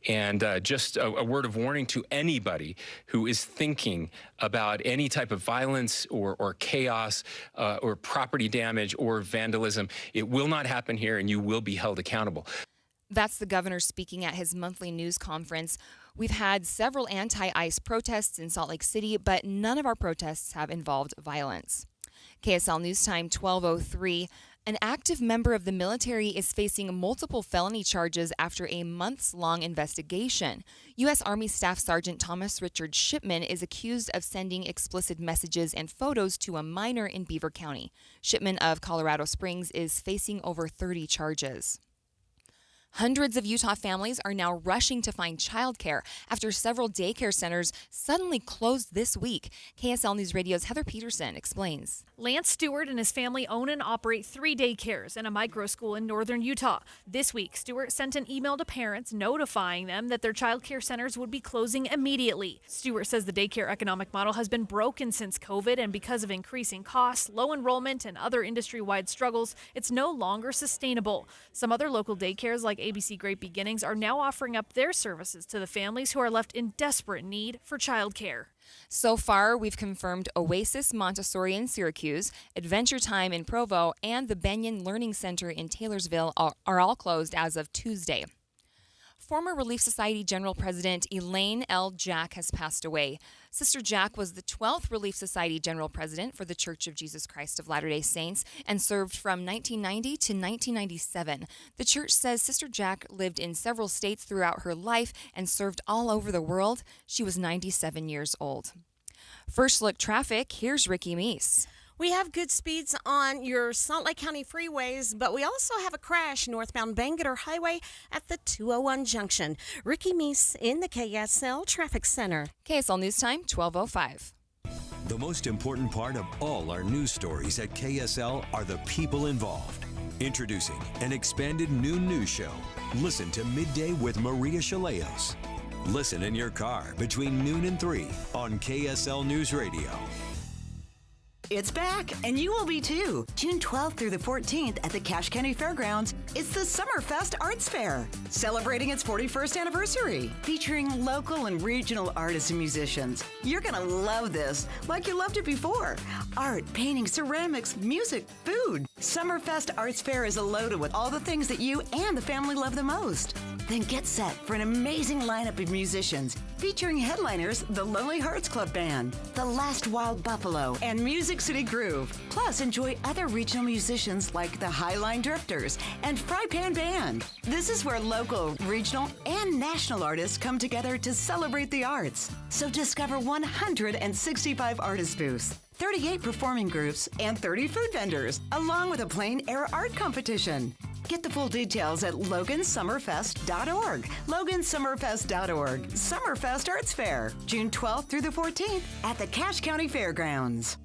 And just a word of warning to anybody who is thinking about any type of violence or chaos or property damage or vandalism, it will not happen here and you will be held accountable. That's the governor speaking at his monthly news conference. We've had several anti-ICE protests in Salt Lake City, but none of our protests have involved violence. KSL News Time 12:03. An active member of the military is facing multiple felony charges after a months-long investigation. U.S. Army Staff Sergeant Thomas Richard Shipman is accused of sending explicit messages and photos to a minor in Beaver County. Shipman of Colorado Springs is facing over 30 charges. Hundreds of Utah families are now rushing to find childcare after several daycare centers suddenly closed this week. KSL News Radio's Heather Peterson explains. Lance Stewart and his family own and operate 3 daycares and a micro school in northern Utah. This week, Stewart sent an email to parents notifying them that their childcare centers would be closing immediately. Stewart says the daycare economic model has been broken since COVID, and because of increasing costs, low enrollment, and other industry-wide struggles, it's no longer sustainable. Some other local daycares like ABC Great Beginnings are now offering up their services to the families who are left in desperate need for childcare. So far, we've confirmed Oasis Montessori in Syracuse, Adventure Time in Provo, and the Benyon Learning Center in Taylorsville are all closed as of Tuesday. Former Relief Society General President Elaine L. Jack has passed away. Sister Jack was the 12th Relief Society General President for the Church of Jesus Christ of Latter-day Saints and served from 1990 to 1997. The church says Sister Jack lived in several states throughout her life and served all over the world. She was 97 years old. First Look Traffic, here's Ricky Meese. We have good speeds on your Salt Lake County freeways, but we also have a crash northbound Bangerter Highway at the 201 junction. Ricky Meese in the KSL Traffic Center. KSL News Time, 12:05. The most important part of all our news stories at KSL are the people involved. Introducing an expanded new news show. Listen to Midday with Maria Shilaos. Listen in your car between noon and 3 on KSL News Radio. It's back, and you will be too. June 12th through the 14th at the Cache County Fairgrounds, it's the Summerfest Arts Fair, celebrating its 41st anniversary, featuring local and regional artists and musicians. You're gonna love this, like you loved it before. Art, painting, ceramics, music, food. Summerfest Arts Fair is loaded with all the things that you and the family love the most. Then get set for an amazing lineup of musicians, featuring headliners the Lonely Hearts Club Band, The Last Wild Buffalo, and Music City Groove. Plus, enjoy other regional musicians like the Highline Drifters and Fry Pan Band. This is where local, regional, and national artists come together to celebrate the arts. So discover 165 artist booths, 38 performing groups, and 30 food vendors, along with a plein air art competition. Get the full details at logansummerfest.org. logansummerfest.org. Summerfest Arts Fair, June 12th through the 14th at the Cache County Fairgrounds.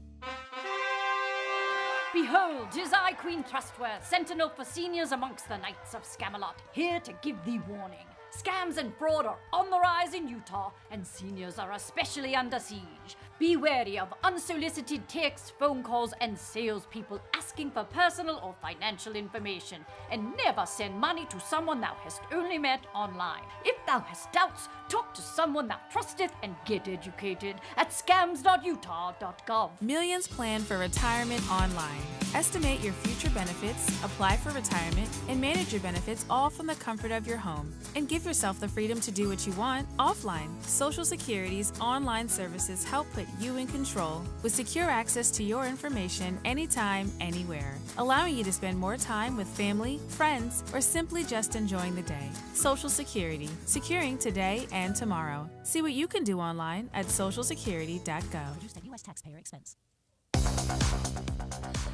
Behold, 'tis I, Queen Trustworth, sentinel for seniors amongst the Knights of Scamelot, here to give thee warning. Scams and fraud are on the rise in Utah, and seniors are especially under siege. Be wary of unsolicited texts, phone calls, and salespeople asking for personal or financial information, and never send money to someone thou hast only met online. If thou hast doubts, talk to someone thou trusteth and get educated at scams.utah.gov. Millions plan for retirement online. Estimate your future benefits, apply for retirement, and manage your benefits all from the comfort of your home. And give yourself the freedom to do what you want offline. Social Security's online services help put you in control with secure access to your information anytime, anywhere, allowing you to spend more time with family, friends, or simply just enjoying the day. Social Security, securing today and tomorrow. See what you can do online at socialsecurity.gov. Produced at U.S. taxpayer expense.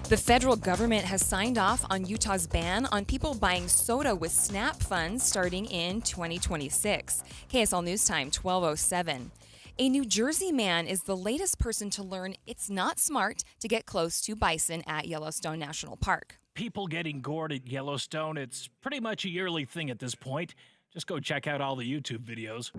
The federal government has signed off on Utah's ban on people buying soda with SNAP funds starting in 2026. KSL News Time, 12:07. A New Jersey man is the latest person to learn it's not smart to get close to bison at Yellowstone National Park. People getting gored at Yellowstone, it's pretty much a yearly thing at this point. Just go check out all the YouTube videos.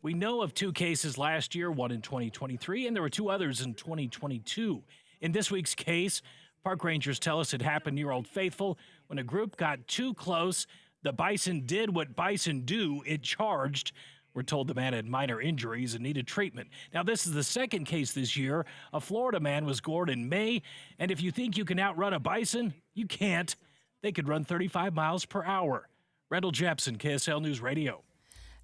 We know of 2 cases last year, one in 2023, and there were 2 others in 2022. In this week's case, park rangers tell us it happened near Old Faithful when a group got too close. The bison did what bison do. It charged. We're told the man had minor injuries and needed treatment. Now, this is the second case this year. A Florida man was gored in May, and if you think you can outrun a bison, you can't. They could run 35 miles per hour. Randall Jepson, KSL News Radio.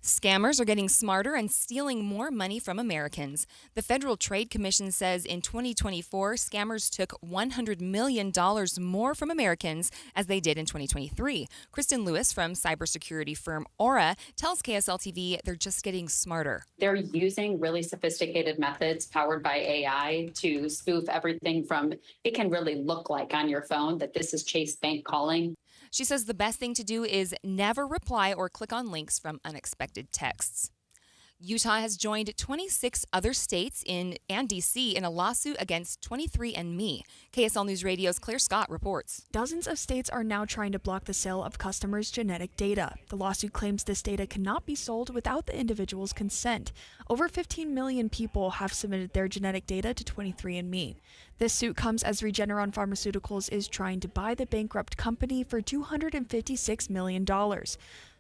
Scammers are getting smarter and stealing more money from Americans. The Federal Trade Commission says in 2024, scammers took $100 million more from Americans as they did in 2023. Kristen Lewis from cybersecurity firm Aura tells KSL TV they're just getting smarter. They're using really sophisticated methods powered by AI to spoof everything from, it can really look like on your phone that this is Chase Bank calling. She says the best thing to do is never reply or click on links from unexpected texts. Utah has joined 26 other states and D.C. in a lawsuit against 23andMe. KSL News Radio's Claire Scott reports. Dozens of states are now trying to block the sale of customers' genetic data. The lawsuit claims this data cannot be sold without the individual's consent. Over 15 million people have submitted their genetic data to 23andMe. This suit comes as Regeneron Pharmaceuticals is trying to buy the bankrupt company for $256 million.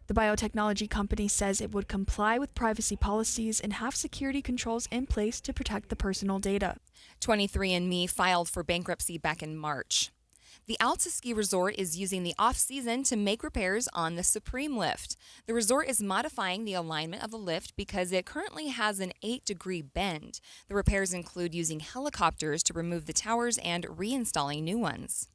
The biotechnology company says it would comply with privacy policies and have security controls in place to protect the personal data. 23andMe filed for bankruptcy back in March. The Alta Ski Resort is using the off-season to make repairs on the Supreme lift. The resort is modifying the alignment of the lift because it currently has an 8-degree bend. The repairs include using helicopters to remove the towers and reinstalling new ones.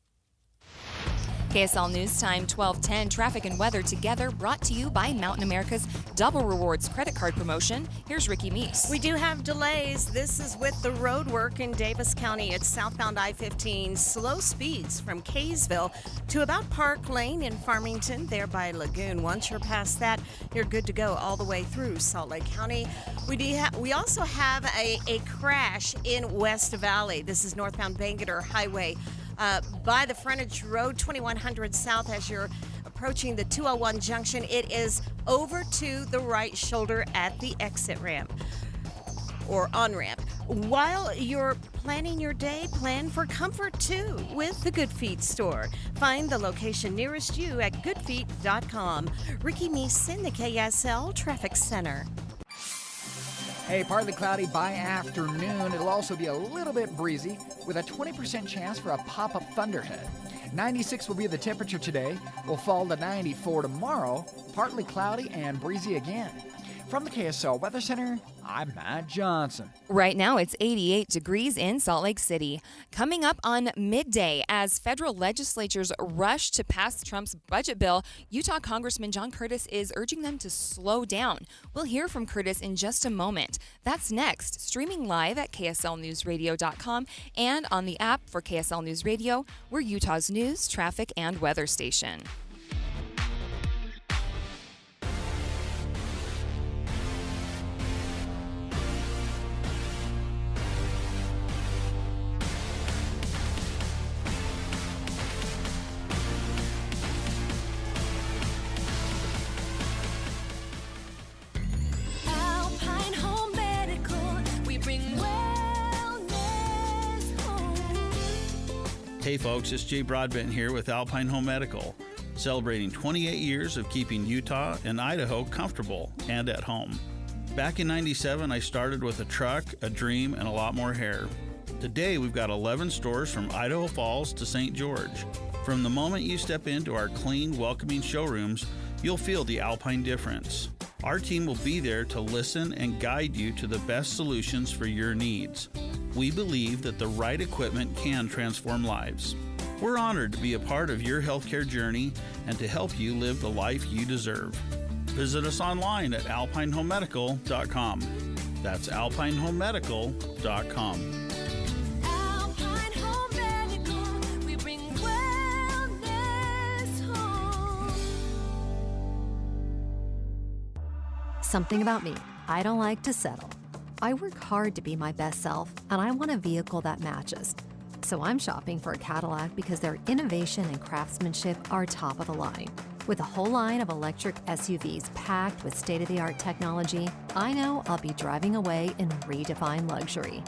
KSL News Time 12:10 traffic and weather together, brought to you by Mountain America's Double Rewards credit card promotion. Here's Ricky Meese. We do have delays. This is with the road work in Davis County. It's southbound I-15, slow speeds from Kaysville to about Park Lane in Farmington, there by Lagoon. Once you're past that, you're good to go all the way through Salt Lake County. We also have a crash in West Valley. This is northbound Bangerter Highway. By the frontage road 2100 south as you're approaching the 201 junction. It is over to the right shoulder at the exit ramp or on-ramp. While you're planning your day, plan for comfort too with the Good Feet store. Find the location nearest you at goodfeet.com. Ricky Meese in the KSL Traffic Center. Hey, partly cloudy by afternoon. It'll also be a little bit breezy with a 20% chance for a pop-up thunderhead. 96 will be the temperature today. Will fall to 94 tomorrow. Partly cloudy and breezy again. From the KSL Weather Center, I'm Matt Johnson. Right now, it's 88 degrees in Salt Lake City. Coming up on Midday, as federal legislatures rush to pass Trump's budget bill, Utah Congressman John Curtis is urging them to slow down. We'll hear from Curtis in just a moment. That's next, streaming live at KSLNewsRadio.com and on the app for KSL News Radio. We're Utah's news, traffic, and weather station. Hey folks, it's Jay Broadbent here with Alpine Home Medical, celebrating 28 years of keeping Utah and Idaho comfortable and at home. Back in '97, I started with a truck, a dream, and a lot more hair. Today, we've got 11 stores from Idaho Falls to St. George. From the moment you step into our clean, welcoming showrooms, you'll feel the Alpine difference. Our team will be there to listen and guide you to the best solutions for your needs. We believe that the right equipment can transform lives. We're honored to be a part of your healthcare journey and to help you live the life you deserve. Visit us online at alpinehomemedical.com. That's alpinehomemedical.com. Alpine Home Medical, we bring wellness home. Something about me, I don't like to settle. I work hard to be my best self, and I want a vehicle that matches. So I'm shopping for a Cadillac because their innovation and craftsmanship are top of the line. With a whole line of electric SUVs packed with state-of-the-art technology, I know I'll be driving away in redefined luxury.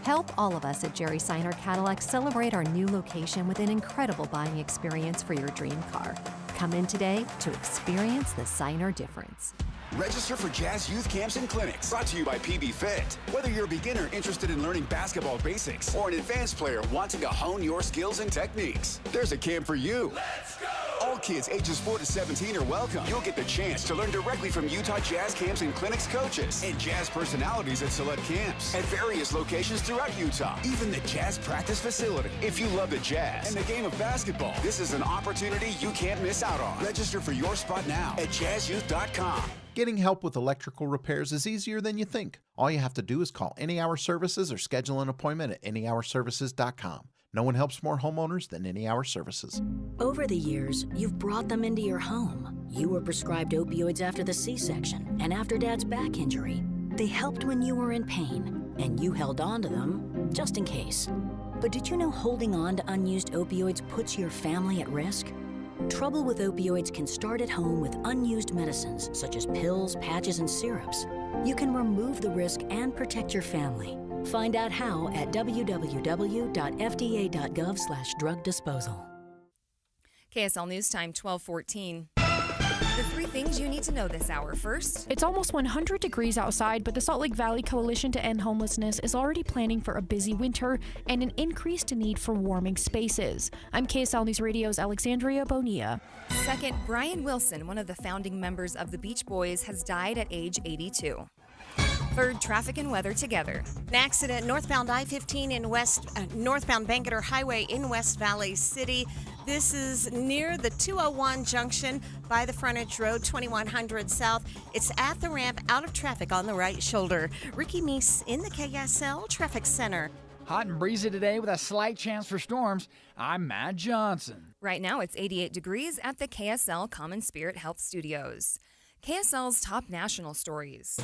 Help all of us at Jerry Seiner Cadillac celebrate our new location with an incredible buying experience for your dream car. Come in today to experience the Signer difference. Register for Jazz Youth Camps and Clinics, brought to you by PB Fit. Whether you're a beginner interested in learning basketball basics or an advanced player wanting to hone your skills and techniques, there's a camp for you. Let's go! All kids ages 4 to 17 are welcome. You'll get the chance to learn directly from Utah Jazz Camps and Clinics coaches and jazz personalities at select camps at various locations throughout Utah, even the Jazz practice facility. If you love the Jazz and the game of basketball, this is an opportunity you can't miss out on. Register for your spot now at jazzyouth.com. Getting help with electrical repairs is easier than you think. All you have to do is call Any Hour Services or schedule an appointment at anyhourservices.com. No one helps more homeowners than Any Hour Services. Over the years, you've brought them into your home. You were prescribed opioids after the C-section and after Dad's back injury. They helped when you were in pain, and you held on to them just in case. But did you know holding on to unused opioids puts your family at risk? Trouble with opioids can start at home with unused medicines such as pills, patches, and syrups. You can remove the risk and protect your family. Find out how at www.fda.gov/drug disposal. KSL News Time, 12:14. The three things you need to know this hour. First, it's almost 100 degrees outside, but the Salt Lake Valley Coalition to End Homelessness is already planning for a busy winter and an increased need for warming spaces. I'm KSL News Radio's Alexandria Bonilla. Second, Brian Wilson, one of the founding members of the Beach Boys, has died at age 82. Third, traffic and weather together. An accident northbound I-15 in northbound Bangerter Highway in West Valley City. This is near the 201 junction by the frontage road, 2100 South. It's at the ramp, out of traffic on the right shoulder. Ricky Meese in the KSL Traffic Center. Hot and breezy today with a slight chance for storms. I'm Matt Johnson. Right now it's 88 degrees at the KSL Common Spirit Health Studios. KSL's top national stories.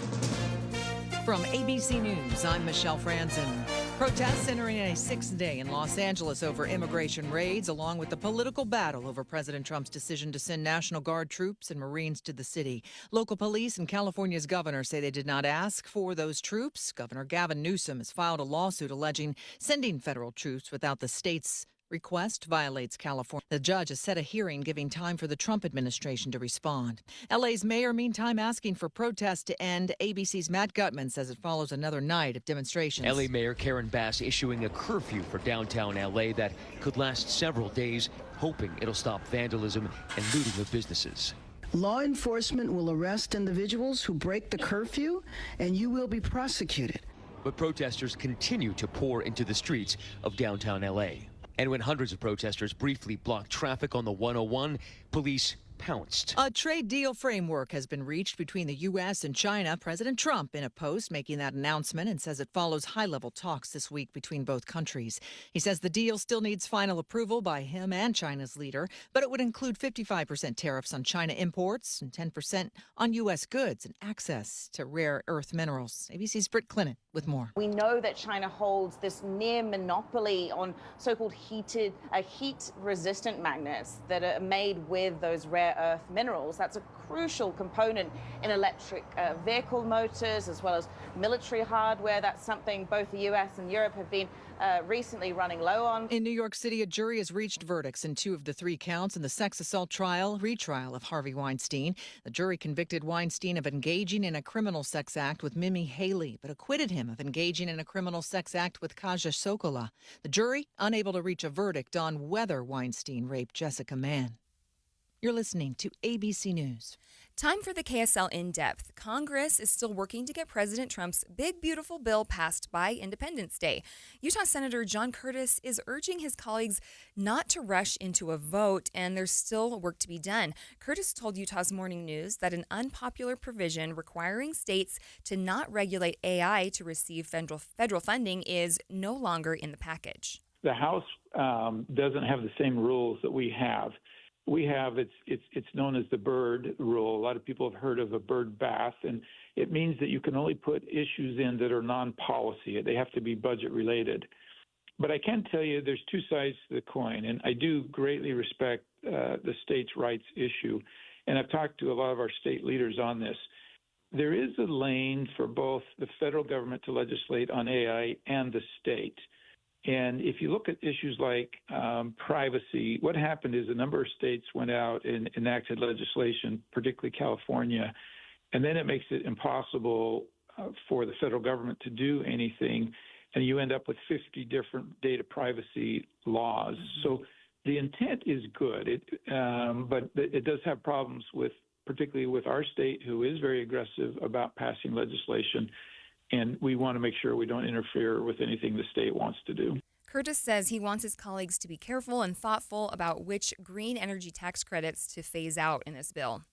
From ABC News, I'm Michelle Franzen. Protests entering a sixth day in Los Angeles over immigration raids, along with the political battle over President Trump's decision to send National Guard troops and Marines to the city. Local police and California's governor say they did not ask for those troops. Governor Gavin Newsom has filed a lawsuit alleging sending federal troops without the state's request violates California. The judge has set a hearing giving time for the Trump administration to respond. LA's mayor, meantime, asking for protests to end. ABC's Matt Gutman says it follows another night of demonstrations. LA Mayor Karen Bass issuing a curfew for downtown LA that could last several days, hoping it'll stop vandalism and looting of businesses. Law enforcement will arrest individuals who break the curfew, and you will be prosecuted. But protesters continue to pour into the streets of downtown LA. And when hundreds of protesters briefly blocked traffic on the 101, police pounced. A trade deal framework has been reached between the U.S. and China. President Trump in a post making that announcement and says it follows high-level talks this week between both countries. He says the deal still needs final approval by him and China's leader, but it would include 55% tariffs on China imports and 10% on U.S. goods and access to rare earth minerals. ABC's Britt Clinton with more. We know that China holds this near monopoly on so-called heat-resistant magnets that are made with those rare earth minerals. That's a crucial component in electric vehicle motors as well as military hardware. That's something both the U.S. and Europe have been recently running low on. In New York City, a jury has reached verdicts in 2 of the 3 counts in the sex assault retrial of Harvey Weinstein. The jury convicted Weinstein of engaging in a criminal sex act with Mimi Haley, but acquitted him of engaging in a criminal sex act with Kaja Sokola. The jury unable to reach a verdict on whether Weinstein raped Jessica Mann. You're listening to ABC News. Time for the KSL In-Depth. Congress is still working to get President Trump's big, beautiful bill passed by Independence Day. Utah Senator John Curtis is urging his colleagues not to rush into a vote, and there's still work to be done. Curtis told Utah's Morning News that an unpopular provision requiring states to not regulate AI to receive federal funding is no longer in the package. The House doesn't have the same rules that we have. We have, it's known as the Byrd rule. A lot of people have heard of a Byrd bath, and it means that you can only put issues in that are non-policy. They have to be budget related. But I can tell you there's 2 sides to the coin, and I do greatly respect the states' rights issue. And I've talked to a lot of our state leaders on this. There is a lane for both the federal government to legislate on AI and the state. And if you look at issues like privacy, what happened is a number of states went out and enacted legislation, particularly California, and then it makes it impossible for the federal government to do anything, and you end up with 50 different data privacy laws. So the intent is good, but it does have problems with, particularly with our state, who is very aggressive about passing legislation, and we want to make sure we don't interfere with anything the state wants to do. Curtis says he wants his colleagues to be careful and thoughtful about which green energy tax credits to phase out in this bill.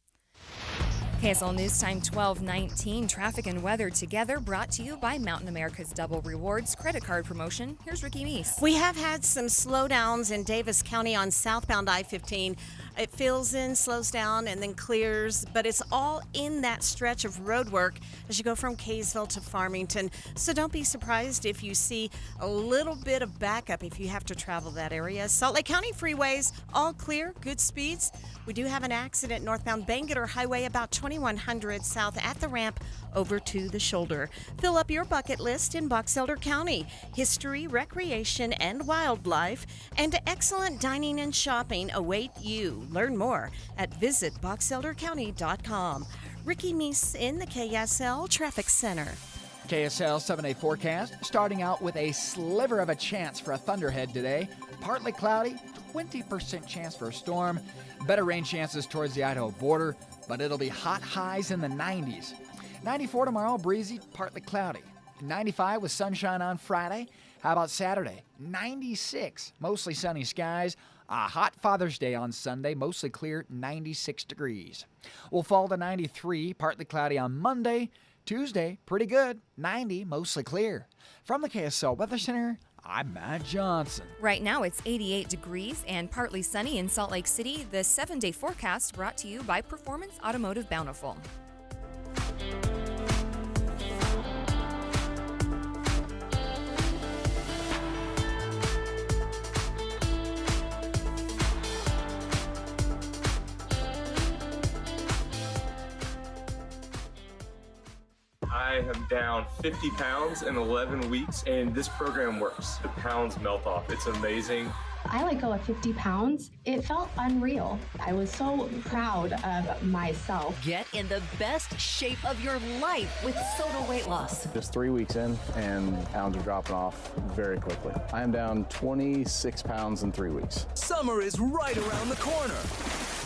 KSL News Time 12:19, traffic and weather together, brought to you by Mountain America's Double Rewards credit card promotion. Here's Ricky Meese. We have had some slowdowns in Davis County on southbound I-15. It fills in, slows down, and then clears, but it's all in that stretch of road work as you go from Kaysville to Farmington. So don't be surprised if you see a little bit of backup if you have to travel that area. Salt Lake County freeways, all clear, good speeds. We do have an accident northbound Bangerter Highway about 2100 south at the ramp over to the shoulder. Fill up your bucket list in Box Elder County. History, recreation, and wildlife, and excellent dining and shopping await you. Learn more at visitboxeldercounty.com. Ricky Meese in the KSL Traffic Center. KSL 7-day forecast starting out with a sliver of a chance for a thunderhead today. Partly cloudy, 20% chance for a storm. Better rain chances towards the Idaho border, but it'll be hot highs in the 90s. 94 tomorrow, breezy, partly cloudy. 95 with sunshine on Friday. How about Saturday? 96, mostly sunny skies. A hot Father's Day on Sunday, mostly clear, 96 degrees. We'll fall to 93, partly cloudy on Monday. Tuesday, pretty good, 90, mostly clear. From the KSL Weather Center, I'm Matt Johnson. Right now it's 88 degrees and partly sunny in Salt Lake City. The 7-day forecast brought to you by Performance Automotive Bountiful. I am down 50 pounds in 11 weeks, and this program works. The pounds melt off. It's amazing. I let go of 50 pounds. It felt unreal. I was so proud of myself. Get in the best shape of your life with Soda Weight Loss. Just 3 weeks in, and pounds are dropping off very quickly. I am down 26 pounds in 3 weeks. Summer is right around the corner.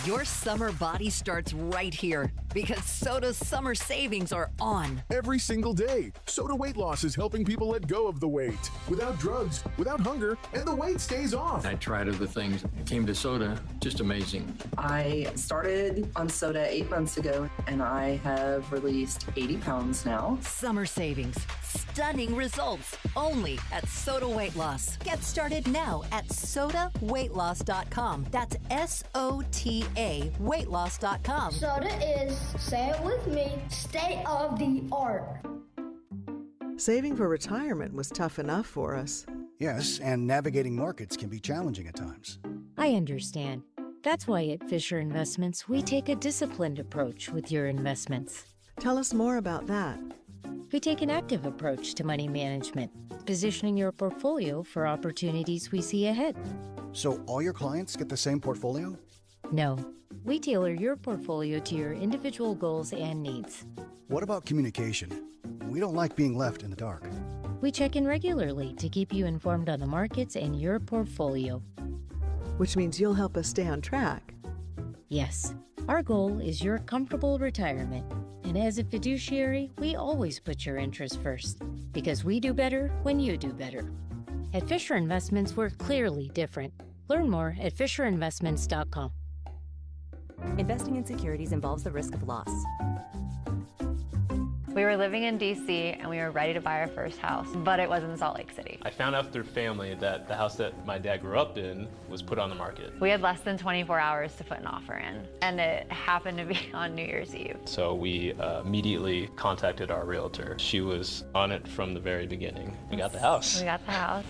Your summer body starts right here because Soda's summer savings are on. Every single day, Soda Weight Loss is helping people let go of the weight without drugs, without hunger, and the weight stays off. I tried other things, came to soda, just amazing. I started on soda 8 months ago, and I have released 80 pounds now. Summer savings, stunning results, only at Soda Weight Loss. Get started now at sodaweightloss.com. That's SOTA weightloss.com. Soda is, say it with me, state of the art. Saving for retirement was tough enough for us. Yes, and navigating markets can be challenging at times. I understand. That's why at Fisher Investments, we take a disciplined approach with your investments. Tell us more about that. We take an active approach to money management, positioning your portfolio for opportunities we see ahead. So all your clients get the same portfolio? No, we tailor your portfolio to your individual goals and needs. What about communication? We don't like being left in the dark. We check in regularly to keep you informed on the markets and your portfolio. Which means you'll help us stay on track. Yes, our goal is your comfortable retirement. And as a fiduciary, we always put your interests first, because we do better when you do better. At Fisher Investments, we're clearly different. Learn more at FisherInvestments.com. Investing in securities involves the risk of loss. We were living in DC and we were ready to buy our first house, but it was in Salt Lake City. I found out through family that the house that my dad grew up in was put on the market. We had less than 24 hours to put an offer in, and it happened to be on New Year's Eve. So we immediately contacted our realtor. She was on it from the very beginning. We got the house. We got the house.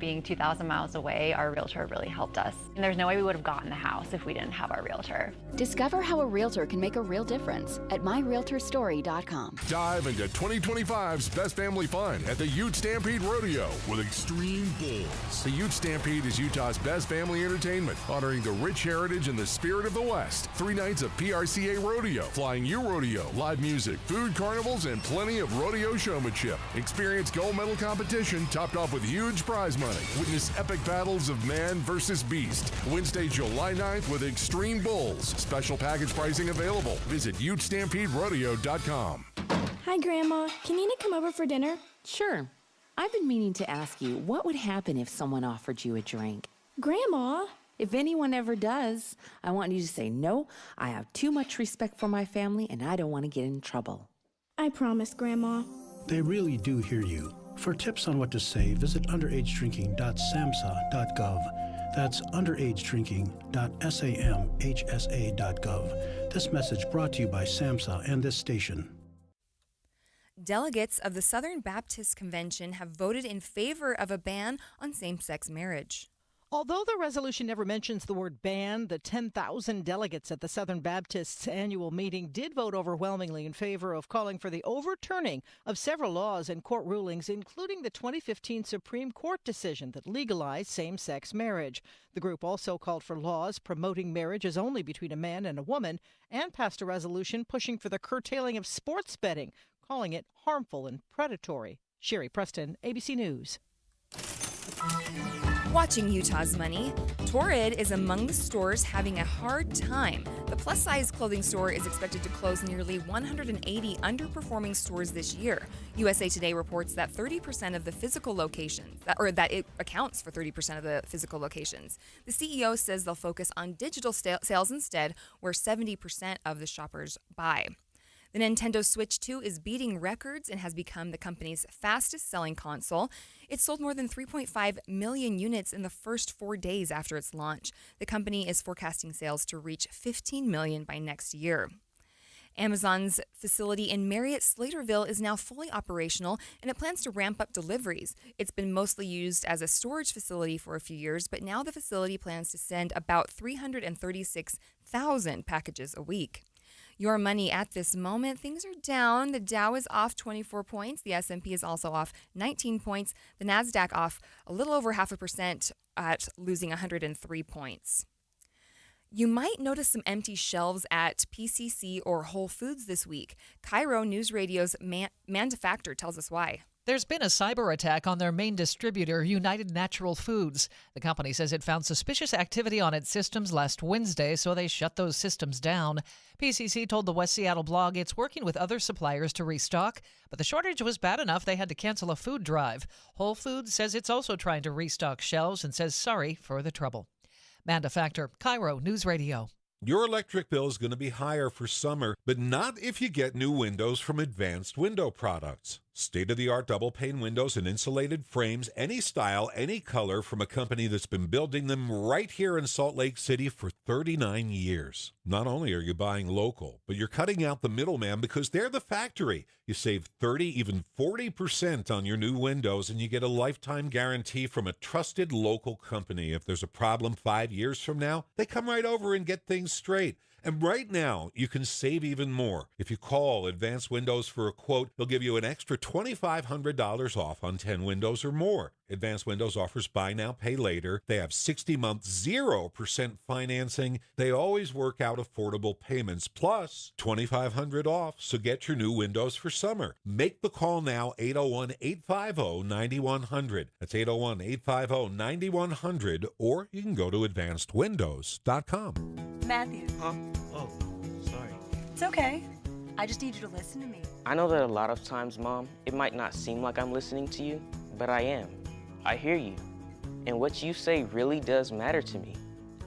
Being 2,000 miles away, our realtor really helped us. And there's no way we would have gotten the house if we didn't have our realtor. Discover how a realtor can make a real difference at myrealtorstory.com. Dive into 2025's best family fun at the Ute Stampede Rodeo with Extreme Bulls. The Ute Stampede is Utah's best family entertainment, honoring the rich heritage and the spirit of the West. 3 nights of PRCA rodeo, flying U rodeo, live music, food carnivals, and plenty of rodeo showmanship. Experience gold medal competition topped off with huge prize money. Witness epic battles of man versus beast. Wednesday, July 9th with Extreme Bulls. Special package pricing available. Visit UteStampedeRodeo.com. Hi, Grandma. Can Nina come over for dinner? Sure. I've been meaning to ask you, what would happen if someone offered you a drink? Grandma? If anyone ever does, I want you to say, no, I have too much respect for my family and I don't want to get in trouble. I promise, Grandma. They really do hear you. For tips on what to say, visit underagedrinking.samhsa.gov. That's underagedrinking.samhsa.gov. This message brought to you by SAMHSA and this station. Delegates of the Southern Baptist Convention have voted in favor of a ban on same-sex marriage. Although the resolution never mentions the word ban, the 10,000 delegates at the Southern Baptists' annual meeting did vote overwhelmingly in favor of calling for the overturning of several laws and court rulings, including the 2015 Supreme Court decision that legalized same-sex marriage. The group also called for laws promoting marriage as only between a man and a woman and passed a resolution pushing for the curtailing of sports betting, calling it harmful and predatory. Sherry Preston, ABC News. Watching Utah's money, Torrid is among the stores having a hard time. The plus-size clothing store is expected to close nearly 180 underperforming stores this year. USA Today reports that 30% of the physical locations, that it accounts for 30% of the physical locations. The CEO says they'll focus on digital sales instead, where 70% of the shoppers buy. The Nintendo Switch 2 is beating records and has become the company's fastest-selling console. It sold more than 3.5 million units in the first 4 days after its launch. The company is forecasting sales to reach 15 million by next year. Amazon's facility in Marriott-Slaterville is now fully operational, and it plans to ramp up deliveries. It's been mostly used as a storage facility for a few years, but now the facility plans to send about 336,000 packages a week. Your money at this moment, things are down. The Dow is off 24 points. The S&P is also off 19 points. The NASDAQ off a little over 0.5% at losing 103 points. You might notice some empty shelves at PCC or Whole Foods this week. Cairo News Radio's Manda Factor tells us why. There's been a cyber attack on their main distributor, United Natural Foods. The company says it found suspicious activity on its systems last Wednesday, so they shut those systems down. PCC told the West Seattle blog it's working with other suppliers to restock, but the shortage was bad enough they had to cancel a food drive. Whole Foods says it's also trying to restock shelves and says sorry for the trouble. Manda Factor, Cairo News Radio. Your electric bill is going to be higher for summer, but not if you get new windows from Advanced Window Products. State-of-the-art double-pane windows and insulated frames, any style, any color, from a company that's been building them right here in Salt Lake City for 39 years. Not only are you buying local, but you're cutting out the middleman because they're the factory. You save 30, even 40% on your new windows, and you get a lifetime guarantee from a trusted local company. If there's a problem 5 years from now, they come right over and get things straight. And right now, you can save even more. If you call Advanced Windows for a quote, they'll give you an extra $2,500 off on 10 windows or more. Advanced Windows offers buy now, pay later. They have 60-month 0% financing. They always work out affordable payments, plus $2,500 off. So get your new windows for summer. Make the call now, 801-850-9100. That's 801-850-9100, or you can go to advancedwindows.com. Matthew. Huh? Oh, sorry. It's okay. I just need you to listen to me. I know that a lot of times, Mom, it might not seem like I'm listening to you, but I am. I hear you. And what you say really does matter to me.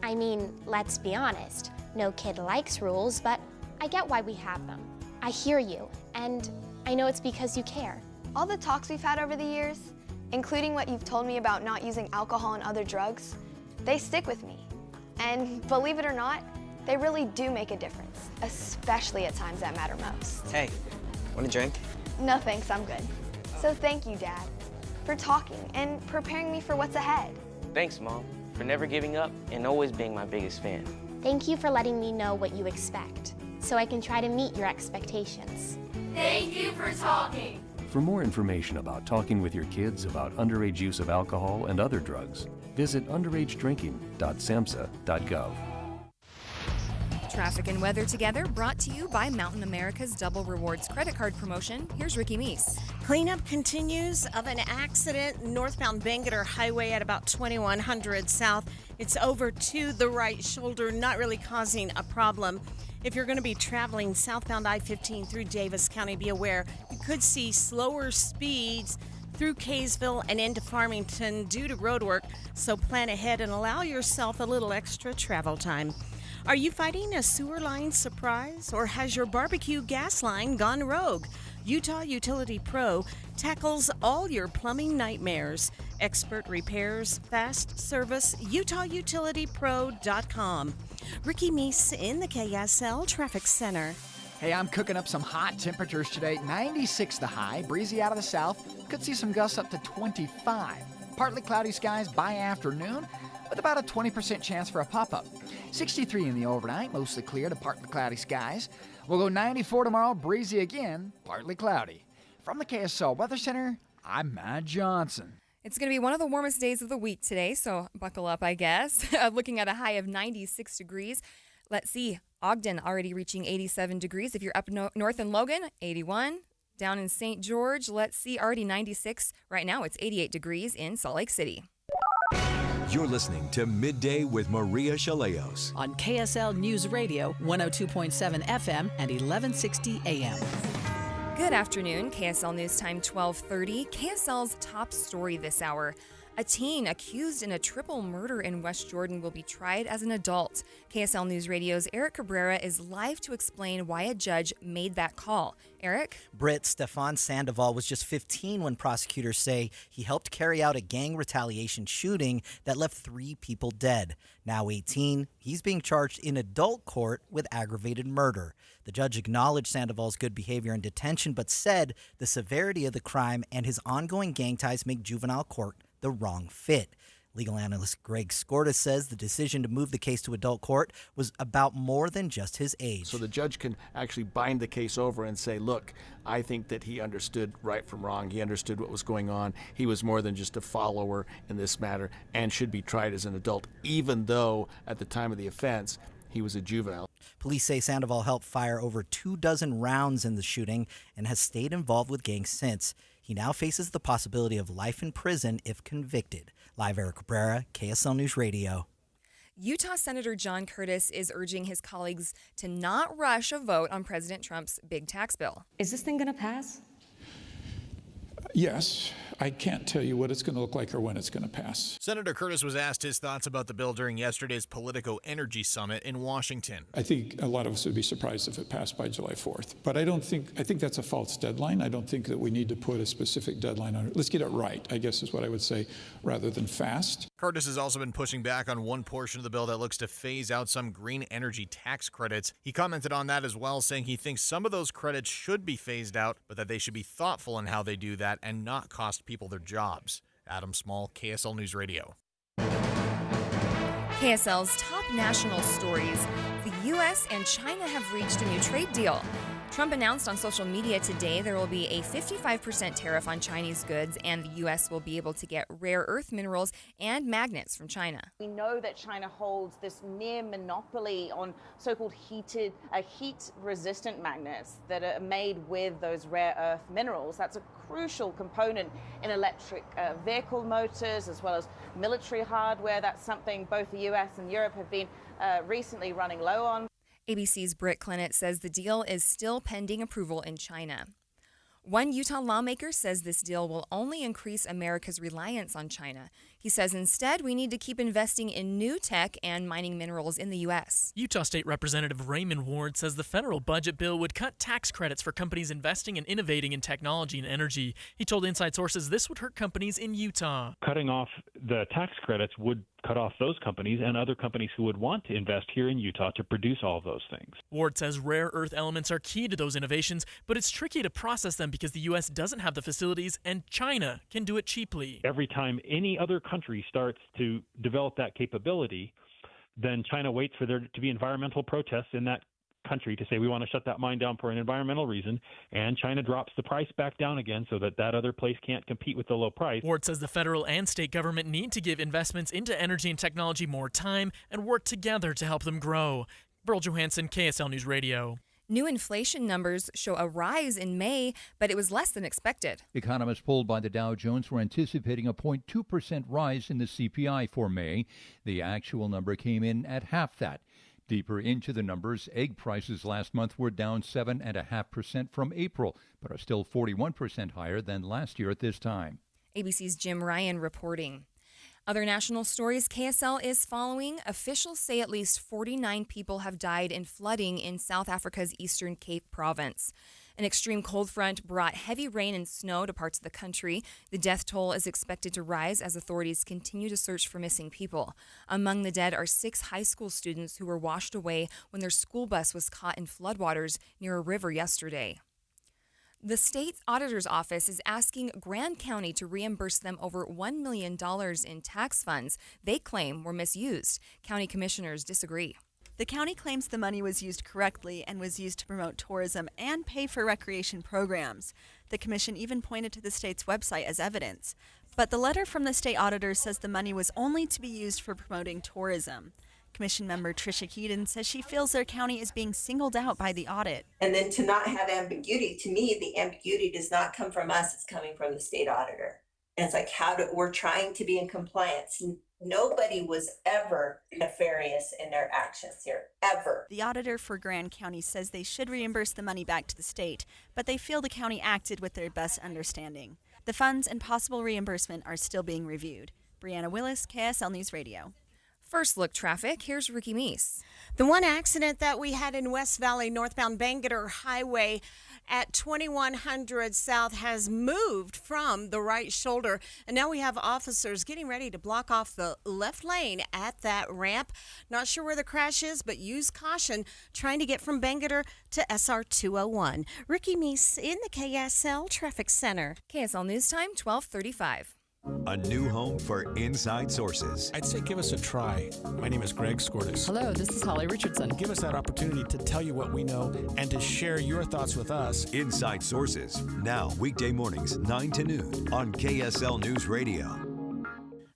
I mean, let's be honest. No kid likes rules, but I get why we have them. I hear you, and I know it's because you care. All the talks we've had over the years, including what you've told me about not using alcohol and other drugs, they stick with me. And believe it or not, they really do make a difference, especially at times that matter most. Hey, want a drink? No thanks, I'm good. So thank you, Dad, for talking and preparing me for what's ahead. Thanks, Mom, for never giving up and always being my biggest fan. Thank you for letting me know what you expect. so I can try to meet your expectations. Thank you for talking. For more information about talking with your kids about underage use of alcohol and other drugs, visit underagedrinking.samhsa.gov. Traffic and weather together, brought to you by Mountain America's Double Rewards credit card promotion. Here's Ricky Meese. Cleanup continues of an accident northbound Bangerter Highway at about 2100 South. It's over to the right shoulder, not really causing a problem. If you're going to be traveling southbound I-15 through Davis County, be aware you could see slower speeds through Kaysville and into Farmington due to road work, so plan ahead and allow yourself a little extra travel time. Are you fighting a sewer line surprise, or has your barbecue gas line gone rogue? Utah Utility Pro tackles all your plumbing nightmares. Expert repairs, fast service, UtahUtilityPro.com. Ricky Meese in the KSL Traffic Center. Hey, I'm cooking up some hot temperatures today. 96 the high, breezy out of the south. Could see some gusts up to 25. Partly cloudy skies by afternoon, with about a 20% chance for a pop-up. 63 in the overnight, mostly clear to partly cloudy skies. We'll go 94 tomorrow, breezy again, partly cloudy. From the KSL Weather Center, I'm Matt Johnson. It's going to be one of the warmest days of the week today, so buckle up, I guess. Looking at a high of 96 degrees. Let's see, Ogden already reaching 87 degrees. If you're up north in Logan, 81. Down in St. George, let's see, already 96. Right now, it's 88 degrees in Salt Lake City. You're listening to Midday with Maria Shilaos on KSL News Radio, 102.7 FM and 1160 AM. Good afternoon, KSL News Time 1230. KSL's top story this hour. A teen accused in a triple murder in West Jordan will be tried as an adult. KSL News Radio's Eric Cabrera is live to explain why a judge made that call. Eric? Britt Stefan Sandoval was just 15 when prosecutors say he helped carry out a gang retaliation shooting that left 3 people dead. Now 18, he's being charged in adult court with aggravated murder. The judge acknowledged Sandoval's good behavior in detention, but said the severity of the crime and his ongoing gang ties make juvenile court the wrong fit. Legal analyst Greg Skorda says the decision to move the case to adult court was about more than just his age. So the judge can actually bind the case over and say, look, I think that he understood right from wrong. He understood what was going on. He was more than just a follower in this matter and should be tried as an adult, even though at the time of the offense, he was a juvenile. Police say Sandoval helped fire over 24 rounds in the shooting and has stayed involved with gangs since. He now faces the possibility of life in prison if convicted. Live, Eric Cabrera, KSL News Radio. Utah Senator John Curtis is urging his colleagues to not rush a vote on President Trump's big tax bill. Is this thing going to pass? Yes. I can't tell you what it's going to look like or when it's going to pass. Senator Curtis was asked his thoughts about the bill during yesterday's Politico Energy Summit in Washington. I think a lot of us would be surprised if it passed by July 4th. But I think that's a false deadline. I don't think that we need to put a specific deadline on it. Let's get it right, I guess is what I would say, rather than fast. Curtis has also been pushing back on one portion of the bill that looks to phase out some green energy tax credits. He commented on that as well, saying he thinks some of those credits should be phased out, but that they should be thoughtful in how they do that and not cost people their jobs. Adam Small, KSL News Radio. KSL's top national stories. The U.S. and China have reached a new trade deal. Trump announced on social media today there will be a 55% tariff on Chinese goods, and the U.S. will be able to get rare earth minerals and magnets from China. We know that China holds this near monopoly on so-called heat-resistant magnets that are made with those rare earth minerals. That's a crucial component in electric vehicle motors as well as military hardware. That's something both the U.S. and Europe have been recently running low on. ABC's Britt Clennett says the deal is still pending approval in China. One Utah lawmaker says this deal will only increase America's reliance on China. He says instead we need to keep investing in new tech and mining minerals in the U.S. Utah State Representative Raymond Ward says the federal budget bill would cut tax credits for companies investing and innovating in technology and energy. He told Inside Sources this would hurt companies in Utah. Cutting off the tax credits would cut off those companies and other companies who would want to invest here in Utah to produce all of those things. Ward says rare earth elements are key to those innovations, but it's tricky to process them because the U.S. doesn't have the facilities and China can do it cheaply. Every time any other country starts to develop that capability, then China waits for there to be environmental protests in that country to say we want to shut that mine down for an environmental reason, and China drops the price back down again so that other place can't compete with the low price. Ward says the federal and state government need to give investments into energy and technology more time and work together to help them grow. Burl Johansson, KSL News Radio. New inflation numbers show a rise in May, but it was less than expected. Economists polled by the Dow Jones were anticipating a 0.2% rise in the CPI for May. The actual number came in at half that. Deeper into the numbers, egg prices last month were down 7.5% from April, but are still 41% higher than last year at this time. ABC's Jim Ryan reporting. Other national stories KSL is following. Officials say at least 49 people have died in flooding in South Africa's Eastern Cape province. An extreme cold front brought heavy rain and snow to parts of the country. The death toll is expected to rise as authorities continue to search for missing people. Among the dead are 6 high school students who were washed away when their school bus was caught in floodwaters near a river yesterday. The state auditor's office is asking Grand County to reimburse them over $1 million in tax funds they claim were misused. County commissioners disagree. The county claims the money was used correctly and was used to promote tourism and pay for recreation programs. The commission even pointed to the state's website as evidence. But the letter from the state auditor says the money was only to be used for promoting tourism. Commission member Tricia Keaton says she feels their county is being singled out by the audit. And then to not have ambiguity, to me, the ambiguity does not come from us, it's coming from the state auditor. And it's like, we're trying to be in compliance. Nobody was ever nefarious in their actions here, ever. The auditor for Grand County says they should reimburse the money back to the state, but they feel the county acted with their best understanding. The funds and possible reimbursement are still being reviewed. Brianna Willis, KSL News Radio. First look traffic, here's Ricky Meese. The one accident that we had in West Valley, northbound Bangerter Highway at 2100 South has moved from the right shoulder. And now we have officers getting ready to block off the left lane at that ramp. Not sure where the crash is, but use caution trying to get from Bangerter to SR 201. Ricky Meese in the KSL Traffic Center. KSL News Time, 12:35. A new home for inside sources. I'd say give us a try. My name is Greg Skordas. Hello, this is Holly Richardson. Give us that opportunity to tell you what we know and to share your thoughts with us. Inside Sources, now weekday mornings 9 to noon on KSL News Radio.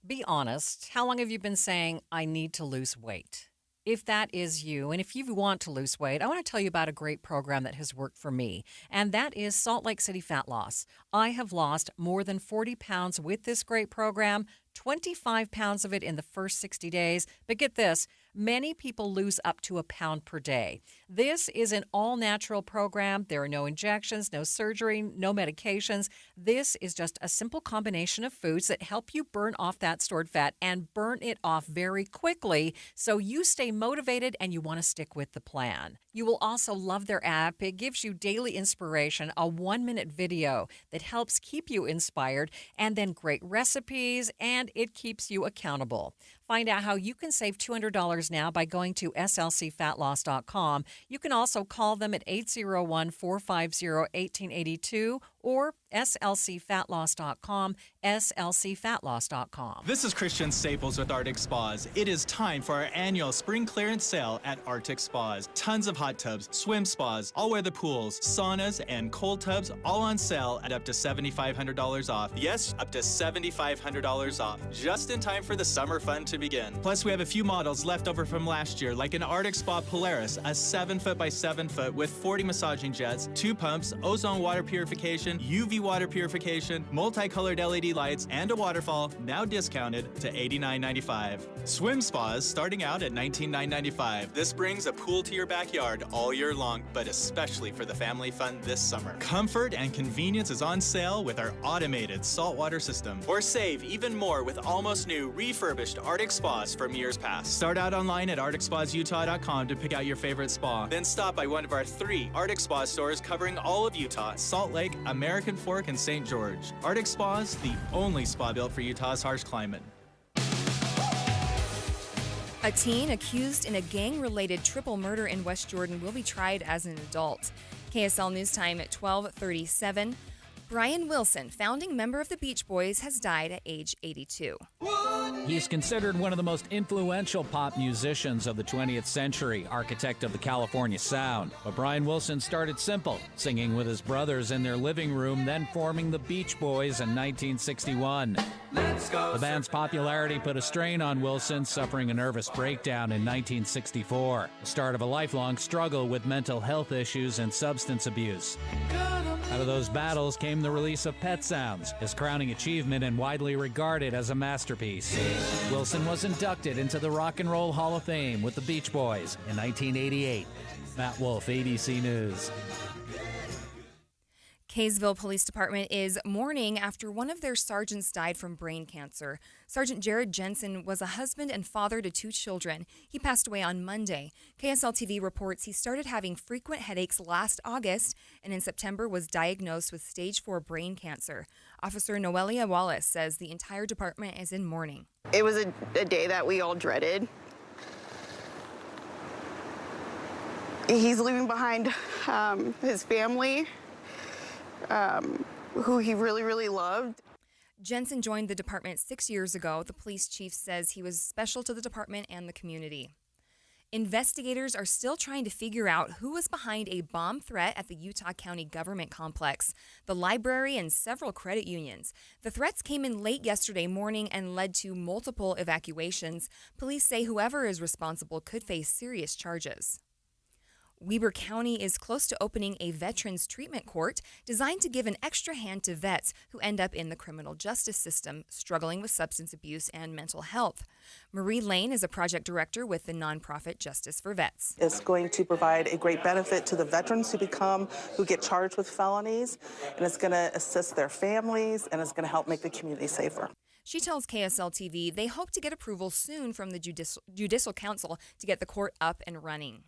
Be honest, how long have you been saying, I need to lose weight? If that is you, and if you want to lose weight, I want to tell you about a great program that has worked for me, and that is Salt Lake City Fat Loss. I have lost more than 40 pounds with this great program, 25 pounds of it in the first 60 days. But get this, many people lose up to a pound per day. This is an all-natural program. There are no injections, no surgery, no medications. This is just a simple combination of foods that help you burn off that stored fat and burn it off very quickly so you stay motivated and you want to stick with the plan. You will also love their app. It gives you daily inspiration, a 1-minute video that helps keep you inspired, and then great recipes, and it keeps you accountable. Find out how you can save $200 now by going to slcfatloss.com. You can also call them at 801-450-1882 or slcfatloss.com, slcfatloss.com. This is Christian Staples with Arctic Spas. It is time for our annual spring clearance sale at Arctic Spas. Tons of hot tubs, swim spas, all-weather pools, saunas, and cold tubs all on sale at up to $7,500 off. Yes, up to $7,500 off. Just in time for the summer fun to begin. Plus, we have a few models left over from last year, like an Arctic Spa Polaris, a 7-foot by 7-foot with 40 massaging jets, 2 pumps, ozone water purification, UV water purification, multicolored LED lights, and a waterfall, now discounted to $89.95. Swim spas starting out at $19,995. This brings a pool to your backyard all year long, but especially for the family fun this summer. Comfort and convenience is on sale with our automated saltwater system. Or save even more with almost new refurbished Arctic Spas from years past. Start out online at arcticspasutah.com to pick out your favorite spa. Then stop by one of our 3 Arctic Spa stores covering all of Utah: Salt Lake, American Fork, and St. George. Arctic Spas, the only spa built for Utah's harsh climate. A teen accused in a gang-related triple murder in West Jordan will be tried as an adult. KSL News Time at 12:37. Brian Wilson, founding member of the Beach Boys, has died at age 82. He's considered one of the most influential pop musicians of the 20th century, architect of the California sound. But Brian Wilson started simple, singing with his brothers in their living room, then forming the Beach Boys in 1961. The band's popularity put a strain on Wilson, suffering a nervous breakdown in 1964, the start of a lifelong struggle with mental health issues and substance abuse. Out of those battles came the release of Pet Sounds, his crowning achievement and widely regarded as a masterpiece. Wilson was inducted into the Rock and Roll Hall of Fame with the Beach Boys in 1988. Matt Wolf, ABC News. Kaysville Police Department is mourning after one of their sergeants died from brain cancer. Sergeant Jared Jensen was a husband and father to 2 children. He passed away on Monday. KSL-TV reports he started having frequent headaches last August and in September was diagnosed with stage 4 brain cancer. Officer Noelia Wallace says the entire department is in mourning. It was a day that we all dreaded. He's leaving behind his family, who he really, really loved. Jensen joined the department 6 years ago. The police chief says he was special to the department and the community. Investigators are still trying to figure out who was behind a bomb threat at the Utah County Government Complex, the library, and several credit unions. The threats came in late yesterday morning and led to multiple evacuations. Police say whoever is responsible could face serious charges. Weber County is close to opening a veterans treatment court designed to give an extra hand to vets who end up in the criminal justice system, struggling with substance abuse and mental health. Marie Lane is a project director with the nonprofit Justice for Vets. It's going to provide a great benefit to the veterans who get charged with felonies, and it's going to assist their families, and it's going to help make the community safer. She tells KSL-TV they hope to get approval soon from the Judicial Council to get the court up and running.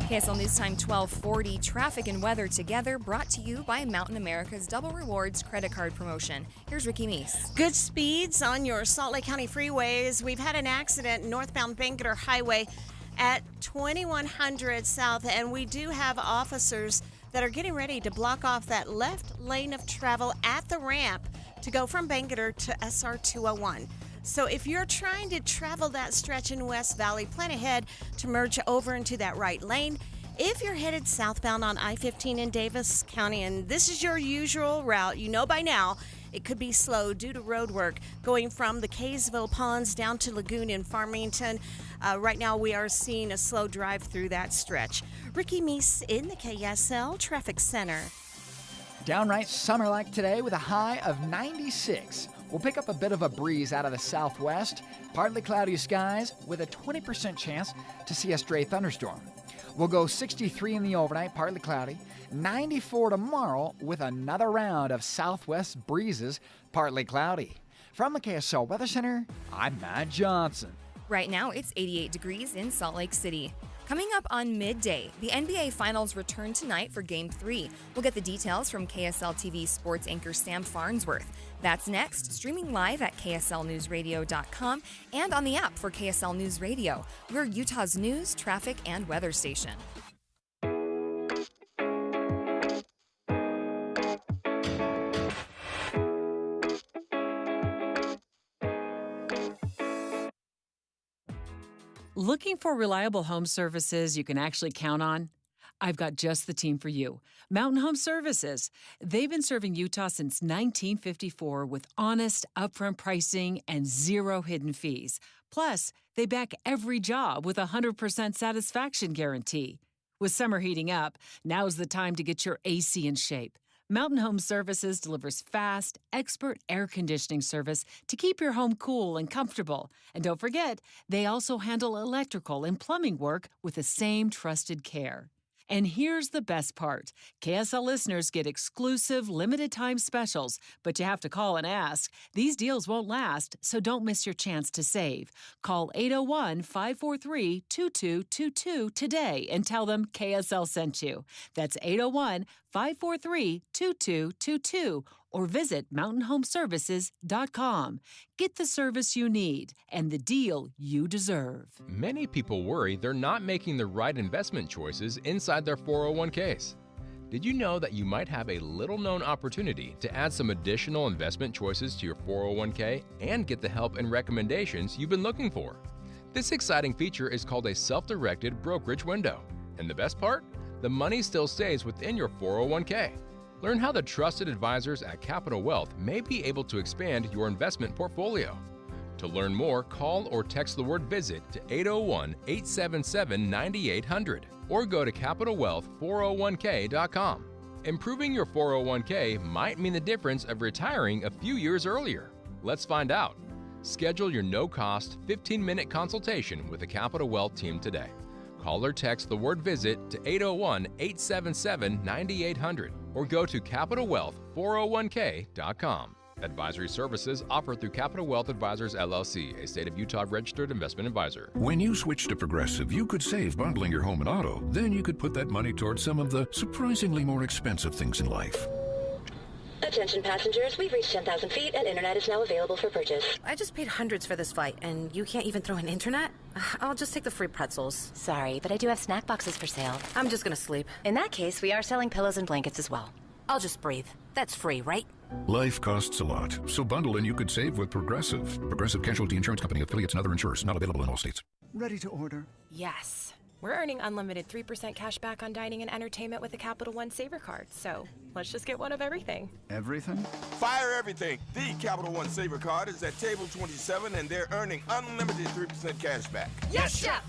KSL News Time 1240, traffic and weather together, brought to you by Mountain America's Double Rewards credit card promotion. Here's Ricky Meese. Good speeds on your Salt Lake County freeways. We've had an accident northbound Bangerter Highway at 2100 South, and we do have officers that are getting ready to block off that left lane of travel at the ramp to go from Bangerter to SR 201. So if you're trying to travel that stretch in West Valley, plan ahead to merge over into that right lane. If you're headed southbound on I-15 in Davis County, and this is your usual route, you know by now, it could be slow due to road work going from the Kaysville Ponds down to Lagoon in Farmington. Right now we are seeing a slow drive through that stretch. Ricky Meese in the KSL Traffic Center. Downright summer-like today with a high of 96. We'll pick up a bit of a breeze out of the southwest, partly cloudy skies with a 20% chance to see a stray thunderstorm. We'll go 63 in the overnight, partly cloudy, 94 tomorrow with another round of southwest breezes, partly cloudy. From the KSL Weather Center, I'm Matt Johnson. Right now, it's 88 degrees in Salt Lake City. Coming up on Midday, the NBA Finals return tonight for Game 3. We'll get the details from KSL TV sports anchor Sam Farnsworth. That's next, streaming live at KSLNewsRadio.com and on the app for KSL News Radio. We're Utah's news, traffic, and weather station. Looking for reliable home services you can actually count on? I've got just the team for you. Mountain Home Services. They've been serving Utah since 1954 with honest, upfront pricing and zero hidden fees. Plus, they back every job with a 100% satisfaction guarantee. With summer heating up, now's the time to get your AC in shape. Mountain Home Services delivers fast, expert air conditioning service to keep your home cool and comfortable. And don't forget, they also handle electrical and plumbing work with the same trusted care. And here's the best part. KSL listeners get exclusive limited-time specials, but you have to call and ask. These deals won't last, so don't miss your chance to save. Call 801-543-2222 today and tell them KSL sent you. That's 801-543-2222 or visit mountainhomeservices.com. Get the service you need and the deal you deserve. Many people worry they're not making the right investment choices inside their 401ks. Did you know that you might have a little-known opportunity to add some additional investment choices to your 401k and get the help and recommendations you've been looking for? This exciting feature is called a self-directed brokerage window. And the best part? The money still stays within your 401k. Learn how the trusted advisors at Capital Wealth may be able to expand your investment portfolio. To learn more, call or text the word VISIT to 801-877-9800 or go to CapitalWealth401k.com. Improving your 401k might mean the difference of retiring a few years earlier. Let's find out. Schedule your no-cost 15-minute consultation with the Capital Wealth team today. Call or text the word VISIT to 801-877-9800 or go to CapitalWealth401k.com. Advisory services offered through Capital Wealth Advisors, LLC, a state of Utah registered investment advisor. When you switch to Progressive, you could save bundling your home and auto. Then you could put that money towards some of the surprisingly more expensive things in life. Attention passengers, we've reached 10,000 feet and internet is now available for purchase. I just paid hundreds for this flight, and you can't even throw in internet? I'll just take the free pretzels. Sorry, but I do have snack boxes for sale. I'm just gonna sleep. In that case, we are selling pillows and blankets as well. I'll just breathe. That's free, right? Life costs a lot, so bundle and you could save with Progressive. Progressive Casualty Insurance Company, affiliates, and other insurers. Not available in all states. Ready to order? Yes. We're earning unlimited 3% cash back on dining and entertainment with a Capital One Saver card, so let's just get one of everything. Everything? Fire everything. The Capital One Saver card is at table 27, and they're earning unlimited 3% cash back. Yes, Chef!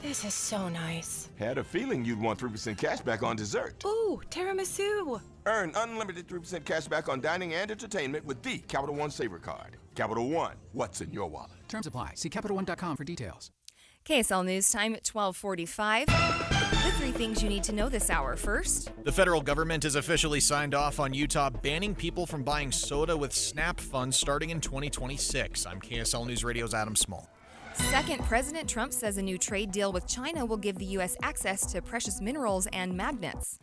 This is so nice. Had a feeling you'd want 3% cash back on dessert. Ooh, tiramisu. Earn unlimited 3% cash back on dining and entertainment with the Capital One Saver card. Capital One, what's in your wallet? Terms apply. See CapitalOne.com for details. KSL News Time at 12:45. The three things you need to know this hour. First, the federal government has officially signed off on Utah banning people from buying soda with SNAP funds starting in 2026. I'm KSL News Radio's Adam Small. Second, President Trump says a new trade deal with China will give the U.S. access to precious minerals and magnets.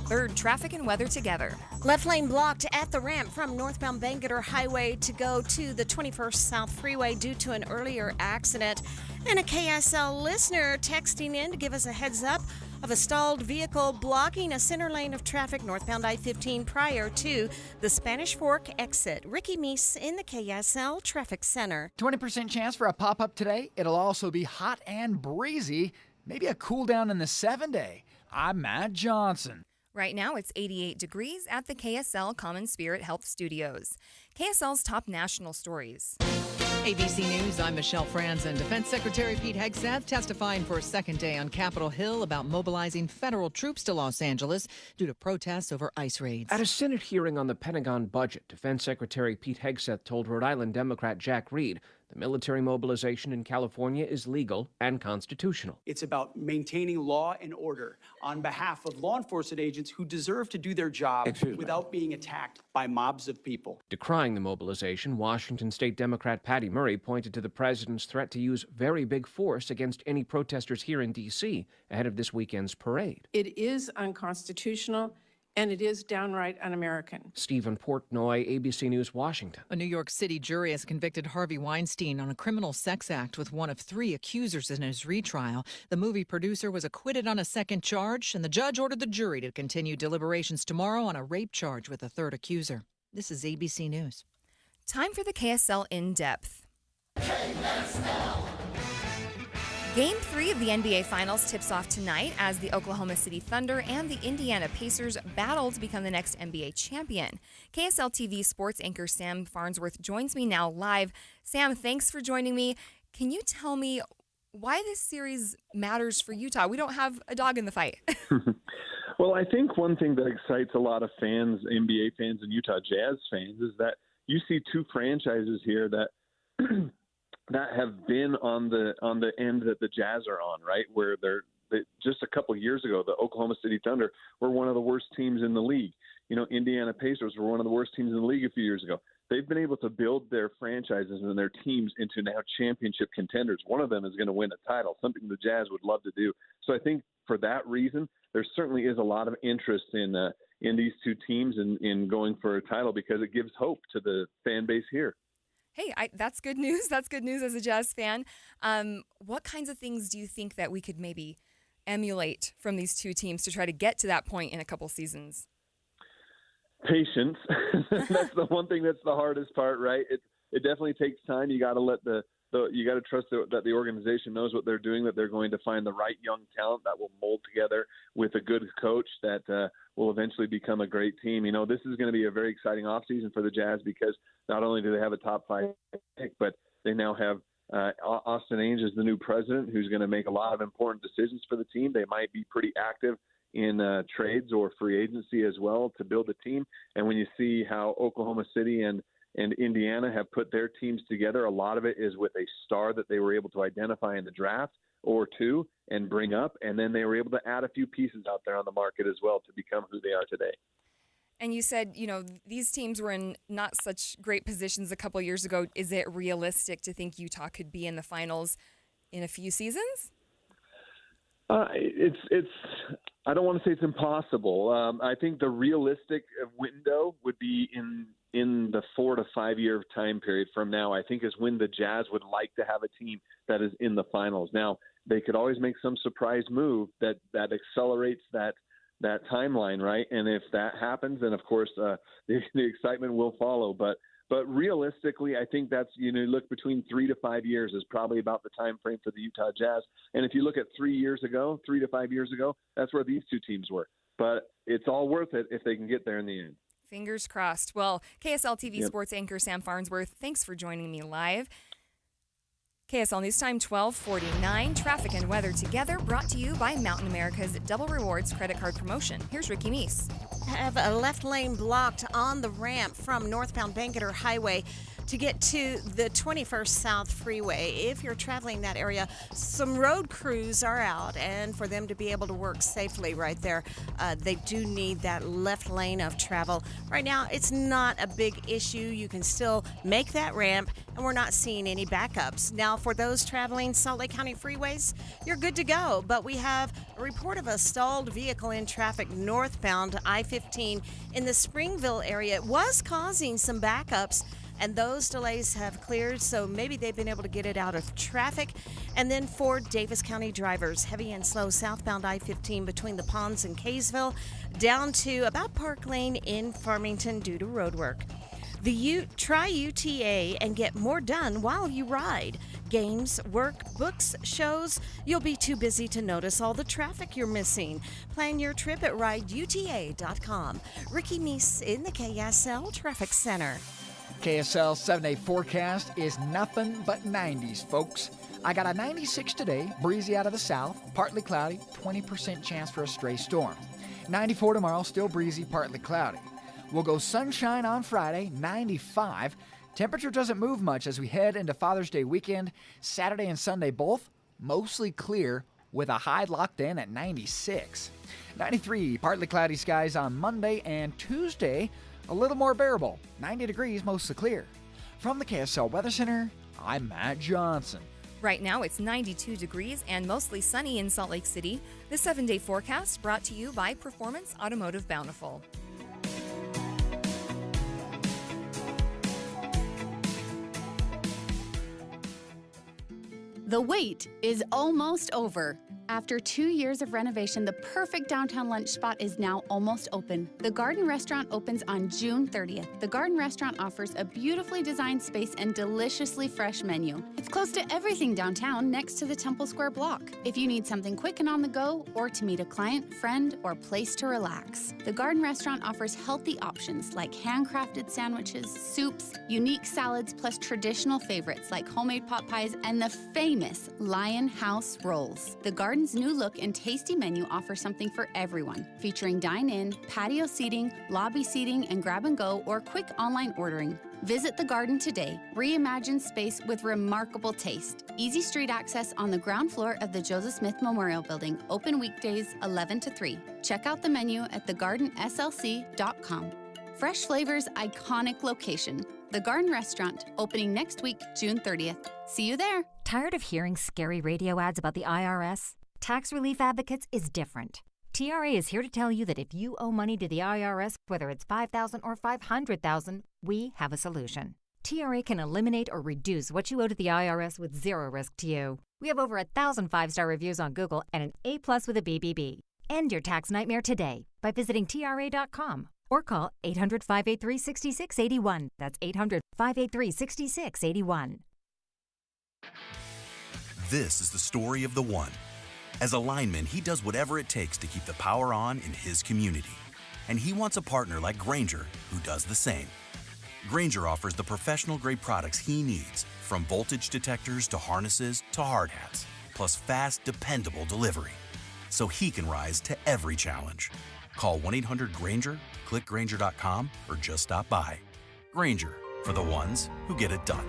Third, traffic and weather together. Left lane blocked at the ramp from northbound Bangerter Highway to go to the 21st South Freeway due to an earlier accident. And a KSL listener texting in to give us a heads up of a stalled vehicle blocking a center lane of traffic northbound I-15 prior to the Spanish Fork exit. Ricky Meese in the KSL Traffic Center. 20% chance for a pop-up today. It'll also be hot and breezy. Maybe a cool down in the 7-day. I'm Matt Johnson. Right now, it's 88 degrees at the KSL Common Spirit Health Studios. KSL's top national stories. ABC News, I'm Michelle Franzen. Defense Secretary Pete Hegseth testifying for a second day on Capitol Hill about mobilizing federal troops to Los Angeles due to protests over ICE raids. At a Senate hearing on the Pentagon budget, Defense Secretary Pete Hegseth told Rhode Island Democrat Jack Reed the military mobilization in California is legal and constitutional. It's about maintaining law and order on behalf of law enforcement agents who deserve to do their job without being attacked by mobs of people. Decrying the mobilization, Washington State Democrat Patty Murray pointed to the president's threat to use very big force against any protesters here in D.C. ahead of this weekend's parade. It is unconstitutional. And it is downright un-American. Stephen Portnoy, ABC News, Washington. A New York City jury has convicted Harvey Weinstein on a criminal sex act with one of 3 accusers in his retrial. The movie producer was acquitted on a second charge, and the judge ordered the jury to continue deliberations tomorrow on a rape charge with a third accuser. This is ABC News. Time for the KSL In-Depth. Game 3 of the NBA Finals tips off tonight as the Oklahoma City Thunder and the Indiana Pacers battle to become the next NBA champion. KSL TV sports anchor Sam Farnsworth joins me now live. Sam, thanks for joining me. Can you tell me why this series matters for Utah? We don't have a dog in the fight. Well, I think one thing that excites a lot of fans, NBA fans and Utah Jazz fans, is that you see two franchises here that that have been on the end that the Jazz are on, right? Where they just a couple of years ago, the Oklahoma City Thunder were one of the worst teams in the league. You know, Indiana Pacers were one of the worst teams in the league a few years ago. They've been able to build their franchises and their teams into now championship contenders. One of them is going to win a title, something the Jazz would love to do. So I think for that reason, there certainly is a lot of interest in these two teams in going for a title because it gives hope to the fan base here. Hey, that's good news. That's good news as a Jazz fan. What kinds of things do you think that we could maybe emulate from these two teams to try to get to that point in a couple seasons? Patience. That's the one thing that's the hardest part, right? It definitely takes time. You got to let you got to trust that the organization knows what they're doing, that they're going to find the right young talent that will mold together with a good coach that will eventually become a great team. You know, this is going to be a very exciting offseason for the Jazz because not only do they have a top 5 pick, but they now have Austin Ainge as the new president who's going to make a lot of important decisions for the team. They might be pretty active in trades or free agency as well to build a team. And when you see how Oklahoma City and Indiana have put their teams together, a lot of it is with a star that they were able to identify in the draft or two and bring up, and then they were able to add a few pieces out there on the market as well to become who they are today. And you said, you know, these teams were in not such great positions a couple years ago. Is it realistic to think Utah could be in the finals in a few seasons? It's. I don't want to say it's impossible. I think the realistic window would be in the 4 to 5 year time period from now. I think is when the Jazz would like to have a team that is in the finals. Now they could always make some surprise move that accelerates that timeline, right? And if that happens, then of course the excitement will follow. But realistically, I think that's, you know, look between 3 to 5 years is probably about the time frame for the Utah Jazz. And if you look at 3 to 5 years ago, that's where these two teams were. But it's all worth it if they can get there in the end. Fingers crossed. Well, KSL TV sports anchor Sam Farnsworth, thanks for joining me live. KSL News Time 12:49. Traffic and weather together, brought to you by Mountain America's Double Rewards credit card promotion. Here's Ricky Meese. Have a left lane blocked on the ramp from northbound Bangerter Highway to get to the 21st South Freeway. If you're traveling that area, some road crews are out, and for them to be able to work safely right there, they do need that left lane of travel. Right now, it's not a big issue. You can still make that ramp, and we're not seeing any backups. Now, for those traveling Salt Lake County freeways, you're good to go, but we have a report of a stalled vehicle in traffic northbound I-15 in the Springville area. It was causing some backups, and those delays have cleared, so maybe they've been able to get it out of traffic. And then for Davis County drivers, heavy and slow southbound I-15 between the Ponds and Kaysville, down to about Park Lane in Farmington due to road work. Try UTA and get more done while you ride. Games, work, books, shows. You'll be too busy to notice all the traffic you're missing. Plan your trip at rideuta.com. Ricky Meese in the KSL Traffic Center. KSL 7-day forecast is nothing but 90s, folks. I got a 96 today, breezy out of the south, partly cloudy, 20% chance for a stray storm. 94 tomorrow, still breezy, partly cloudy. We'll go sunshine on Friday, 95. Temperature doesn't move much as we head into Father's Day weekend. Saturday and Sunday both mostly clear with a high locked in at 96. 93, partly cloudy skies on Monday and Tuesday. A little more bearable, 90 degrees, mostly clear. From the KSL Weather Center, I'm Matt Johnson. Right now it's 92 degrees and mostly sunny in Salt Lake City. The 7-day forecast brought to you by Performance Automotive Bountiful. The wait is almost over. After 2 years of renovation, the perfect downtown lunch spot is now almost open. The Garden Restaurant opens on June 30th. The Garden Restaurant offers a beautifully designed space and deliciously fresh menu. It's close to everything downtown next to the Temple Square block. If you need something quick and on the go, or to meet a client, friend, or place to relax, the Garden Restaurant offers healthy options like handcrafted sandwiches, soups, unique salads, plus traditional favorites like homemade pot pies and the famous Lion House rolls. The Garden's new look and tasty menu offers something for everyone, featuring dine-in, patio seating, lobby seating, and grab-and-go or quick online ordering. Visit the Garden today. Reimagine space with remarkable taste. Easy street access on the ground floor of the Joseph Smith Memorial Building. Open weekdays 11 to 3. Check out the menu at thegardenslc.com. Fresh flavors, iconic location. The Garden Restaurant, opening next week, June 30th. See you there. Tired of hearing scary radio ads about the IRS? Tax Relief Advocates is different. TRA is here to tell you that if you owe money to the IRS, whether it's $5,000 or $500,000, we have a solution. TRA can eliminate or reduce what you owe to the IRS with zero risk to you. We have over 1,000 5-star reviews on Google and an A+ with a BBB. End your tax nightmare today by visiting TRA.com or call 800-583-6681. That's 800-583-6681. This is the story of the one. As a lineman, he does whatever it takes to keep the power on in his community. And he wants a partner like Grainger who does the same. Grainger offers the professional-grade products he needs, from voltage detectors to harnesses to hard hats, plus fast, dependable delivery, so he can rise to every challenge. Call 1-800-GRAINGER, click Grainger.com, or just stop by. Grainger, for the ones who get it done.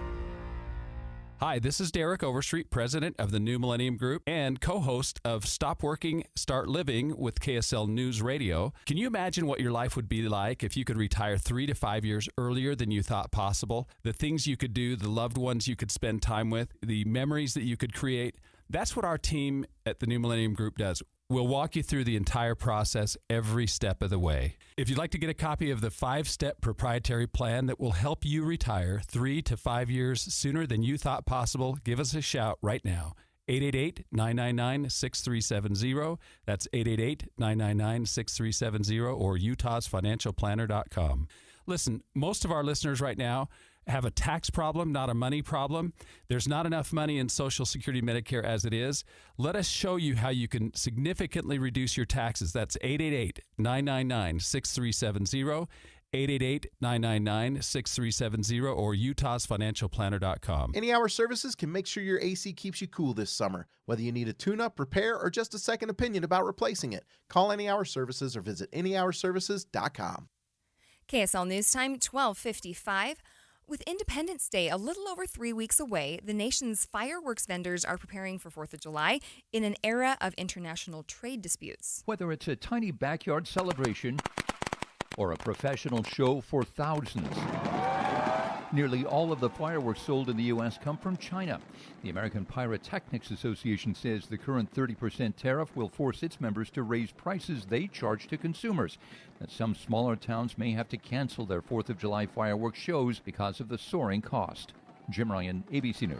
Hi, this is Derek Overstreet, president of the New Millennium Group and co-host of Stop Working, Start Living with KSL News Radio. Can you imagine what your life would be like if you could retire 3 to 5 years earlier than you thought possible? The things you could do, the loved ones you could spend time with, the memories that you could create. That's what our team at the New Millennium Group does. We'll walk you through the entire process every step of the way. If you'd like to get a copy of the 5-step proprietary plan that will help you retire 3 to 5 years sooner than you thought possible, give us a shout right now. 888-999-6370. That's 888-999-6370 or utahsfinancialplanner.com. Listen, most of our listeners right now have a tax problem, not a money problem. There's not enough money in Social Security Medicare as it is. Let us show you how you can significantly reduce your taxes. That's 888-999-6370, 888-999-6370, or utahsfinancialplanner.com. Any Hour Services can make sure your AC keeps you cool this summer. Whether you need a tune-up, repair, or just a second opinion about replacing it, call Any Hour Services or visit anyhourservices.com. KSL News Time, 12:55. With Independence Day a little over 3 weeks away, the nation's fireworks vendors are preparing for 4th of July in an era of international trade disputes. Whether it's a tiny backyard celebration or a professional show for thousands, nearly all of the fireworks sold in the U.S. come from China. The American Pyrotechnics Association says the current 30% tariff will force its members to raise prices they charge to consumers. That some smaller towns may have to cancel their 4th of July fireworks shows because of the soaring cost. Jim Ryan, ABC News.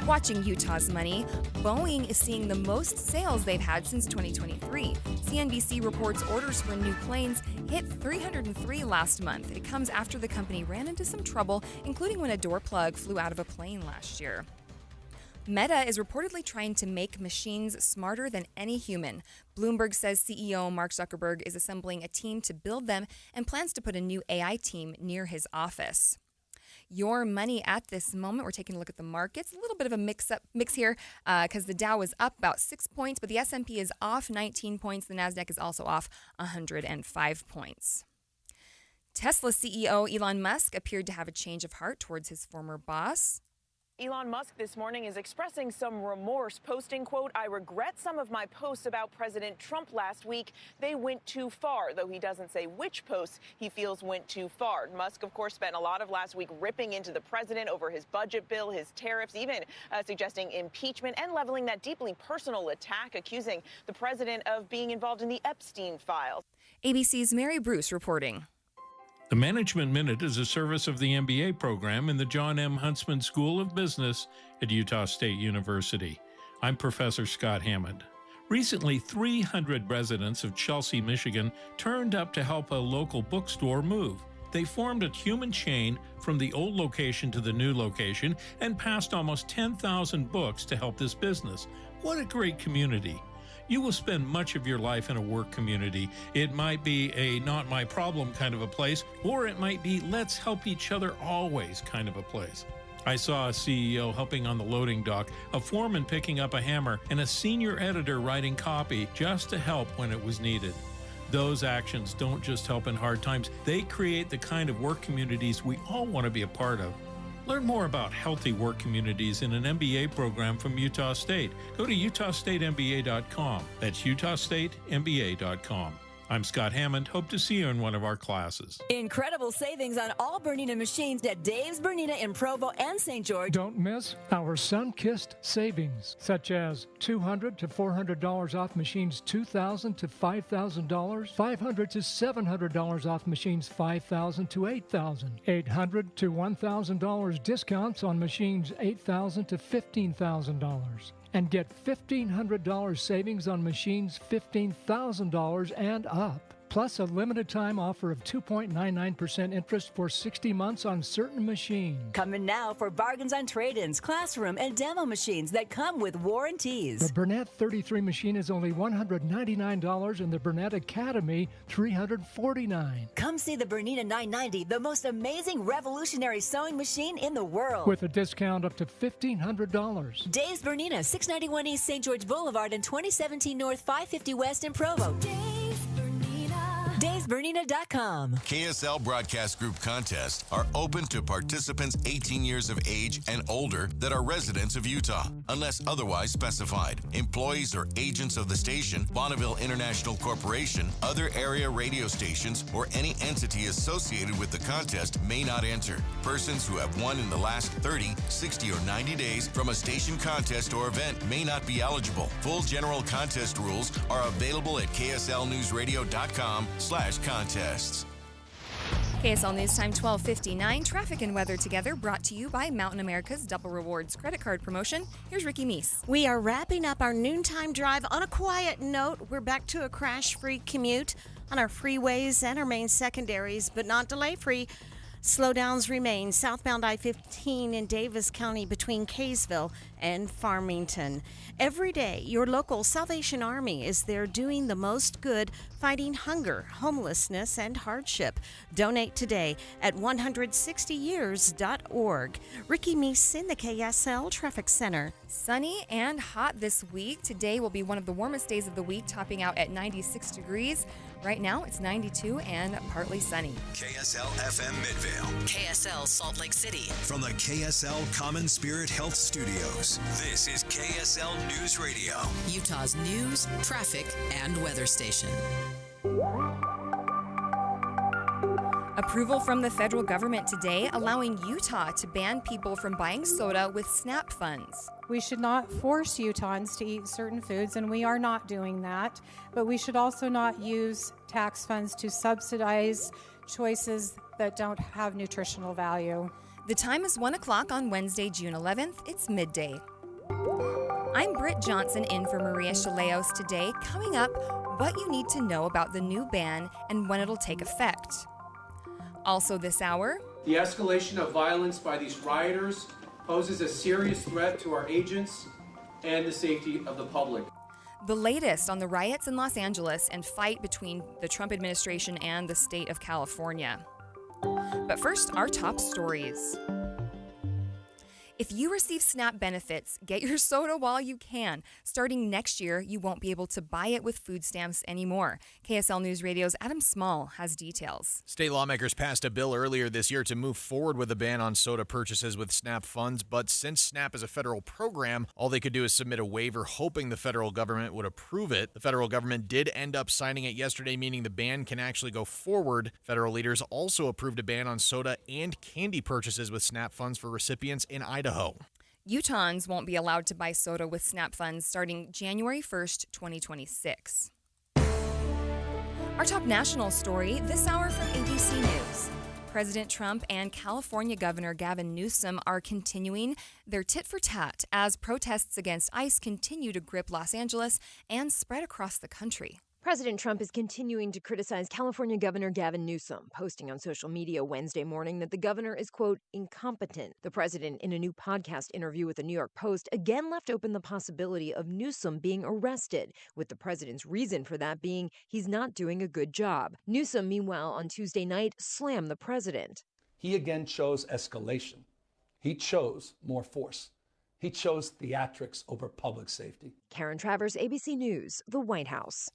Watching Utah's money, Boeing is seeing the most sales they've had since 2023. CNBC reports orders for new planes hit 303 last month. It comes after the company ran into some trouble, including when a door plug flew out of a plane last year. Meta is reportedly trying to make machines smarter than any human. Bloomberg says CEO Mark Zuckerberg is assembling a team to build them and plans to put a new AI team near his office. Your money at this moment, we're taking a look at the markets. A little bit of a mix here because the Dow is up about 6 points, but the S&P is off 19 points. The NASDAQ is also off 105 points. Tesla CEO Elon Musk appeared to have a change of heart towards his former boss. Elon Musk this morning is expressing some remorse, posting, quote, "I regret some of my posts about President Trump last week. They went too far," though he doesn't say which posts he feels went too far. Musk, of course, spent a lot of last week ripping into the president over his budget bill, his tariffs, even suggesting impeachment and leveling that deeply personal attack, accusing the president of being involved in the Epstein files. ABC's Mary Bruce reporting. The Management Minute is a service of the MBA program in the John M. Huntsman School of Business at Utah State University. I'm Professor Scott Hammond. Recently, 300 residents of Chelsea, Michigan, turned up to help a local bookstore move. They formed a human chain from the old location to the new location and passed almost 10,000 books to help this business. What a great community. You will spend much of your life in a work community. It might be a not my problem kind of a place, or it might be let's help each other always kind of a place. I saw a CEO helping on the loading dock, a foreman picking up a hammer, and a senior editor writing copy just to help when it was needed. Those actions don't just help in hard times, they create the kind of work communities we all want to be a part of. Learn more about healthy work communities in an MBA program from Utah State. Go to utahstatemba.com. That's utahstatemba.com. I'm Scott Hammond. Hope to see you in one of our classes. Incredible savings on all Bernina machines at Dave's Bernina in Provo and St. George. Don't miss our sun-kissed savings, such as $200 to $400 off machines $2,000 to $5,000, $500 to $700 off machines $5,000 to $8,000, $800 to $1,000 discounts on machines $8,000 to $15,000. And get $1,500 savings on machines $15,000 and up. Plus a limited time offer of 2.99% interest for 60 months on certain machines. Come in now for bargains on trade-ins, classroom, and demo machines that come with warranties. The Burnett 33 machine is only $199 and the Burnett Academy $349. Come see the Bernina 990, the most amazing revolutionary sewing machine in the world. With a discount up to $1,500. Dave's Bernina, 691 East St. George Boulevard and 2017 North 550 West in Provo. Dave'sBernina.com. KSL Broadcast Group contests are open to participants 18 years of age and older that are residents of Utah, unless otherwise specified. Employees or agents of the station, Bonneville International Corporation, other area radio stations, or any entity associated with the contest may not enter. Persons who have won in the last 30, 60, or 90 days from a station contest or event may not be eligible. Full general contest rules are available at kslnewsradio.com/contests. KSL News Time 12:59. Traffic and weather together brought to you by Mountain America's Double Rewards credit card promotion. Here's Ricky Meese. We are wrapping up our noontime drive on a quiet note. We're back to a crash-free commute on our freeways and our main secondaries, but not delay-free. Slowdowns remain southbound I-15 in Davis County between Kaysville and Farmington. Every day, your local Salvation Army is there doing the most good, fighting hunger, homelessness, and hardship. Donate today at 160years.org. Ricky Meese in the KSL Traffic Center. Sunny and hot this week. Today will be one of the warmest days of the week, topping out at 96 degrees. Right now, it's 92 and partly sunny. KSL FM Midvale. KSL Salt Lake City. From the KSL Common Spirit Health Studios, this is KSL News Radio. Utah's news, traffic, and weather station. Approval from the federal government today allowing Utah to ban people from buying soda with SNAP funds. We should not force Utahns to eat certain foods, and we are not doing that. But we should also not use tax funds to subsidize choices that don't have nutritional value. The time is 1 o'clock on Wednesday, June 11th. It's midday. I'm Britt Johnson in for Maria Shilaos today. Coming up, what you need to know about the new ban and when it'll take effect. Also this hour, the escalation of violence by these rioters poses a serious threat to our agents and the safety of the public. The latest on the riots in Los Angeles and fight between the Trump administration and the state of California. But first, our top stories. If you receive SNAP benefits, get your soda while you can. Starting next year, you won't be able to buy it with food stamps anymore. KSL News Radio's Adam Small has details. State lawmakers passed a bill earlier this year to move forward with a ban on soda purchases with SNAP funds, but since SNAP is a federal program, all they could do is submit a waiver hoping the federal government would approve it. The federal government did end up signing it yesterday, meaning the ban can actually go forward. Federal leaders also approved a ban on soda and candy purchases with SNAP funds for recipients in Idaho. Utahns won't be allowed to buy soda with SNAP funds starting January 1st, 2026. Our top national story this hour from ABC News. President Trump and California Governor Gavin Newsom are continuing their tit-for-tat as protests against ICE continue to grip Los Angeles and spread across the country. President Trump is continuing to criticize California Governor Gavin Newsom, posting on social media Wednesday morning that the governor is, quote, incompetent. The president, in a new podcast interview with the New York Post, again left open the possibility of Newsom being arrested, with the president's reason for that being he's not doing a good job. Newsom, meanwhile, on Tuesday night, slammed the president. He again chose escalation. He chose more force. He chose theatrics over public safety. Karen Travers, ABC News, the White House.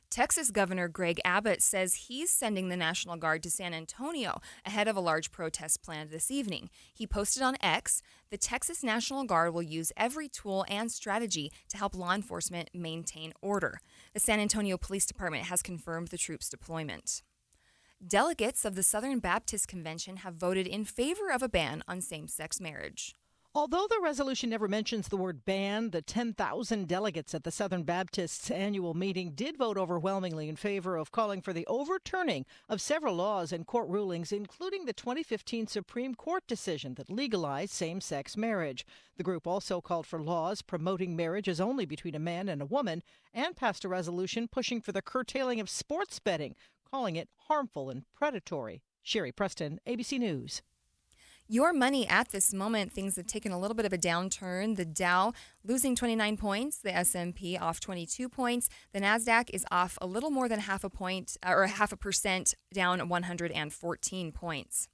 Texas Governor Greg Abbott says he's sending the National Guard to San Antonio ahead of a large protest planned this evening. He posted on X, the Texas National Guard will use every tool and strategy to help law enforcement maintain order. The San Antonio Police Department has confirmed the troops' deployment. Delegates of the Southern Baptist Convention have voted in favor of a ban on same-sex marriage. Although the resolution never mentions the word ban, the 10,000 delegates at the Southern Baptists' annual meeting did vote overwhelmingly in favor of calling for the overturning of several laws and court rulings, including the 2015 Supreme Court decision that legalized same-sex marriage. The group also called for laws promoting marriages only between a man and a woman and passed a resolution pushing for the curtailing of sports betting, calling it harmful and predatory. Sherry Preston, ABC News. Your money at this moment, things have taken a little bit of a downturn. The Dow losing 29 points, the S&P off 22 points. The Nasdaq is off a little more than half a point, or 0.5%, down 114 points.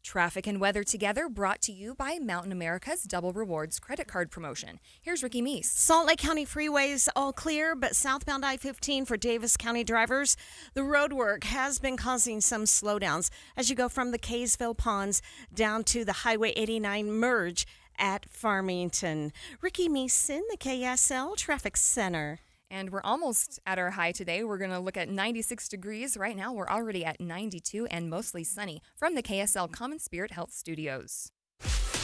Traffic and weather together, brought to you by Mountain America's Double Rewards credit card promotion. Here's Ricky Meese. Salt Lake County freeways all clear, but southbound I-15 for Davis County drivers, the road work has been causing some slowdowns as you go from the Kaysville Ponds down to the Highway 89 merge at Farmington. Ricky Meese in the KSL Traffic Center. And we're almost at our high today. We're going to look at 96 degrees. Right now, we're already at 92 and mostly sunny from the KSL Common Spirit Health Studios.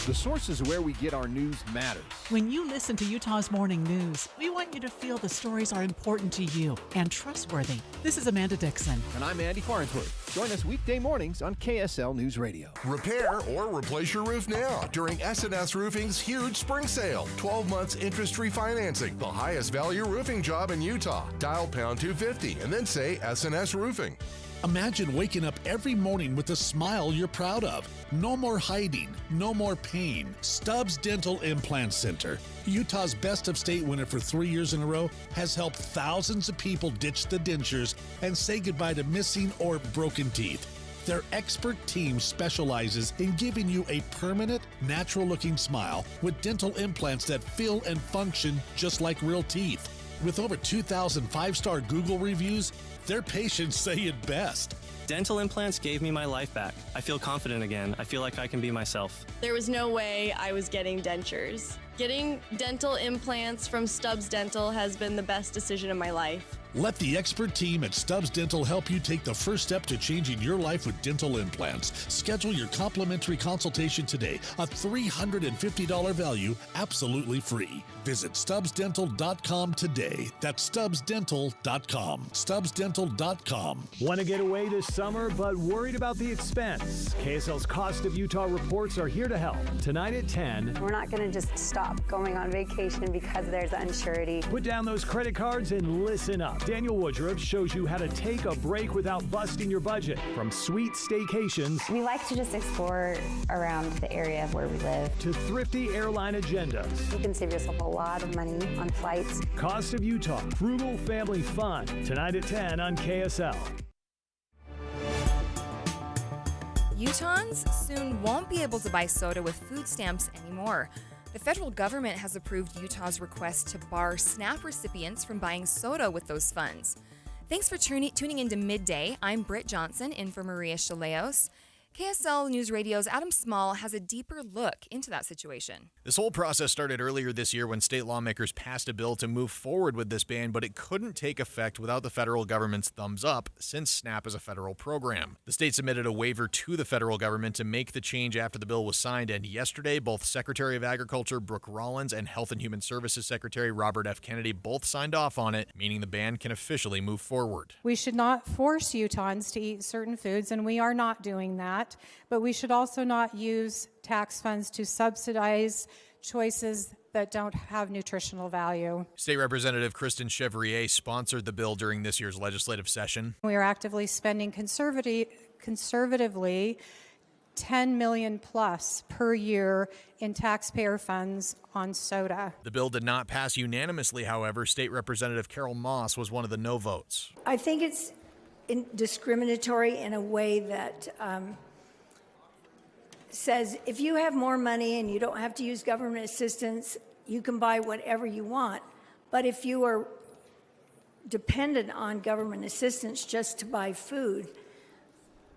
The sources where we get our news matters. When you listen to Utah's Morning News, we want you to feel the stories are important to you and trustworthy. This is Amanda Dixon. And I'm Andy Farnsworth. Join us weekday mornings on KSL News Radio. Repair or replace your roof now during S&S Roofing's huge spring sale. 12 months interest-free financing. The highest value roofing job in Utah. Dial pound 250 and then say S&S Roofing. Imagine waking up every morning with a smile you're proud of. No more hiding, no more pain. Stubbs Dental Implant Center, Utah's Best of State winner for 3 years in a row, has helped thousands of people ditch the dentures and say goodbye to missing or broken teeth. Their expert team specializes in giving you a permanent, natural-looking smile with dental implants that feel and function just like real teeth. With over 2,000 five-star Google reviews, their patients say it best. Dental implants gave me my life back. I feel confident again. I feel like I can be myself. There was no way I was getting dentures. Getting dental implants from Stubbs Dental has been the best decision of my life. Let the expert team at Stubbs Dental help you take the first step to changing your life with dental implants. Schedule your complimentary consultation today, a $350 value, absolutely free. Visit StubbsDental.com today. That's StubbsDental.com. StubbsDental.com. Want to get away this summer but worried about the expense? KSL's Cost of Utah reports are here to help. Tonight at 10. We're not going to just stop going on vacation because there's unsurety. Put down those credit cards and listen up. Daniel Woodruff shows you how to take a break without busting your budget. From sweet staycations. We like to just explore around the area where we live. To thrifty airline agendas. You can save yourself a lot of money on flights. Cost of Utah. Frugal family fun. Tonight at 10 on KSL. Utahns soon won't be able to buy soda with food stamps anymore. The federal government has approved Utah's request to bar SNAP recipients from buying soda with those funds. Thanks for tuning into Midday. I'm Britt Johnson, in for Maria Shilaos. KSL News Radio's Adam Small has a deeper look into that situation. This whole process started earlier this year when state lawmakers passed a bill to move forward with this ban, but it couldn't take effect without the federal government's thumbs up, since SNAP is a federal program. The state submitted a waiver to the federal government to make the change after the bill was signed, and yesterday, both Secretary of Agriculture Brooke Rollins and Health and Human Services Secretary Robert F. Kennedy both signed off on it, meaning the ban can officially move forward. We should not force Utahns to eat certain foods, and we are not doing that. But we should also not use tax funds to subsidize choices that don't have nutritional value. State Representative Kristen Chevrier sponsored the bill during this year's legislative session. We are actively spending conservatively $10 million plus per year in taxpayer funds on soda. The bill did not pass unanimously, however. State Representative Carol Moss was one of the no votes. I think it's discriminatory in a way that says if you have more money and you don't have to use government assistance, you can buy whatever you want. But if you are dependent on government assistance just to buy food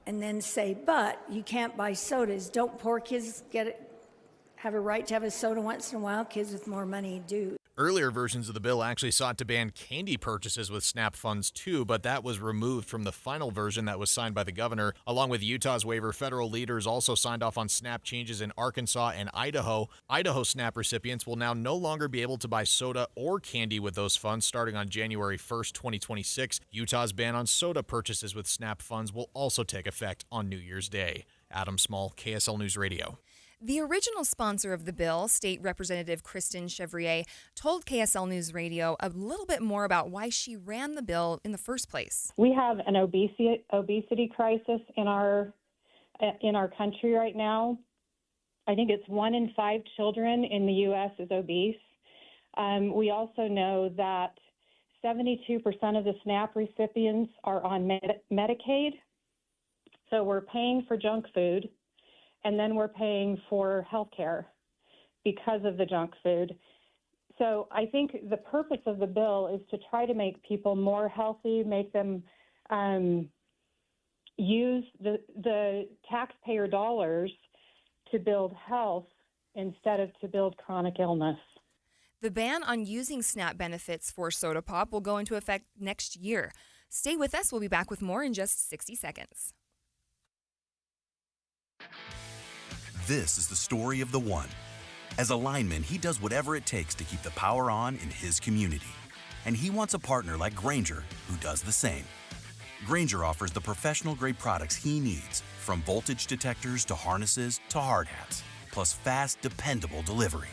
and then say, but you can't buy sodas. Don't poor kids have a right to have a soda once in a while? Kids with more money do. Earlier versions of the bill actually sought to ban candy purchases with SNAP funds too, but that was removed from the final version that was signed by the governor. Along with Utah's waiver, federal leaders also signed off on SNAP changes in Arkansas and Idaho. Idaho SNAP recipients will now no longer be able to buy soda or candy with those funds starting on January 1st, 2026. Utah's ban on soda purchases with SNAP funds will also take effect on New Year's Day. Adam Small, KSL News Radio. The original sponsor of the bill, State Representative Kristen Chevrier, told KSL News Radio a little bit more about why she ran the bill in the first place. We have an obesity crisis in our country right now. I think it's 1 in 5 children in the U.S. is obese. We also know that 72% of the SNAP recipients are on Medicaid. So we're paying for junk food. And then we're paying for health care because of the junk food. So I think the purpose of the bill is to try to make people more healthy, make them use the taxpayer dollars to build health instead of to build chronic illness. The ban on using SNAP benefits for soda pop will go into effect next year. Stay with us. We'll be back with more in just 60 seconds. This is the story of the one. As a lineman, he does whatever it takes to keep the power on in his community. And he wants a partner like Grainger who does the same. Grainger offers the professional-grade products he needs, from voltage detectors to harnesses to hard hats, plus fast, dependable delivery,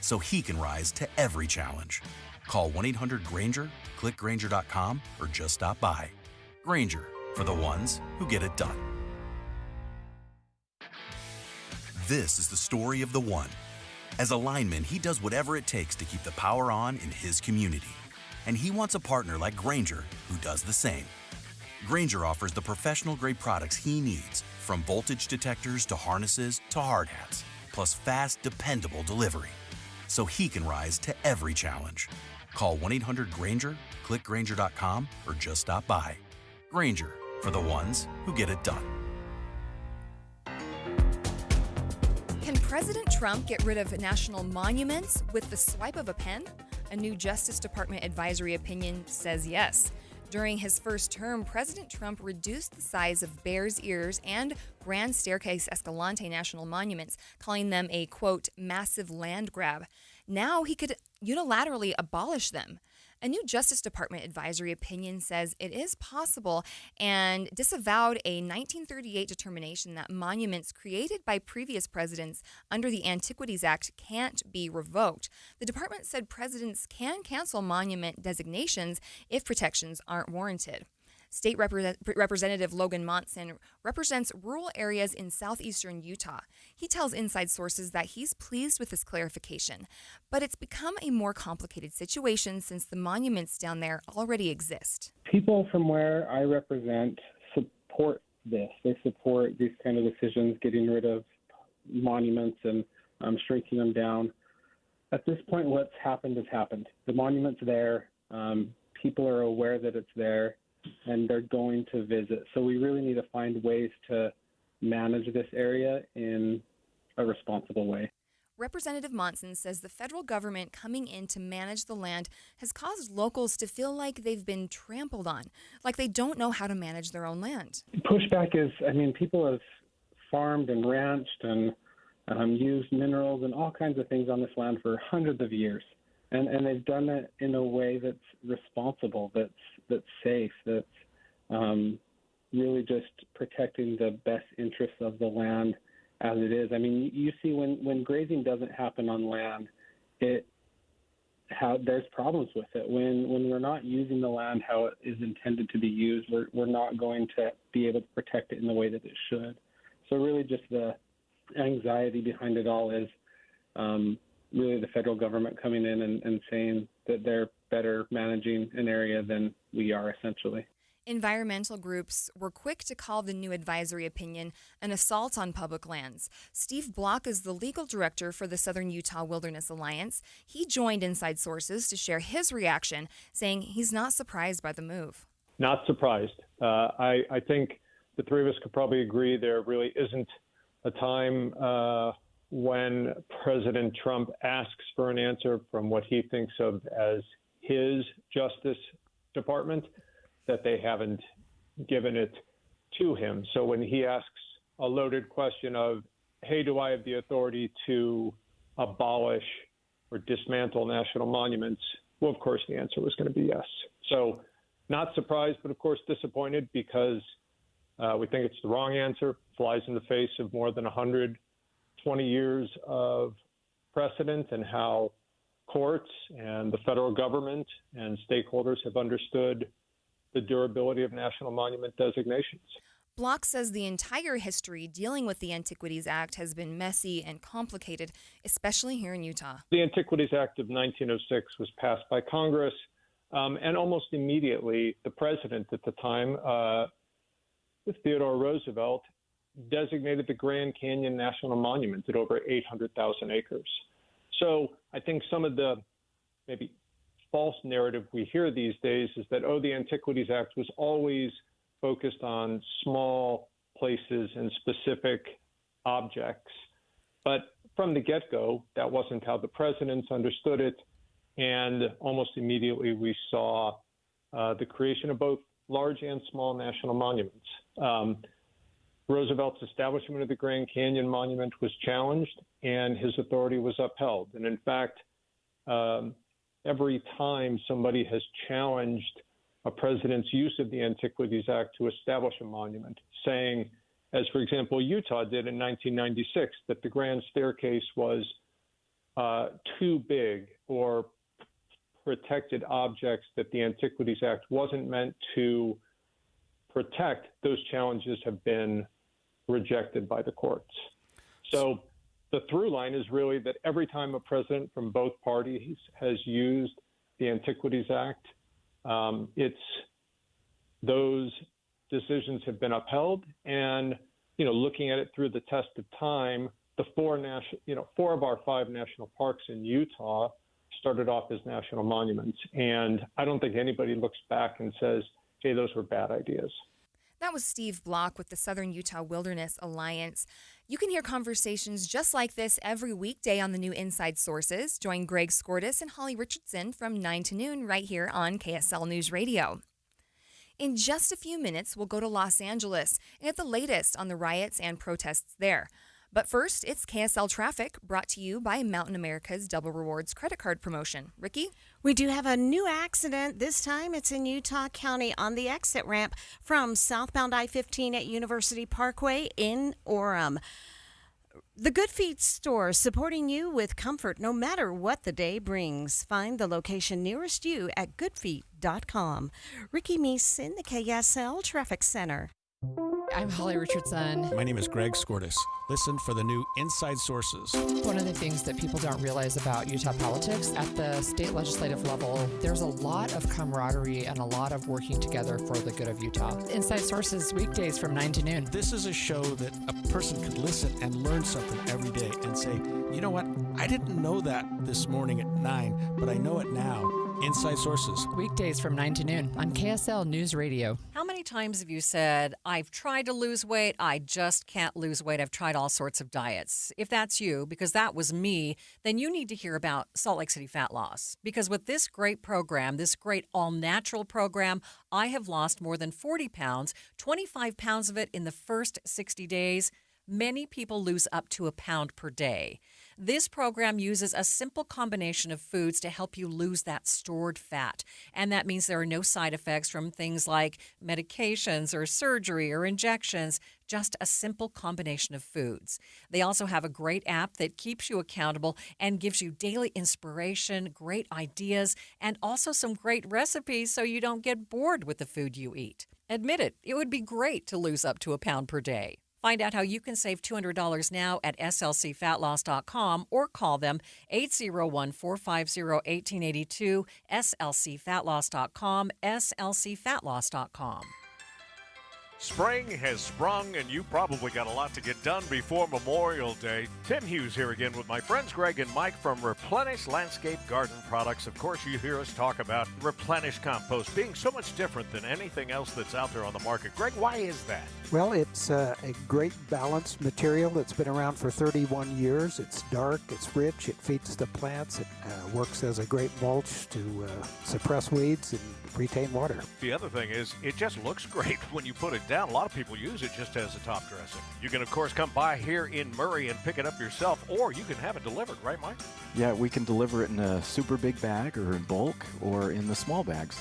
so he can rise to every challenge. Call 1-800-GRAINGER, click Grainger.com, or just stop by. Grainger, for the ones who get it done. This is the story of the one. As a lineman, he does whatever it takes to keep the power on in his community. And he wants a partner like Grainger who does the same. Grainger offers the professional-grade products he needs, from voltage detectors to harnesses to hard hats, plus fast, dependable delivery, so he can rise to every challenge. Call 1-800-GRAINGER, click Grainger.com, or just stop by. Grainger, for the ones who get it done. Can President Trump get rid of national monuments with the swipe of a pen? A new Justice Department advisory opinion says yes. During his first term, President Trump reduced the size of Bears Ears and Grand Staircase Escalante national monuments, calling them a, quote, massive land grab. Now he could unilaterally abolish them. A new Justice Department advisory opinion says it is possible and disavowed a 1938 determination that monuments created by previous presidents under the Antiquities Act can't be revoked. The department said presidents can cancel monument designations if protections aren't warranted. State Representative Logan Monson represents rural areas in southeastern Utah. He tells Inside Sources that he's pleased with this clarification, but it's become a more complicated situation since the monuments down there already exist. People from where I represent support this. They support these kind of decisions, getting rid of monuments and shrinking them down. At this point, what's happened has happened. The monument's there. People are aware that it's there, and they're going to visit. So we really need to find ways to manage this area in a responsible way. Representative Monson says the federal government coming in to manage the land has caused locals to feel like they've been trampled on, like they don't know how to manage their own land. Pushback is, people have farmed and ranched and used minerals and all kinds of things on this land for hundreds of years. And they've done it in a way that's responsible, that's safe, that's really just protecting the best interests of the land as it is. You see when grazing doesn't happen on land, there's problems with it. When we're not using the land how it is intended to be used, we're not going to be able to protect it in the way that it should. So really just the anxiety behind it all is really the federal government coming in and saying that they're better managing an area than we are, essentially. Environmental groups were quick to call the new advisory opinion an assault on public lands. Steve Block is the legal director for the Southern Utah Wilderness Alliance. He joined Inside Sources to share his reaction, saying he's not surprised by the move. Not surprised. I think the three of us could probably agree there really isn't a time when President Trump asks for an answer from what he thinks of as his Justice Department, that they haven't given it to him. So when he asks a loaded question of, hey, do I have the authority to abolish or dismantle national monuments? Well, of course, the answer was going to be yes. So not surprised, but of course disappointed because we think it's the wrong answer, flies in the face of more than 120 years of precedent and how courts and the federal government and stakeholders have understood the durability of national monument designations. Block says the entire history dealing with the Antiquities Act has been messy and complicated, especially here in Utah. The Antiquities Act of 1906 was passed by Congress, and almost immediately the president at the time, Theodore Roosevelt, designated the Grand Canyon National Monument at over 800,000 acres. So I think some of the maybe false narrative we hear these days is that, the Antiquities Act was always focused on small places and specific objects. But from the get-go, that wasn't how the presidents understood it. And almost immediately we saw the creation of both large and small national monuments. Roosevelt's establishment of the Grand Canyon Monument was challenged and his authority was upheld. And in fact, every time somebody has challenged a president's use of the Antiquities Act to establish a monument, saying, as for example, Utah did in 1996, that the Grand Staircase was too big or protected objects that the Antiquities Act wasn't meant to protect, those challenges have been rejected by the courts. So the through line is really that every time a president from both parties has used the Antiquities Act, those decisions have been upheld. And, looking at it through the test of time, the four of our 5 national parks in Utah started off as national monuments. And I don't think anybody looks back and says, hey, those were bad ideas. That was Steve Block with the Southern Utah Wilderness Alliance. You can hear conversations just like this every weekday on the new Inside Sources. Join Greg Skordas and Holly Richardson from 9 to noon right here on KSL News Radio. In just a few minutes, we'll go to Los Angeles and get the latest on the riots and protests there. But first, it's KSL Traffic, brought to you by Mountain America's Double Rewards credit card promotion. Ricky? We do have a new accident. This time it's in Utah County on the exit ramp from southbound I-15 at University Parkway in Orem. The Good Feet store, supporting you with comfort no matter what the day brings. Find the location nearest you at goodfeet.com. Ricky Meese in the KSL Traffic Center. I'm Holly Richardson. My name is Greg Skordas. Listen for the new Inside Sources. One of the things that people don't realize about Utah politics, at the state legislative level, there's a lot of camaraderie and a lot of working together for the good of Utah. Inside Sources, weekdays from 9 to noon. This is a show that a person could listen and learn something every day and say, you know what, I didn't know that this morning at 9, but I know it now. Inside Sources. Weekdays from 9 to noon on KSL News Radio. How many times have you said, I've tried to lose weight, I just can't lose weight, I've tried all sorts of diets? If that's you, because that was me, then you need to hear about Salt Lake City Fat Loss. Because with this great program, this great all-natural program, I have lost more than 40 pounds, 25 pounds of it in the first 60 days. Many people lose up to a pound per day. This program uses a simple combination of foods to help you lose that stored fat. And that means there are no side effects from things like medications or surgery or injections, just a simple combination of foods. They also have a great app that keeps you accountable and gives you daily inspiration, great ideas, and also some great recipes so you don't get bored with the food you eat. Admit it, it would be great to lose up to a pound per day. Find out how you can save $200 now at slcfatloss.com or call them 801-450-1882, slcfatloss.com, slcfatloss.com. Spring has sprung, and you probably got a lot to get done before Memorial Day. Tim Hughes here again with my friends Greg and Mike from Replenish Landscape Garden Products. Of course, you hear us talk about Replenish Compost being so much different than anything else that's out there on the market. Greg, why is that? Well, it's a great balanced material that's been around for 31 years. It's dark, it's rich, it feeds the plants, it works as a great mulch to suppress weeds and retain water. The other thing is, it just looks great when you put it down. A lot of people use it just as a top dressing. You can, of course, come by here in Murray and pick it up yourself, or you can have it delivered, right, Mike? Yeah, we can deliver it in a super big bag or in bulk or in the small bags.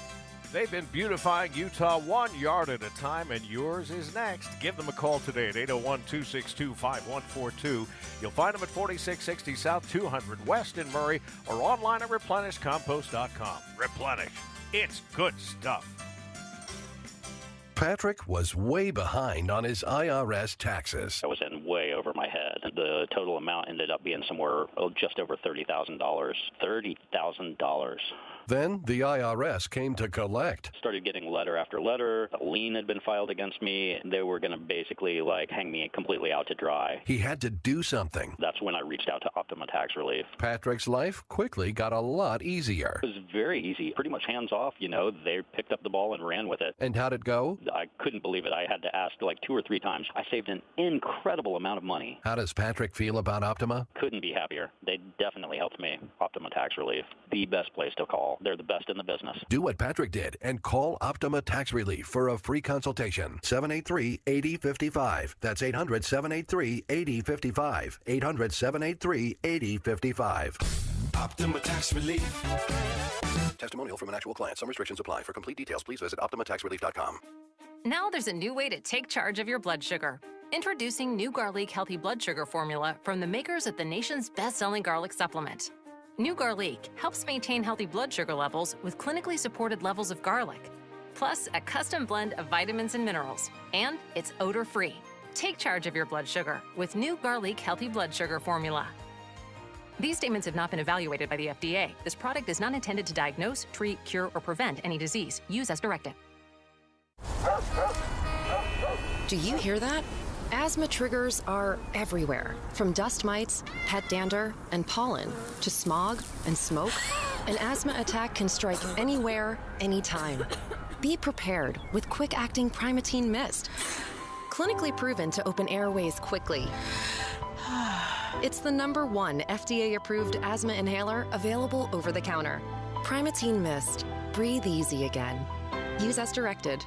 They've been beautifying Utah 1 yard at a time, and yours is next. Give them a call today at 801-262-5142. You'll find them at 4660 South 200 West in Murray or online at replenishcompost.com. Replenish. It's good stuff. Patrick was way behind on his IRS taxes. I was in way over my head. The total amount ended up being somewhere just over $30,000. $30,000. Then the IRS came to collect. Started getting letter after letter. A lien had been filed against me. They were going to basically hang me completely out to dry. He had to do something. That's when I reached out to Optima Tax Relief. Patrick's life quickly got a lot easier. It was very easy, pretty much hands off. They picked up the ball and ran with it. And how'd it go? I couldn't believe it. I had to ask 2 or 3 times. I saved an incredible amount of money. How does Patrick feel about Optima? Couldn't be happier. They definitely helped me. Optima Tax Relief, the best place to call. They're the best in the business. Do what Patrick did and call Optima Tax Relief for a free consultation. 783-8055. That's 800-783-8055. 800-783-8055. Optima Tax Relief. Testimonial from an actual client. Some restrictions apply. For complete details, please visit OptimaTaxRelief.com. Now there's a new way to take charge of your blood sugar. Introducing New Garlic Healthy Blood Sugar Formula from the makers of the nation's best-selling garlic supplement. New Garlic helps maintain healthy blood sugar levels with clinically supported levels of garlic, plus a custom blend of vitamins and minerals, and it's odor-free. Take charge of your blood sugar with New Garlic Healthy Blood Sugar Formula. These statements have not been evaluated by the FDA. This product is not intended to diagnose, treat, cure, or prevent any disease. Use as directed. Do you hear that? Asthma triggers are everywhere, from dust mites, pet dander, and pollen, to smog and smoke. An asthma attack can strike anywhere, anytime. Be prepared with quick-acting Primatene Mist. Clinically proven to open airways quickly. It's the #1 FDA-approved asthma inhaler available over the counter. Primatene Mist. Breathe easy again. Use as directed.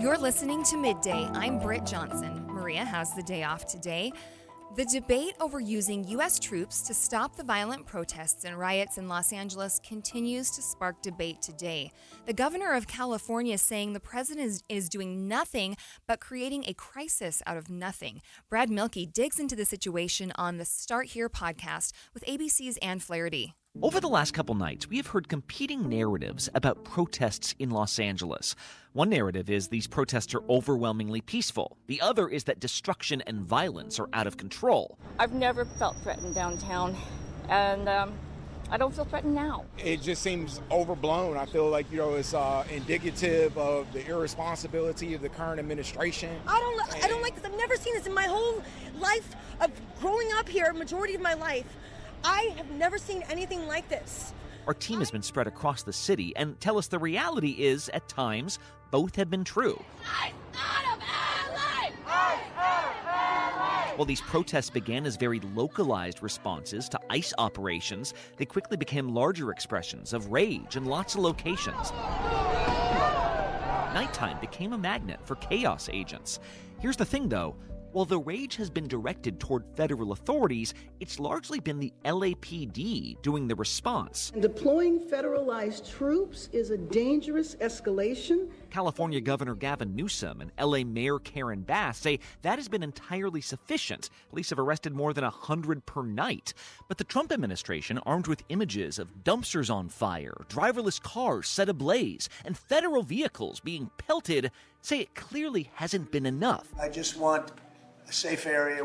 You're listening to Midday. I'm Britt Johnson. Maria has the day off today. The debate over using U.S. troops to stop the violent protests and riots in Los Angeles continues to spark debate today. The governor of California is saying the president is doing nothing but creating a crisis out of nothing. Brad Mielke digs into the situation on the Start Here podcast with ABC's Ann Flaherty. Over the last couple nights, we have heard competing narratives about protests in Los Angeles. One narrative is these protests are overwhelmingly peaceful. The other is that destruction and violence are out of control. I've never felt threatened downtown, and I don't feel threatened now. It just seems overblown. I feel like, it's indicative of the irresponsibility of the current administration. I don't like this. I've never seen this in my whole life of growing up here, majority of my life. I have never seen anything like this. Our team has been spread across the city and tell us the reality is, at times, both have been true. While these protests began as very localized responses to ICE operations, they quickly became larger expressions of rage in lots of locations. Nighttime became a magnet for chaos agents. Here's the thing, though. While the rage has been directed toward federal authorities, it's largely been the LAPD doing the response. Deploying federalized troops is a dangerous escalation. California Governor Gavin Newsom and LA Mayor Karen Bass say that has been entirely sufficient. Police have arrested more than 100 per night. But the Trump administration, armed with images of dumpsters on fire, driverless cars set ablaze, and federal vehicles being pelted, say it clearly hasn't been enough. I just want a safe area.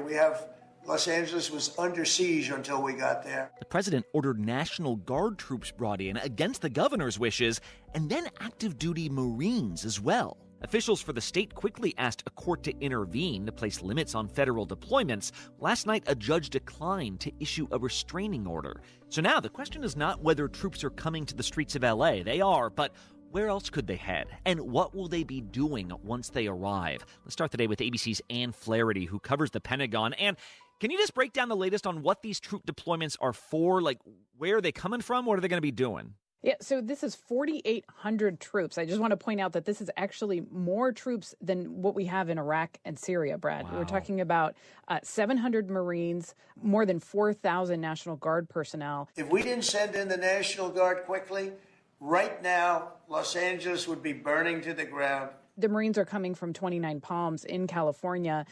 Los Angeles was under siege until we got there. The president ordered National Guard troops brought in against the governor's wishes, and then active duty Marines as well. Officials for the state quickly asked a court to intervene to place limits on federal deployments. Last night, a judge declined to issue a restraining order. So now the question is not whether troops are coming to the streets of LA. They are, but where else could they head? And what will they be doing once they arrive? Let's start the day with ABC's Ann Flaherty, who covers the Pentagon. And can you just break down the latest on what these troop deployments are for? Like, where are they coming from? What are they going to be doing? Yeah, so this is 4,800 troops. I just want to point out that this is actually more troops than what we have in Iraq and Syria, Brad. Wow. We're talking about 700 Marines, more than 4,000 National Guard personnel. If we didn't send in the National Guard quickly, right now, Los Angeles would be burning to the ground. The Marines are coming from 29 Palms in California.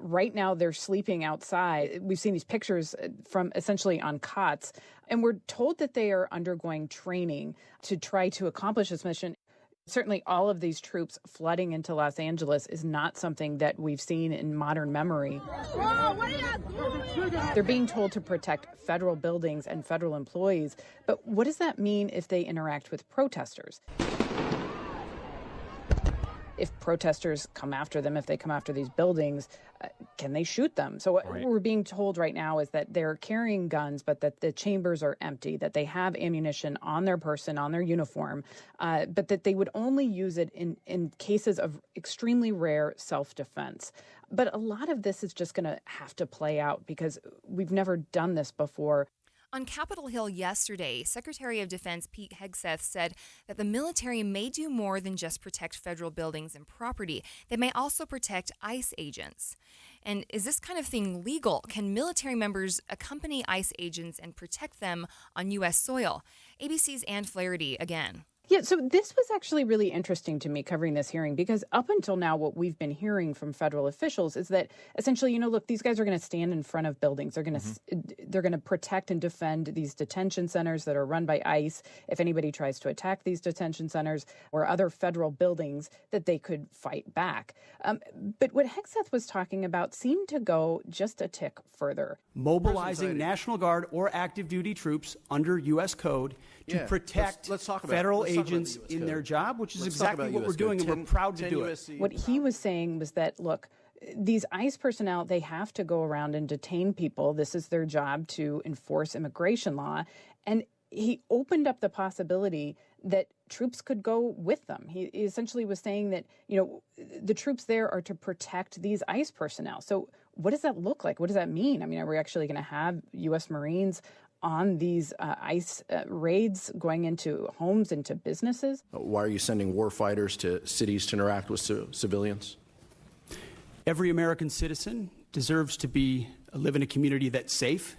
Right now, they're sleeping outside. We've seen these pictures from essentially on cots, and we're told that they are undergoing training to try to accomplish this mission. Certainly, all of these troops flooding into Los Angeles is not something that we've seen in modern memory. They're being told to protect federal buildings and federal employees, but what does that mean if they interact with protesters? If protesters come after them, if they come after these buildings, can they shoot them? So what we're being told right now is that they're carrying guns, but that the chambers are empty, that they have ammunition on their person, on their uniform, but that they would only use it in cases of extremely rare self-defense. But a lot of this is just going to have to play out because we've never done this before. On Capitol Hill yesterday, Secretary of Defense Pete Hegseth said that the military may do more than just protect federal buildings and property. They may also protect ICE agents. And is this kind of thing legal? Can military members accompany ICE agents and protect them on U.S. soil? ABC's Ann Flaherty again. Yeah, so this was actually really interesting to me covering this hearing because up until now, what we've been hearing from federal officials is that essentially, look, these guys are going to stand in front of buildings. They're going to protect and defend these detention centers that are run by ICE. If anybody tries to attack these detention centers or other federal buildings, that they could fight back. But what Hegseth was talking about seemed to go just a tick further. Mobilizing National Guard or active duty troops under U.S. code to protect federal agents in their job, which is exactly what we're doing, and we're proud to do it. What he was saying was that, look, these ICE personnel, they have to go around and detain people. This is their job to enforce immigration law. And he opened up the possibility that troops could go with them. He essentially was saying that, the troops there are to protect these ICE personnel. So what does that look like? What does that mean? I mean, are we actually going to have U.S. Marines on these ICE raids going into homes, into businesses? Why are you sending war fighters to cities to interact with civilians? Every American citizen deserves to live in a community that's safe,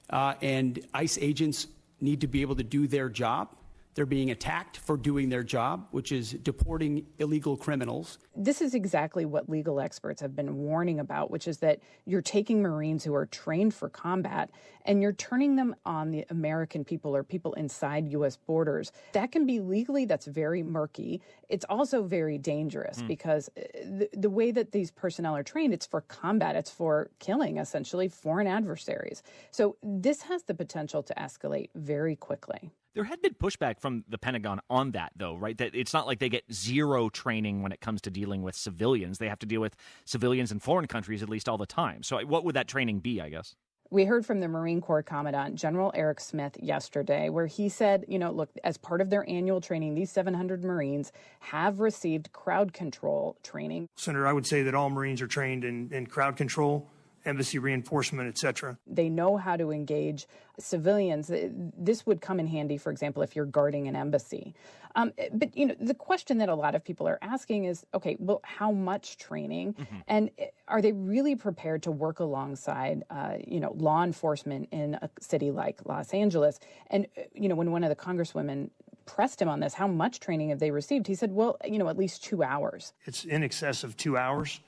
and ICE agents need to be able to do their job. They're being attacked for doing their job, which is deporting illegal criminals. This is exactly what legal experts have been warning about, which is that you're taking Marines who are trained for combat and you're turning them on the American people or people inside U.S. borders. That can be legally, that's very murky. It's also very dangerous because the way that these personnel are trained, it's for combat. It's for killing, essentially, foreign adversaries. So this has the potential to escalate very quickly. There had been pushback from the Pentagon on that, though, right? That it's not like they get zero training when it comes to dealing with civilians. They have to deal with civilians in foreign countries at least all the time. So what would that training be, I guess? We heard from the Marine Corps Commandant, General Eric Smith, yesterday, where he said, look, as part of their annual training, these 700 Marines have received crowd control training. Senator, I would say that all Marines are trained in crowd control, embassy reinforcement, etc. They know how to engage civilians. This would come in handy, for example, if you're guarding an embassy. But, the question that a lot of people are asking is, okay, well, how much training? And are they really prepared to work alongside, law enforcement in a city like Los Angeles? And, when one of the congresswomen pressed him on this, how much training have they received? He said, well, at least 2 hours. It's in excess of 2 hours.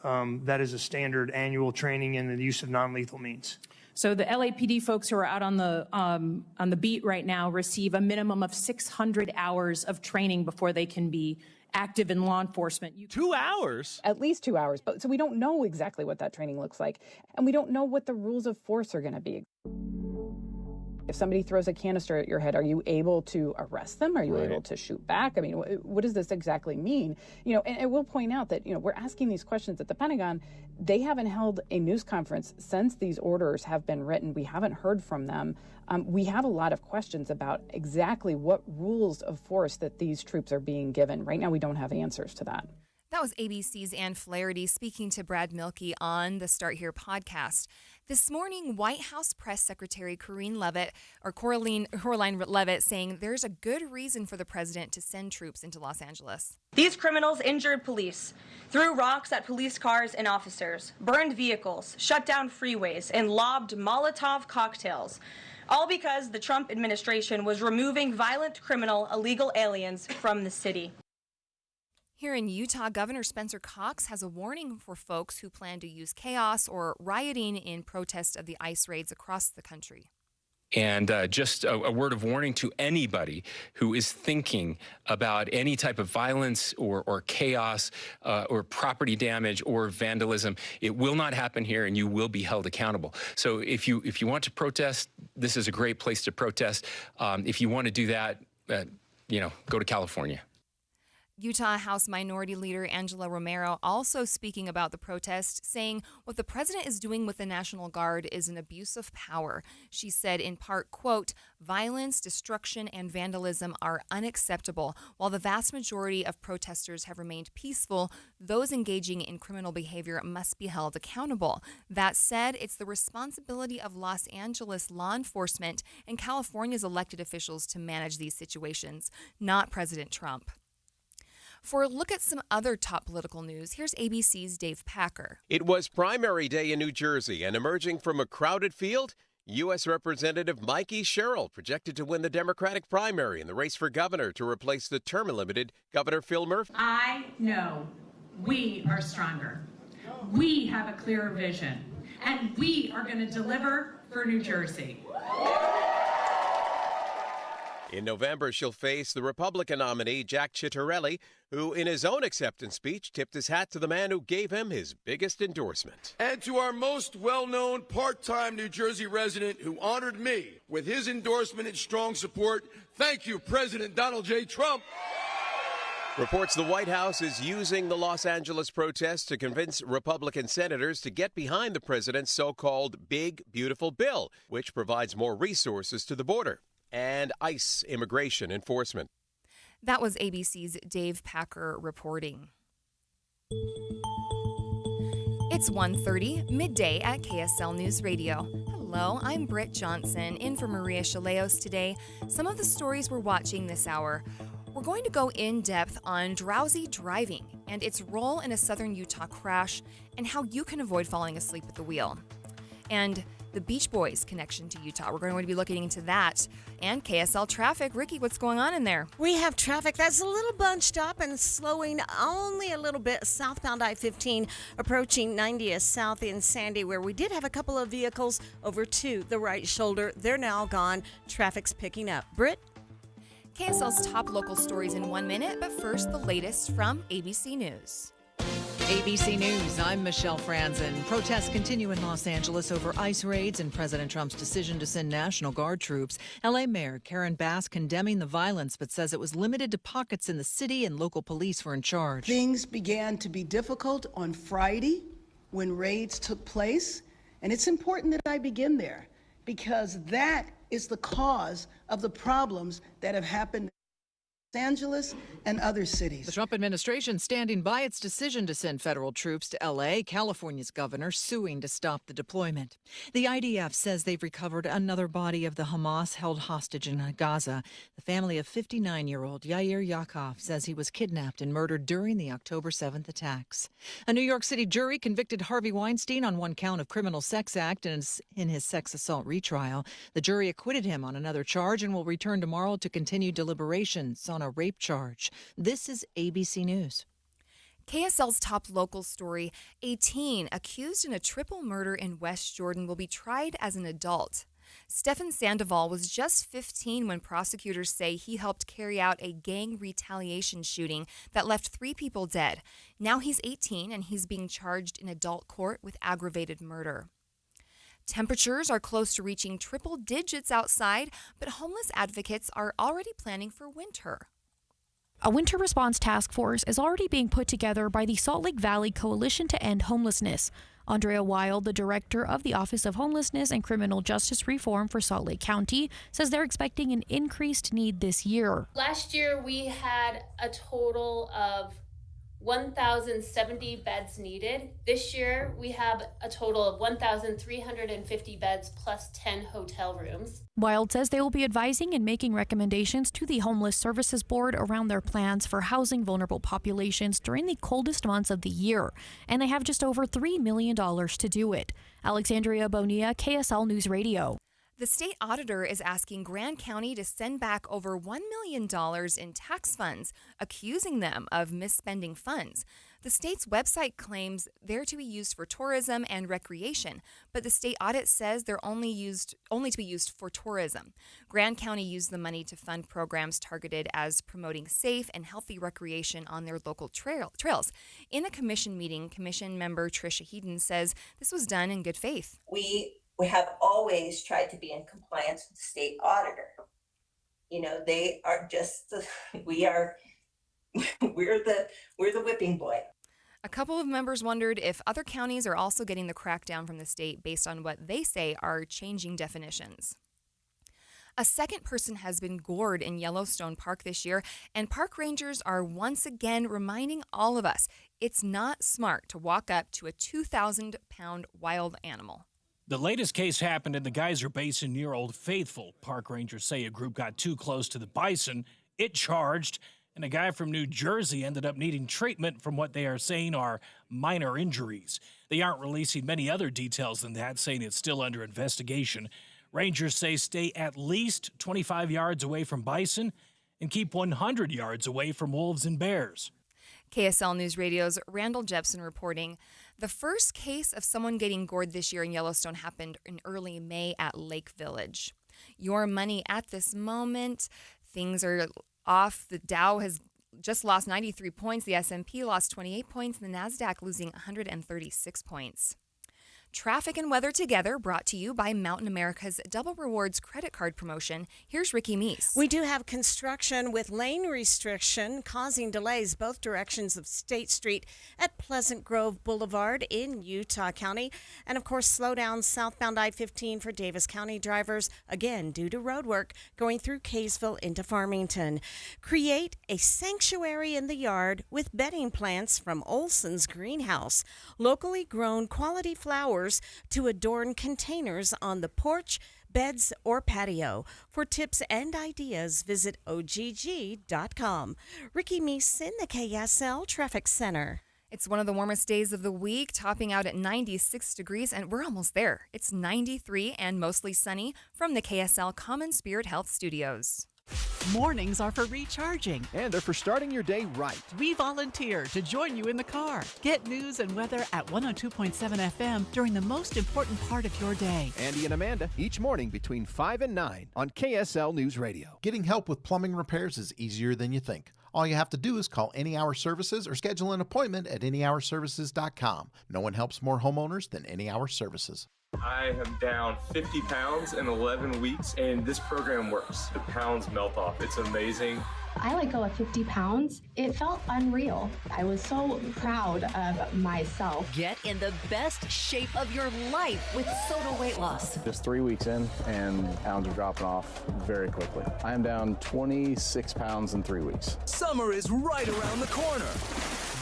That is a standard annual training in the use of non-lethal means. So the LAPD folks who are out on the beat right now receive a minimum of 600 hours of training before they can be active in law enforcement. 2 hours? At least 2 hours. But so we don't know exactly what that training looks like. And we don't know what the rules of force are going to be. If somebody throws a canister at your head, are you able to arrest them? Are you able to shoot back? I mean, what does this exactly mean? And I will point out that, we're asking these questions at the Pentagon. They haven't held a news conference since these orders have been written. We haven't heard from them. We have a lot of questions about exactly what rules of force that these troops are being given. Right now, we don't have answers to that. That was ABC's Ann Flaherty speaking to Brad Mielke on the Start Here podcast. This morning, White House Press Secretary Coraline Leavitt saying there's a good reason for the president to send troops into Los Angeles. These criminals injured police, threw rocks at police cars and officers, burned vehicles, shut down freeways, and lobbed Molotov cocktails. All because the Trump administration was removing violent criminal illegal aliens from the city. Here in Utah, Governor Spencer Cox has a warning for folks who plan to use chaos or rioting in protest of the ICE raids across the country. And just a word of warning to anybody who is thinking about any type of violence or chaos or property damage or vandalism. It will not happen here, and you will be held accountable. So if you want to protest, this is a great place to protest. If you want to do that, go to California. Utah House Minority Leader Angela Romero also speaking about the protest, saying what the president is doing with the National Guard is an abuse of power. She said in part, quote, violence, destruction, and vandalism are unacceptable. While the vast majority of protesters have remained peaceful, those engaging in criminal behavior must be held accountable. That said, it's the responsibility of Los Angeles law enforcement and California's elected officials to manage these situations, not President Trump. For a look at some other top political news, here's ABC's Dave Packer. It was primary day in New Jersey, and emerging from a crowded field, U.S. Representative Mikey Sherrill projected to win the Democratic primary in the race for governor to replace the term-limited Governor Phil Murphy. I know we are stronger. We have a clearer vision, and we are going to deliver for New Jersey. In November, she'll face the Republican nominee, Jack Ciattarelli, who, in his own acceptance speech, tipped his hat to the man who gave him his biggest endorsement. And to our most well-known part-time New Jersey resident who honored me with his endorsement and strong support, thank you, President Donald J. Trump. Reports the White House is using the Los Angeles protests to convince Republican senators to get behind the president's so-called Big Beautiful Bill, which provides more resources to the border and ICE immigration enforcement. That was ABC's Dave Packer reporting. It's 1:30, midday at KSL News Radio. Hello, I'm Britt Johnson, in for Maria Shilaos today. Some of the stories we're watching this hour. We're going to go in depth on drowsy driving and its role in a southern Utah crash and how you can avoid falling asleep at the wheel. And the Beach Boys connection to Utah. We're going to be looking into that. And KSL traffic. Ricky, what's going on in there? We have traffic that's a little bunched up and slowing only a little bit southbound I-15 approaching 90th South in Sandy, where we did have a couple of vehicles over to the right shoulder. They're now gone. Traffic's picking up. Britt? KSL's top local stories in 1 minute, but first the latest from ABC News. ABC News, I'm Michelle Franzen. Protests continue in Los Angeles over ICE raids and President Trump's decision to send National Guard troops. L.A. Mayor Karen Bass condemning the violence, but says it was limited to pockets in the city and local police were in charge. Things began to be difficult on Friday when raids took place, and it's important that I begin there because that is the cause of the problems that have happened Los Angeles and other cities. The Trump administration standing by its decision to send federal troops to L.A., California's governor suing to stop the deployment. The IDF says they've recovered another body of the Hamas-held hostage in Gaza. The family of 59-year-old Yair Yaakov says he was kidnapped and murdered during the October 7th attacks. A New York City jury convicted Harvey Weinstein on one count of criminal sex act in his sex assault retrial. The jury acquitted him on another charge and will return tomorrow to continue deliberations on a rape charge. This is ABC News. KSL's top local story, a teen accused in a triple murder in West Jordan will be tried as an adult. Stefan Sandoval was just 15 when prosecutors say he helped carry out a gang retaliation shooting that left 3 people dead. Now he's 18 and he's being charged in adult court with aggravated murder. Temperatures are close to reaching triple digits outside, but homeless advocates are already planning for winter. A winter response task force is already being put together by the Salt Lake Valley Coalition to End Homelessness. Andrea Wild, the director of the Office of Homelessness and Criminal Justice Reform for Salt Lake County, says they're expecting an increased need this year. Last year, we had a total of 1,070 beds needed. This year, we have a total of 1,350 beds plus 10 hotel rooms. Wild says they will be advising and making recommendations to the Homeless Services Board around their plans for housing vulnerable populations during the coldest months of the year, and they have just over $3 million to do it. Alexandria Bonilla, KSL News Radio. The state auditor is asking Grand County to send back over $1 million in tax funds, accusing them of misspending funds. The state's website claims they're to be used for tourism and recreation, but the state audit says they're only to be used for tourism. Grand County used the money to fund programs targeted as promoting safe and healthy recreation on their local trails. In a commission meeting, commission member Tricia Heaton says this was done in good faith. We have always tried to be in compliance with the state auditor. You know, they are just, we're the whipping boy. A couple of members wondered if other counties are also getting the crackdown from the state based on what they say are changing definitions. A second person has been gored in Yellowstone Park this year, and park rangers are once again reminding all of us it's not smart to walk up to a 2,000-pound wild animal. The latest case happened in the Geyser Basin near Old Faithful. Park rangers say a group got too close to the bison. It charged, and a guy from New Jersey ended up needing treatment from what they are saying are minor injuries. They aren't releasing many other details than that, saying it's still under investigation. Rangers say stay at least 25 yards away from bison and keep 100 yards away from wolves and bears. KSL News Radio's Randall Jepson reporting. The first case of someone getting gored this year in Yellowstone happened in early May at Lake Village. Your money at this moment, things are off. The Dow has just lost 93 points. The S&P lost 28 points. And the NASDAQ losing 136 points. Traffic and weather together, brought to you by Mountain America's Double Rewards credit card promotion. Here's Ricky Meese. We do have construction with lane restriction causing delays both directions of State Street at Pleasant Grove Boulevard in Utah County. And of course, slow down southbound I-15 for Davis County drivers, again due to road work going through Kaysville into Farmington. Create a sanctuary in the yard with bedding plants from Olson's Greenhouse. Locally grown quality flowers to adorn containers on the porch, beds, or patio. For tips and ideas, visit ogg.com. Ricky Meese in the KSL Traffic Center. It's one of the warmest days of the week, topping out at 96 degrees, and we're almost there. It's 93 and mostly sunny from the KSL Common Spirit Health Studios. Mornings are for recharging. And they're for starting your day right. We volunteer to join you in the car. Get news and weather at 102.7 FM during the most important part of your day. Andy and Amanda, each morning between 5 and 9 on KSL News Radio. Getting help with plumbing repairs is easier than you think. All you have to do is call Any Hour Services or schedule an appointment at anyhourservices.com. No one helps more homeowners than Any Hour Services. I am down 50 pounds in 11 weeks, and this program works. The pounds melt off. It's amazing. I let go of 50 pounds. It felt unreal. I was so proud of myself. Get in the best shape of your life with Soda Weight Loss. Just 3 weeks in, and pounds are dropping off very quickly. I am down 26 pounds in 3 weeks. Summer is right around the corner.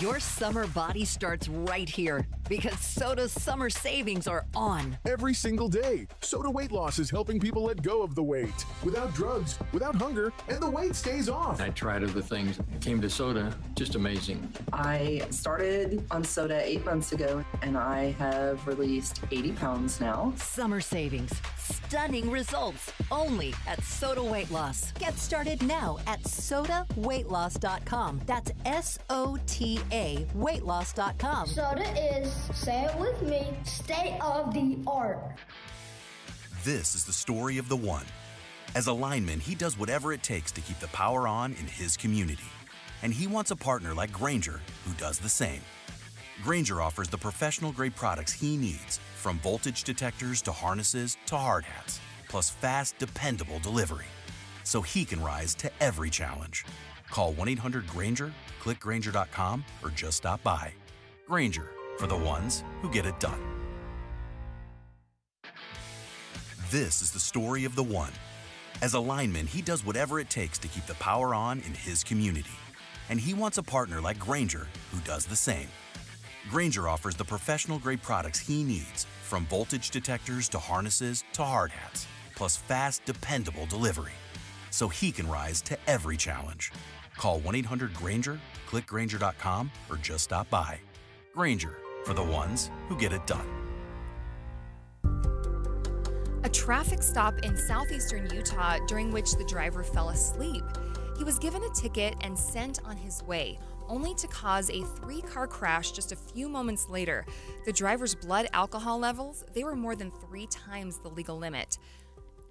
Your summer body starts right here because Soda's summer savings are on. Every single day, Soda Weight Loss is helping people let go of the weight without drugs, without hunger, and the weight stays off. I tried other things, came to soda, just amazing. I started on soda 8 months ago, and I have released 80 pounds now. Summer savings, stunning results, only at Soda Weight Loss. Get started now at sodaweightloss.com. That's SOTA weightloss.com. Soda is, say it with me, state of the art. This is the story of the one. As a lineman, he does whatever it takes to keep the power on in his community. And he wants a partner like Grainger who does the same. Grainger offers the professional-grade products he needs, from voltage detectors to harnesses to hard hats, plus fast, dependable delivery, so he can rise to every challenge. Call 1-800-GRAINGER, click Grainger.com, or just stop by. Grainger, for the ones who get it done. This is the story of the one. As a lineman, he does whatever it takes to keep the power on in his community. And he wants a partner like Grainger who does the same. Grainger offers the professional-grade products he needs, from voltage detectors to harnesses to hard hats, plus fast, dependable delivery, so he can rise to every challenge. Call 1-800-GRAINGER, click Grainger.com, or just stop by. Grainger, for the ones who get it done. A traffic stop in southeastern Utah during which the driver fell asleep. He was given a ticket and sent on his way, only to cause a 3-car crash just a few moments later. The driver's blood alcohol levels, they were more than 3 times the legal limit.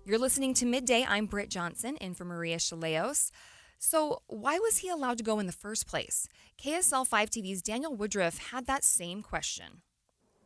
You're listening to Midday. I'm Britt Johnson, in for Maria Shilaos. So why was he allowed to go in the first place? KSL 5 TV's Daniel Woodruff had that same question.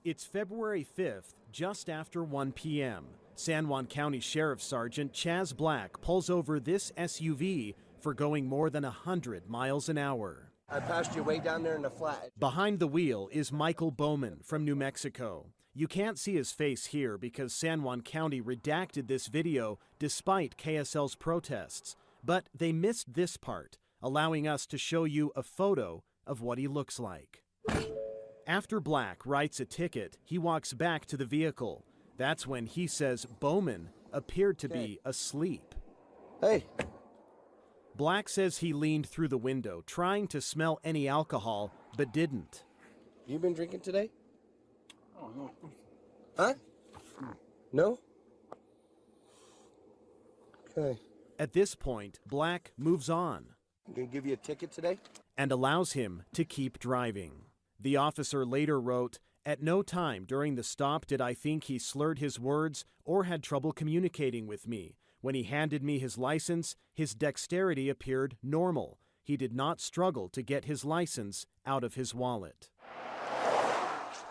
It's February 5th, just after 1 p.m. San Juan County Sheriff Sergeant Chaz Black pulls over this SUV for going more than 100 miles an hour. I passed you way down there in the flat. Behind the wheel is Michael Bowman from New Mexico. You can't see his face here because San Juan County redacted this video despite KSL's protests. But they missed this part, allowing us to show you a photo of what he looks like. After Black writes a ticket, he walks back to the vehicle. That's when he says Bowman appeared to be asleep. Hey. Black says he leaned through the window, trying to smell any alcohol, but didn't. You been drinking today? Oh, no. Huh? No? Okay. At this point, Black moves on. I'm gonna give you a ticket today? And allows him to keep driving. The officer later wrote, "At no time during the stop did I think he slurred his words or had trouble communicating with me. When he handed me his license, his dexterity appeared normal. He did not struggle to get his license out of his wallet."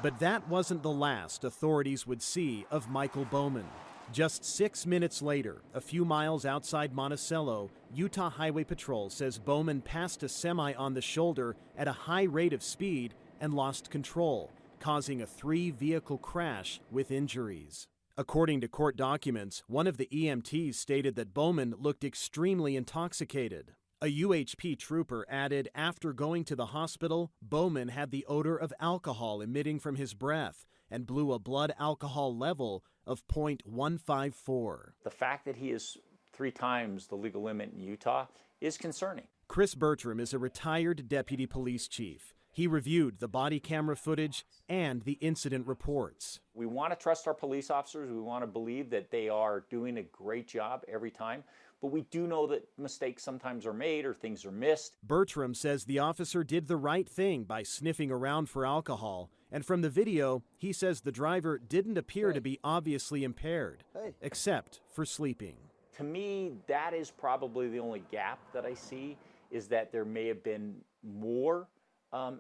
But that wasn't the last authorities would see of Michael Bowman. Just 6 minutes later, a few miles outside Monticello, Utah Highway Patrol says Bowman passed a semi on the shoulder at a high rate of speed and lost control, causing a 3-vehicle crash with injuries. According to court documents, one of the EMTs stated that Bowman looked extremely intoxicated. A UHP trooper added after going to the hospital, Bowman had the odor of alcohol emitting from his breath and blew a blood alcohol level of .154. The fact that he is 3 times the legal limit in Utah is concerning. Chris Bertram is a retired deputy police chief. He reviewed the body camera footage and the incident reports. We want to trust our police officers. We want to believe that they are doing a great job every time. But we do know that mistakes sometimes are made or things are missed. Bertram says the officer did the right thing by sniffing around for alcohol. And from the video, he says the driver didn't appear to be obviously impaired, except for sleeping. To me, that is probably the only gap that I see, is that there may have been more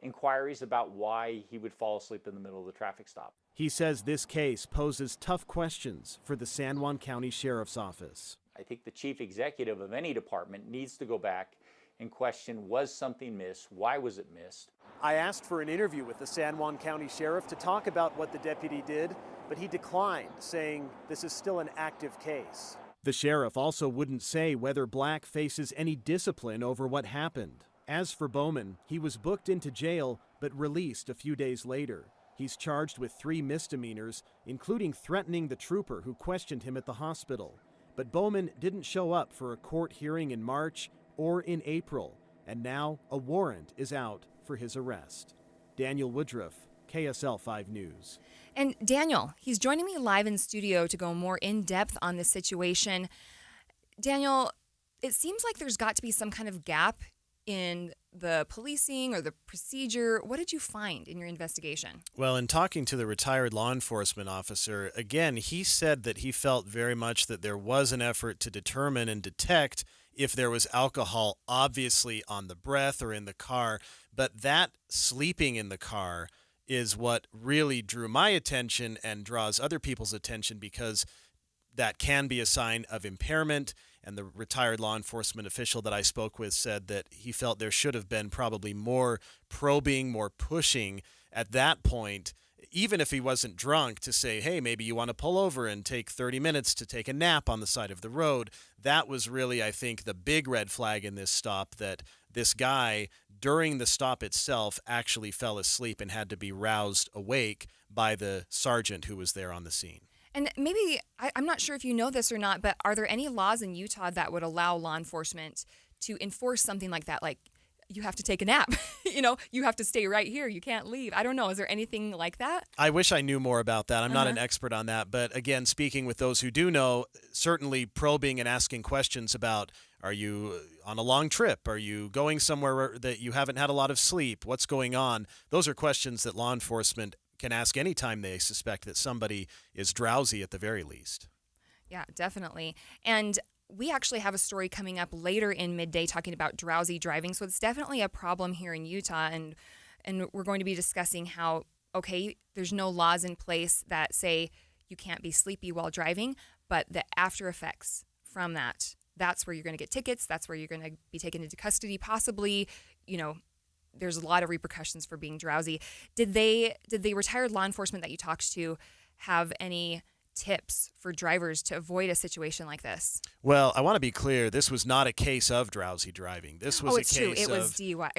inquiries about why he would fall asleep in the middle of the traffic stop. He says this case poses tough questions for the San Juan County Sheriff's Office. I think the chief executive of any department needs to go back and question, was something missed? Why was it missed? I asked for an interview with the San Juan County Sheriff to talk about what the deputy did, but he declined, saying this is still an active case. The sheriff also wouldn't say whether Black faces any discipline over what happened. As for Bowman, he was booked into jail but released a few days later. He's charged with 3 misdemeanors, including threatening the trooper who questioned him at the hospital. But Bowman didn't show up for a court hearing in March or in April, and now a warrant is out for his arrest. Daniel Woodruff, KSL 5 News. And Daniel, he's joining me live in studio to go more in depth on this situation. Daniel, it seems like there's got to be some kind of gap in the policing or the procedure? What did you find in your investigation? Well, in talking to the retired law enforcement officer, again, he said that he felt very much that there was an effort to determine and detect if there was alcohol obviously on the breath or in the car, but that sleeping in the car is what really drew my attention and draws other people's attention, because that can be a sign of impairment. And the retired law enforcement official that I spoke with said that he felt there should have been probably more probing, more pushing at that point, even if he wasn't drunk, to say, hey, maybe you want to pull over and take 30 minutes to take a nap on the side of the road. That was really, I think, the big red flag in this stop, that this guy, during the stop itself, actually fell asleep and had to be roused awake by the sergeant who was there on the scene. And maybe, I'm not sure if you know this or not, but are there any laws in Utah that would allow law enforcement to enforce something like that? Like, you have to take a nap, you have to stay right here, you can't leave. I don't know. Is there anything like that? I wish I knew more about that. I'm not an expert on that. But again, speaking with those who do know, certainly probing and asking questions about, are you on a long trip? Are you going somewhere that you haven't had a lot of sleep? What's going on? Those are questions that law enforcement can ask anytime they suspect that somebody is drowsy at the very least. Yeah, definitely. And we actually have a story coming up later in Midday talking about drowsy driving. So it's definitely a problem here in Utah. And we're going to be discussing how, okay, there's no laws in place that say you can't be sleepy while driving, but the after effects from that's where you're going to get tickets. That's where you're going to be taken into custody, possibly, there's a lot of repercussions for being drowsy. Did the retired law enforcement that you talked to have any tips for drivers to avoid a situation like this? Well, I want to be clear. This was not a case of drowsy driving. This was a case of DUI.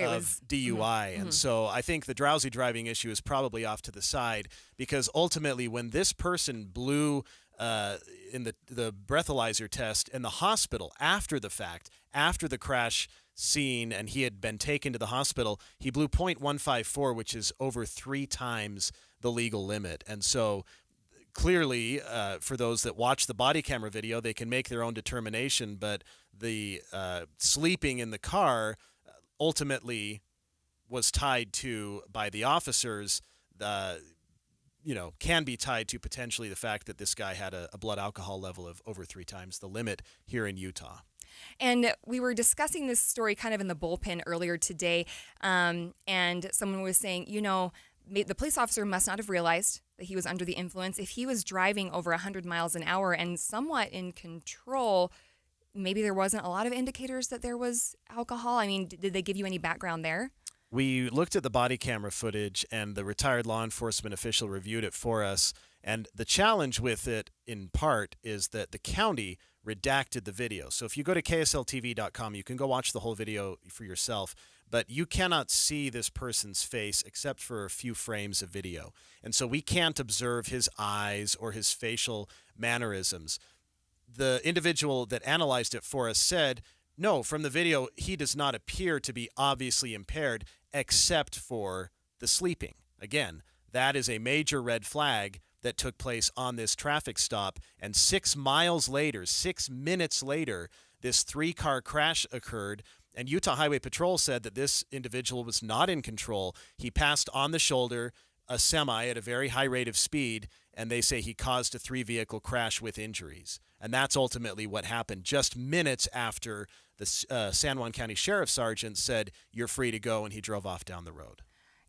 DUI. And so I think the drowsy driving issue is probably off to the side, because ultimately when this person blew in the breathalyzer test in the hospital after the fact, after the crash scene, and he had been taken to the hospital, he blew .154, which is over 3 times the legal limit. And so clearly, for those that watch the body camera video, they can make their own determination, but the sleeping in the car ultimately was tied to, by the officers, can be tied to potentially the fact that this guy had a blood alcohol level of over 3 times the limit here in Utah. And we were discussing this story kind of in the bullpen earlier today, and someone was saying, the police officer must not have realized that he was under the influence. If he was driving over 100 miles an hour and somewhat in control, maybe there wasn't a lot of indicators that there was alcohol. I mean, did they give you any background there? We looked at the body camera footage, and the retired law enforcement official reviewed it for us. And the challenge with it, in part, is that the county redacted the video. So if you go to ksltv.com, you can go watch the whole video for yourself, but you cannot see this person's face except for a few frames of video. And so we can't observe his eyes or his facial mannerisms. The individual that analyzed it for us said, no, from the video, he does not appear to be obviously impaired except for the sleeping. Again, that is a major red flag that took place on this traffic stop. And 6 miles later, 6 minutes later, this 3-car crash occurred. And Utah Highway Patrol said that this individual was not in control. He passed on the shoulder a semi at a very high rate of speed, and they say he caused a 3-vehicle crash with injuries. And that's ultimately what happened just minutes after the San Juan County Sheriff's Sergeant said, you're free to go, and he drove off down the road.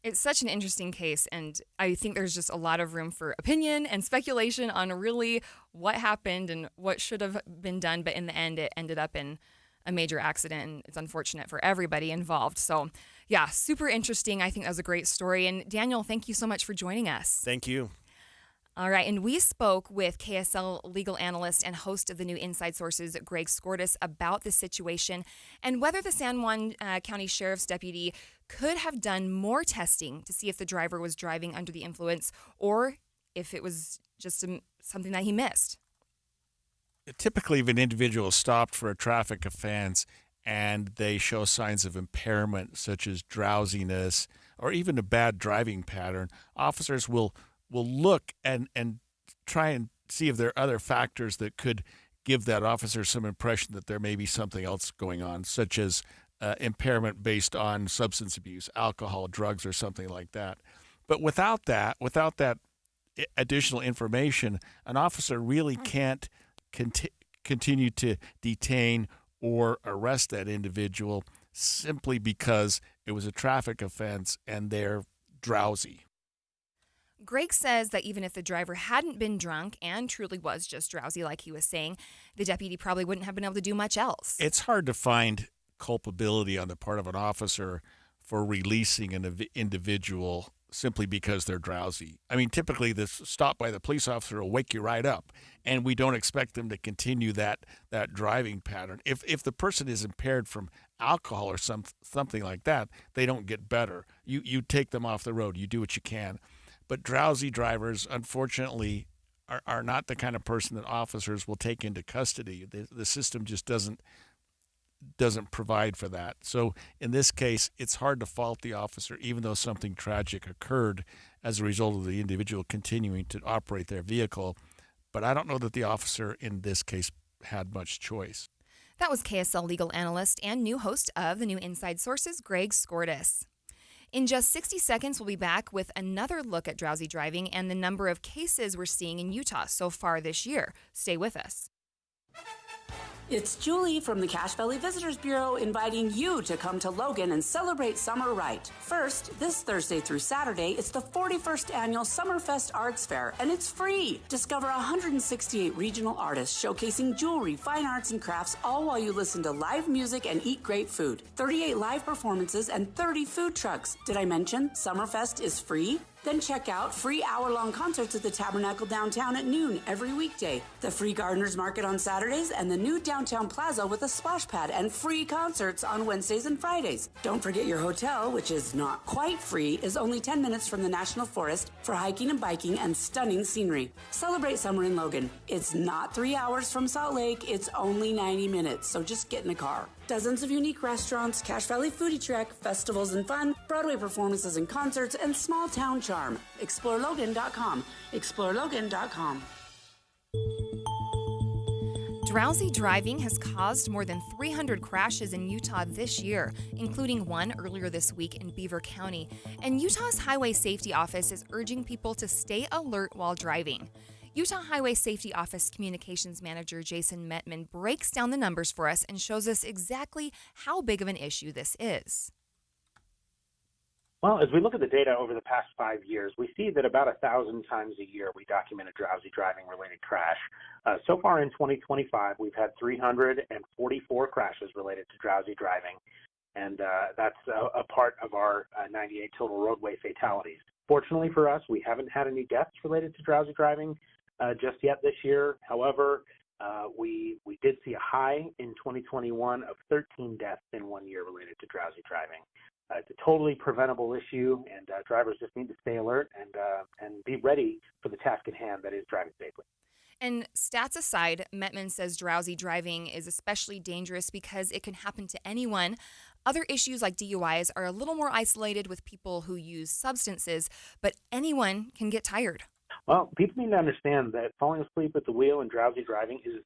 It's such an interesting case, and I think there's just a lot of room for opinion and speculation on really what happened and what should have been done, but in the end, it ended up in a major accident, and it's unfortunate for everybody involved. So, yeah, super interesting. I think that was a great story. And Daniel, thank you so much for joining us. Thank you. All right, and we spoke with KSL legal analyst and host of the new Inside Sources, Greg Skordas, about this situation and whether the San Juan County Sheriff's deputy could have done more testing to see if the driver was driving under the influence or if it was just something that he missed. Typically, if an individual is stopped for a traffic offense and they show signs of impairment, such as drowsiness or even a bad driving pattern, officers will look and try and see if there are other factors that could give that officer some impression that there may be something else going on, such as impairment based on substance abuse, alcohol, drugs, or something like that. But without that additional information, an officer really can't continue to detain or arrest that individual simply because it was a traffic offense and they're drowsy. Greg says that even if the driver hadn't been drunk and truly was just drowsy, like he was saying, the deputy probably wouldn't have been able to do much else. It's hard to find culpability on the part of an officer for releasing an individual simply because they're drowsy. I mean, typically this stop by the police officer will wake you right up, and we don't expect them to continue that driving pattern. If the person is impaired from alcohol or something like that, they don't get better. You take them off the road. You do what you can. But drowsy drivers, unfortunately, are not the kind of person that officers will take into custody. The system just doesn't provide for that. So in this case, it's hard to fault the officer, even though something tragic occurred as a result of the individual continuing to operate their vehicle. But I don't know that the officer in this case had much choice. That was KSL legal analyst and new host of the new Inside Sources, Greg Skordas. In just 60 seconds, we'll be back with another look at drowsy driving and the number of cases we're seeing in Utah so far this year. Stay with us. It's Julie from the Cache Valley Visitors Bureau inviting you to come to Logan and celebrate summer right. First, this Thursday through Saturday, it's the 41st annual Summerfest Arts Fair, and it's free. Discover 168 regional artists showcasing jewelry, fine arts, and crafts, all while you listen to live music and eat great food. 38 live performances and 30 food trucks. Did I mention Summerfest is free? Then check out free hour-long concerts at the Tabernacle downtown at noon every weekday, the free Gardeners Market on Saturdays, and the new downtown plaza with a splash pad and free concerts on Wednesdays and Fridays. Don't forget your hotel, which is not quite free, is only 10 minutes from the National Forest for hiking and biking and stunning scenery. Celebrate summer in Logan. It's not 3 hours from Salt Lake, it's only 90 minutes, so just get in a car. Dozens of unique restaurants, Cache Valley Foodie Trek, festivals and fun, Broadway performances and concerts, and small town charm. ExploreLogan.com. ExploreLogan.com. Drowsy driving has caused more than 300 crashes in Utah this year, including one earlier this week in Beaver County. And Utah's Highway Safety Office is urging people to stay alert while driving. Utah Highway Safety Office Communications Manager Jason Metman breaks down the numbers for us and shows us exactly how big of an issue this is. Well, as we look at the data over the past 5 years, we see that about 1,000 times a year we document a drowsy driving-related crash. So far in 2025, we've had 344 crashes related to drowsy driving, and that's a part of our 98 total roadway fatalities. Fortunately for us, we haven't had any deaths related to drowsy driving just yet this year. However, we did see a high in 2021 of 13 deaths in 1 year related to drowsy driving. It's a totally preventable issue, and drivers just need to stay alert and be ready for the task at hand, that is driving safely. And stats aside, Metman says drowsy driving is especially dangerous because it can happen to anyone. Other issues like DUIs are a little more isolated with people who use substances, but anyone can get tired. Well, people need to understand that falling asleep at the wheel and drowsy driving is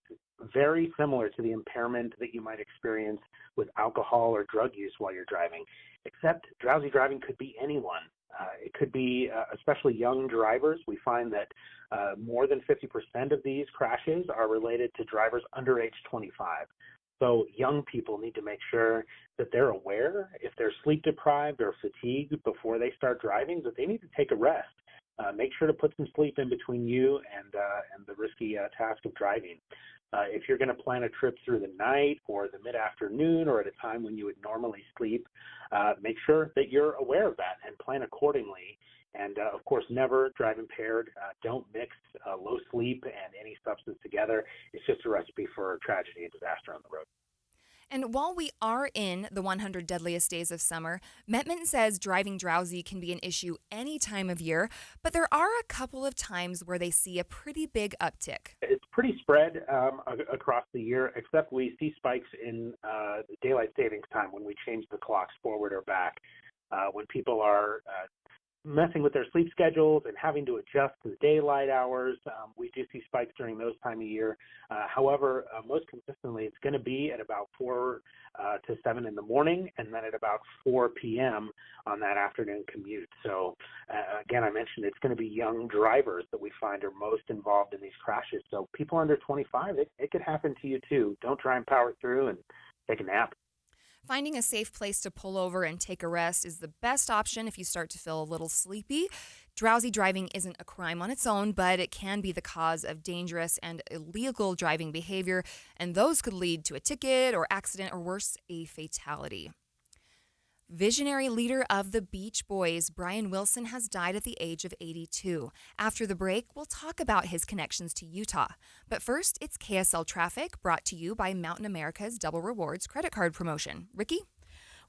very similar to the impairment that you might experience with alcohol or drug use while you're driving, except drowsy driving could be anyone. It could be especially young drivers. We find that more than 50% of these crashes are related to drivers under age 25. So young people need to make sure that they're aware if they're sleep deprived or fatigued before they start driving, that they need to take a rest. Make sure to put some sleep in between you and the risky task of driving. If you're going to plan a trip through the night or the mid-afternoon or at a time when you would normally sleep, make sure that you're aware of that and plan accordingly. And, of course, never drive impaired. Don't mix low sleep and any substance together. It's just a recipe for tragedy and disaster on the road. And while we are in the 100 deadliest days of summer, Metman says driving drowsy can be an issue any time of year, but there are a couple of times where they see a pretty big uptick. It's pretty spread across the year, except we see spikes in daylight savings time when we change the clocks forward or back. When people are messing with their sleep schedules and having to adjust to the daylight hours. We do see spikes during those time of year. However, most consistently, it's going to be at about 4 to 7 in the morning and then at about 4 p.m. on that afternoon commute. So, again, I mentioned it's going to be young drivers that we find are most involved in these crashes. So people under 25, it could happen to you too. Don't try and power through and take a nap. Finding a safe place to pull over and take a rest is the best option if you start to feel a little sleepy. Drowsy driving isn't a crime on its own, but it can be the cause of dangerous and illegal driving behavior, and those could lead to a ticket or accident or worse, a fatality. Visionary leader of the Beach Boys, Brian Wilson, has died at the age of 82. After the break, we'll talk about his connections to Utah. But first, it's KSL Traffic, brought to you by Mountain America's Double Rewards credit card promotion. Ricky?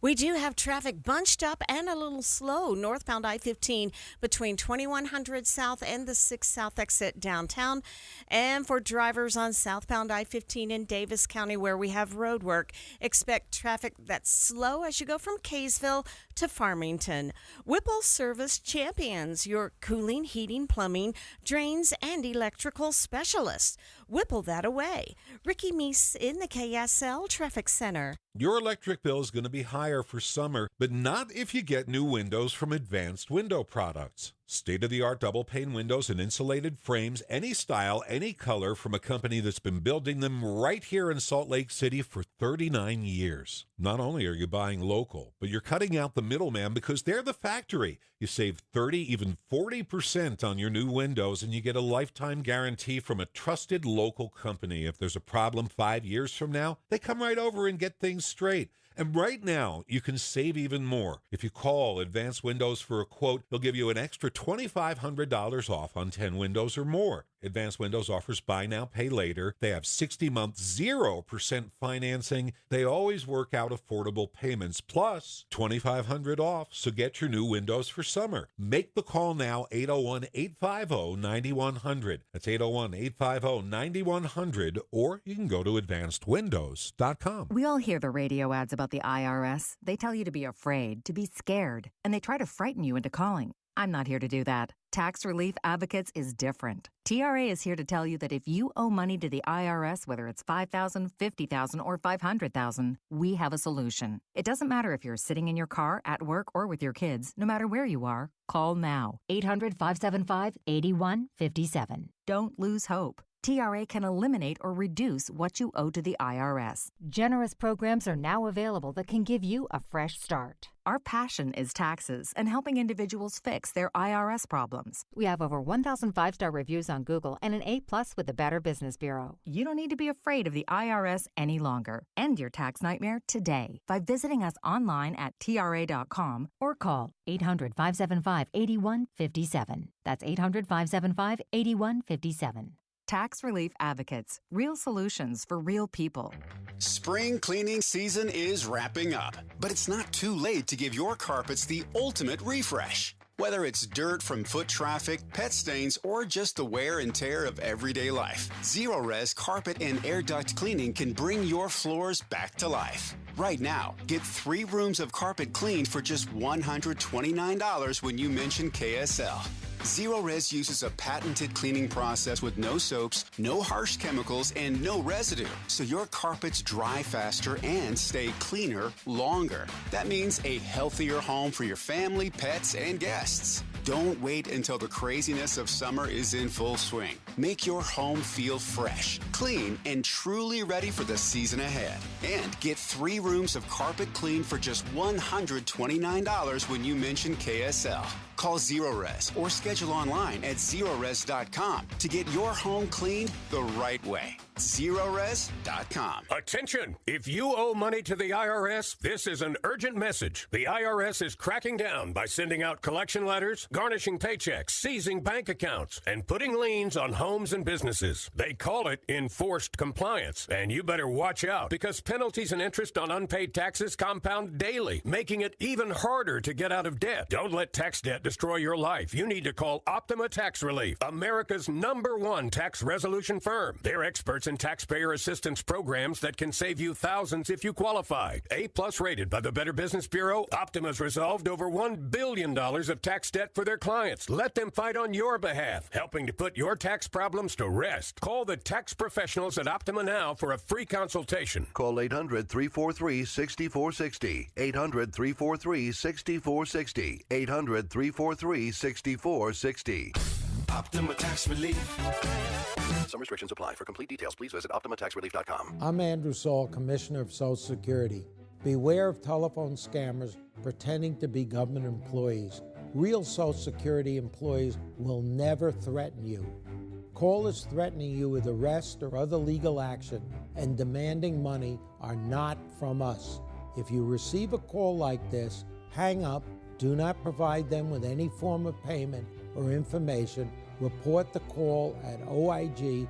We do have traffic bunched up and a little slow northbound I-15 between 2100 South and the 6 South exit downtown. And for drivers on southbound I-15 in Davis County where we have road work, expect traffic that's slow as you go from Kaysville to Farmington. Whipple Service Champions, your cooling, heating, plumbing, drains, and electrical specialist. Whipple that away. Ricky Meese in the KSL Traffic Center. Your electric bill is going to be higher for summer, but not if you get new windows from Advanced Window Products. State-of-the-art double-pane windows and insulated frames, any style, any color, from a company that's been building them right here in Salt Lake City for 39 years. Not only are you buying local, but you're cutting out the middleman because they're the factory. You save 30, even 40% on your new windows, and you get a lifetime guarantee from a trusted local company. If there's a problem 5 years from now, they come right over and get things straight. And right now, you can save even more. If you call Advanced Windows for a quote, they'll give you an extra $2,500 off on 10 windows or more. Advanced Windows offers buy now, pay later. They have 60-month 0% financing. They always work out affordable payments, plus $2,500 off. So get your new windows for summer. Make the call now, 801-850-9100. That's 801-850-9100, or you can go to advancedwindows.com. We all hear the radio ads about the IRS. They tell you to be afraid, to be scared, and they try to frighten you into calling. I'm not here to do that. Tax Relief Advocates is different. TRA is here to tell you that if you owe money to the IRS, whether it's $5,000, $50,000, or $500,000, we have a solution. It doesn't matter if you're sitting in your car, at work, or with your kids. No matter where you are, call now. 800-575-8157. Don't lose hope. TRA can eliminate or reduce what you owe to the IRS. Generous programs are now available that can give you a fresh start. Our passion is taxes and helping individuals fix their IRS problems. We have over 1,000 5-star reviews on Google and an A+ with the Better Business Bureau. You don't need to be afraid of the IRS any longer. End your tax nightmare today by visiting us online at TRA.com or call 800-575-8157. That's 800-575-8157. Tax Relief Advocates. Real solutions for real people. Spring cleaning season is wrapping up, but it's not too late to give your carpets the ultimate refresh. Whether it's dirt from foot traffic, pet stains, or just the wear and tear of everyday life, Zero-Res Carpet and Air Duct Cleaning can bring your floors back to life. Right now, get 3 rooms of carpet cleaned for just $129 when you mention KSL. Zero-Res uses a patented cleaning process with no soaps, no harsh chemicals, and no residue, so your carpets dry faster and stay cleaner longer. That means a healthier home for your family, pets, and guests. Don't wait until the craziness of summer is in full swing. Make your home feel fresh, clean, and truly ready for the season ahead. And get 3 rooms of carpet cleaned for just $129 when you mention KSL. Call Zero-Res or schedule online at zerores.com to get your home cleaned the right way. Zerores.com. Attention! If you owe money to the IRS, this is an urgent message. The IRS is cracking down by sending out collection letters, garnishing paychecks, seizing bank accounts, and putting liens on homes and businesses. They call it enforced compliance, and you better watch out because penalties and interest on unpaid taxes compound daily, making it even harder to get out of debt. Don't let tax debt destroy your life, you need to call Optima Tax Relief, America's #1 tax resolution firm. They're experts in taxpayer assistance programs that can save you thousands if you qualify. A+ rated by the Better Business Bureau, Optima's resolved over $1 billion of tax debt for their clients. Let them fight on your behalf, helping to put your tax problems to rest. Call the tax professionals at Optima now for a free consultation. Call 800-343-6460. 800-343-6460. 800-343-6460. Optima Tax Relief. Some restrictions apply. For complete details, please visit OptimaTaxRelief.com. I'm Andrew Saul, Commissioner of Social Security. Beware of telephone scammers pretending to be government employees. Real Social Security employees will never threaten you. Callers threatening you with arrest or other legal action and demanding money are not from us. If you receive a call like this, hang up, do not provide them with any form of payment or information. Report the call at oig.ssa.gov.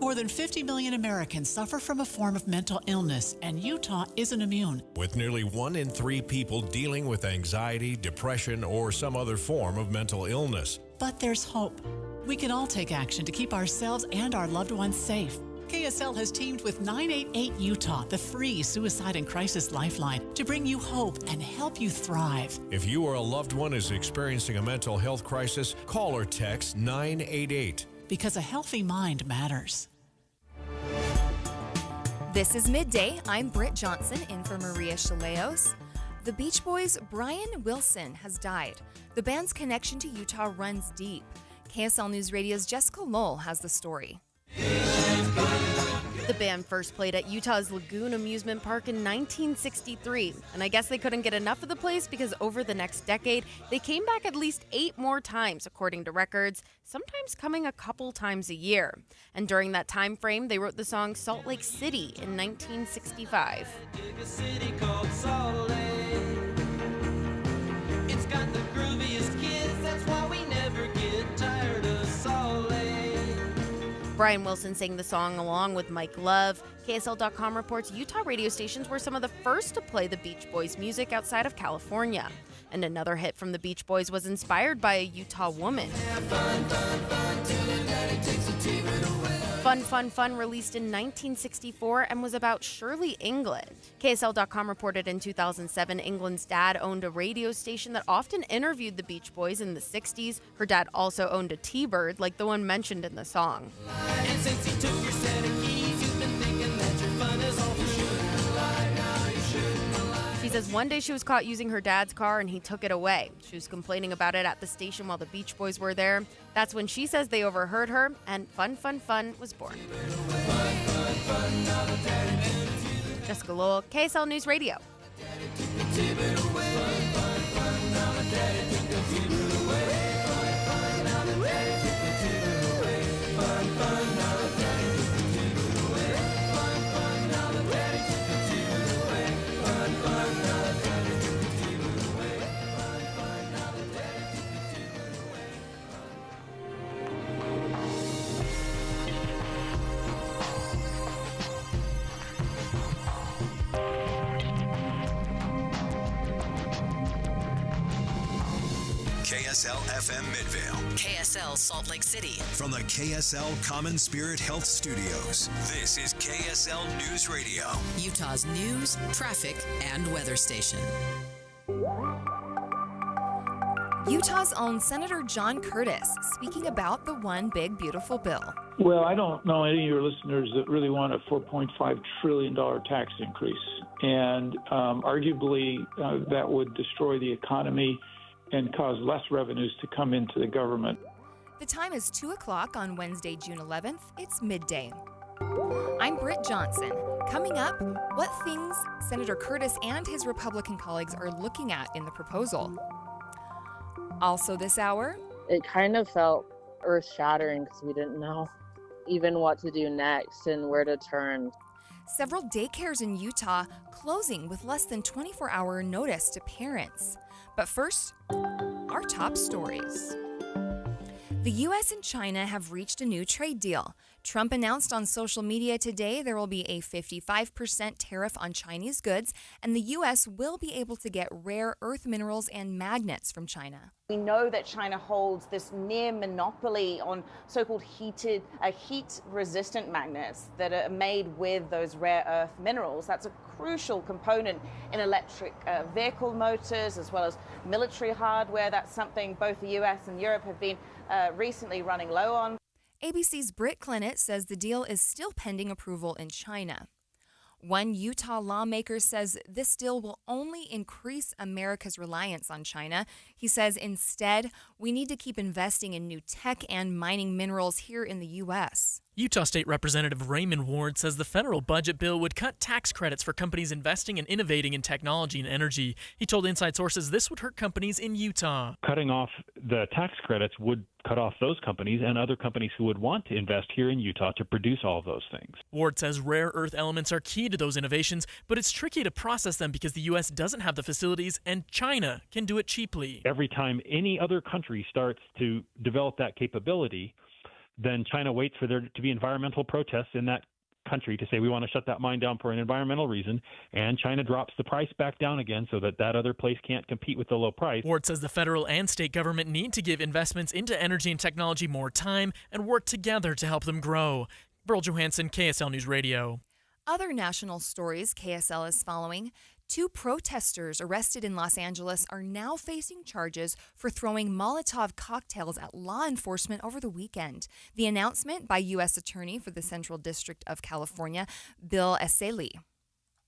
More than 50 million Americans suffer from a form of mental illness, and Utah isn't immune. With nearly 1 in 3 people dealing with anxiety, depression, or some other form of mental illness. But there's hope. We can all take action to keep ourselves and our loved ones safe. KSL has teamed with 988 Utah, the free suicide and crisis lifeline, to bring you hope and help you thrive. If you or a loved one is experiencing a mental health crisis, call or text 988. Because a healthy mind matters. This is Midday. I'm Britt Johnson in for Maria Shilaos. The Beach Boys' Brian Wilson has died. The band's connection to Utah runs deep. KSL News Radio's Jessica Lowell has the story. The band first played at Utah's Lagoon Amusement Park in 1963, and I guess they couldn't get enough of the place because over the next decade, they came back at least 8 more times, according to records, sometimes coming a couple times a year. And during that time frame, they wrote the song Salt Lake City in 1965. It's got the grooviest kids, that's why we never get tired of Salt Lake. Brian Wilson sang the song along with Mike Love. KSL.com reports Utah radio stations were some of the first to play the Beach Boys music outside of California. And another hit from the Beach Boys was inspired by a Utah woman. Fun, Fun, Fun released in 1964 and was about Shirley England. KSL.com reported in 2007 England's dad owned a radio station that often interviewed the Beach Boys in the 60s. Her dad also owned a T-Bird like the one mentioned in the song. And since he took your set of keys, you've been thinking that your fun is all for sure. Now you should. She says one day she was caught using her dad's car and he took it away. She was complaining about it at the station while the Beach Boys were there. That's when she says they overheard her and Fun, Fun, Fun was born. Jessica Lowell, KSL News Radio. KSL FM Midvale. KSL Salt Lake City. From the KSL Common Spirit Health Studios, this is KSL News Radio. Utah's news, traffic, and weather station. Utah's own Senator John Curtis speaking about the One Big Beautiful Bill. Well, I don't know any of your listeners that really want a $4.5 trillion tax increase. And arguably, that would destroy the economy and cause less revenues to come into the government. The time is 2 o'clock on Wednesday, June 11th. It's Midday. I'm Britt Johnson. Coming up, what things Senator Curtis and his Republican colleagues are looking at in the proposal. Also this hour, it kind of felt earth-shattering because we didn't know even what to do next and where to turn. Several daycares in Utah closing with less than 24-hour notice to parents. But first, our top stories. The U.S. and China have reached a new trade deal. Trump announced on social media today there will be a 55% tariff on Chinese goods, and the U.S. will be able to get rare earth minerals and magnets from China. We know that China holds this near monopoly on so-called heat-resistant magnets that are made with those rare earth minerals. That's a crucial component in electric vehicle motors as well as military hardware. That's something both the U.S. and Europe have been recently running low on. ABC's Britt Clinett says the deal is still pending approval in China. One Utah lawmaker says this deal will only increase America's reliance on China. He says instead, we need to keep investing in new tech and mining minerals here in the U.S. Utah State Representative Raymond Ward says the federal budget bill would cut tax credits for companies investing and innovating in technology and energy. He told Inside Sources this would hurt companies in Utah. Cutting off the tax credits would cut off those companies and other companies who would want to invest here in Utah to produce all of those things. Ward says rare earth elements are key to those innovations, but it's tricky to process them because the U.S. doesn't have the facilities and China can do it cheaply. Every time any other country starts to develop that capability, then China waits for there to be environmental protests in that country to say we want to shut that mine down for an environmental reason, and China drops the price back down again so that that other place can't compete with the low price. Ward says the federal and state government need to give investments into energy and technology more time and work together to help them grow. Burl Johansson, KSL News Radio. Other national stories KSL is following. 2 protesters arrested in Los Angeles are now facing charges for throwing Molotov cocktails at law enforcement over the weekend. The announcement by U.S. Attorney for the Central District of California, Bill Eseli.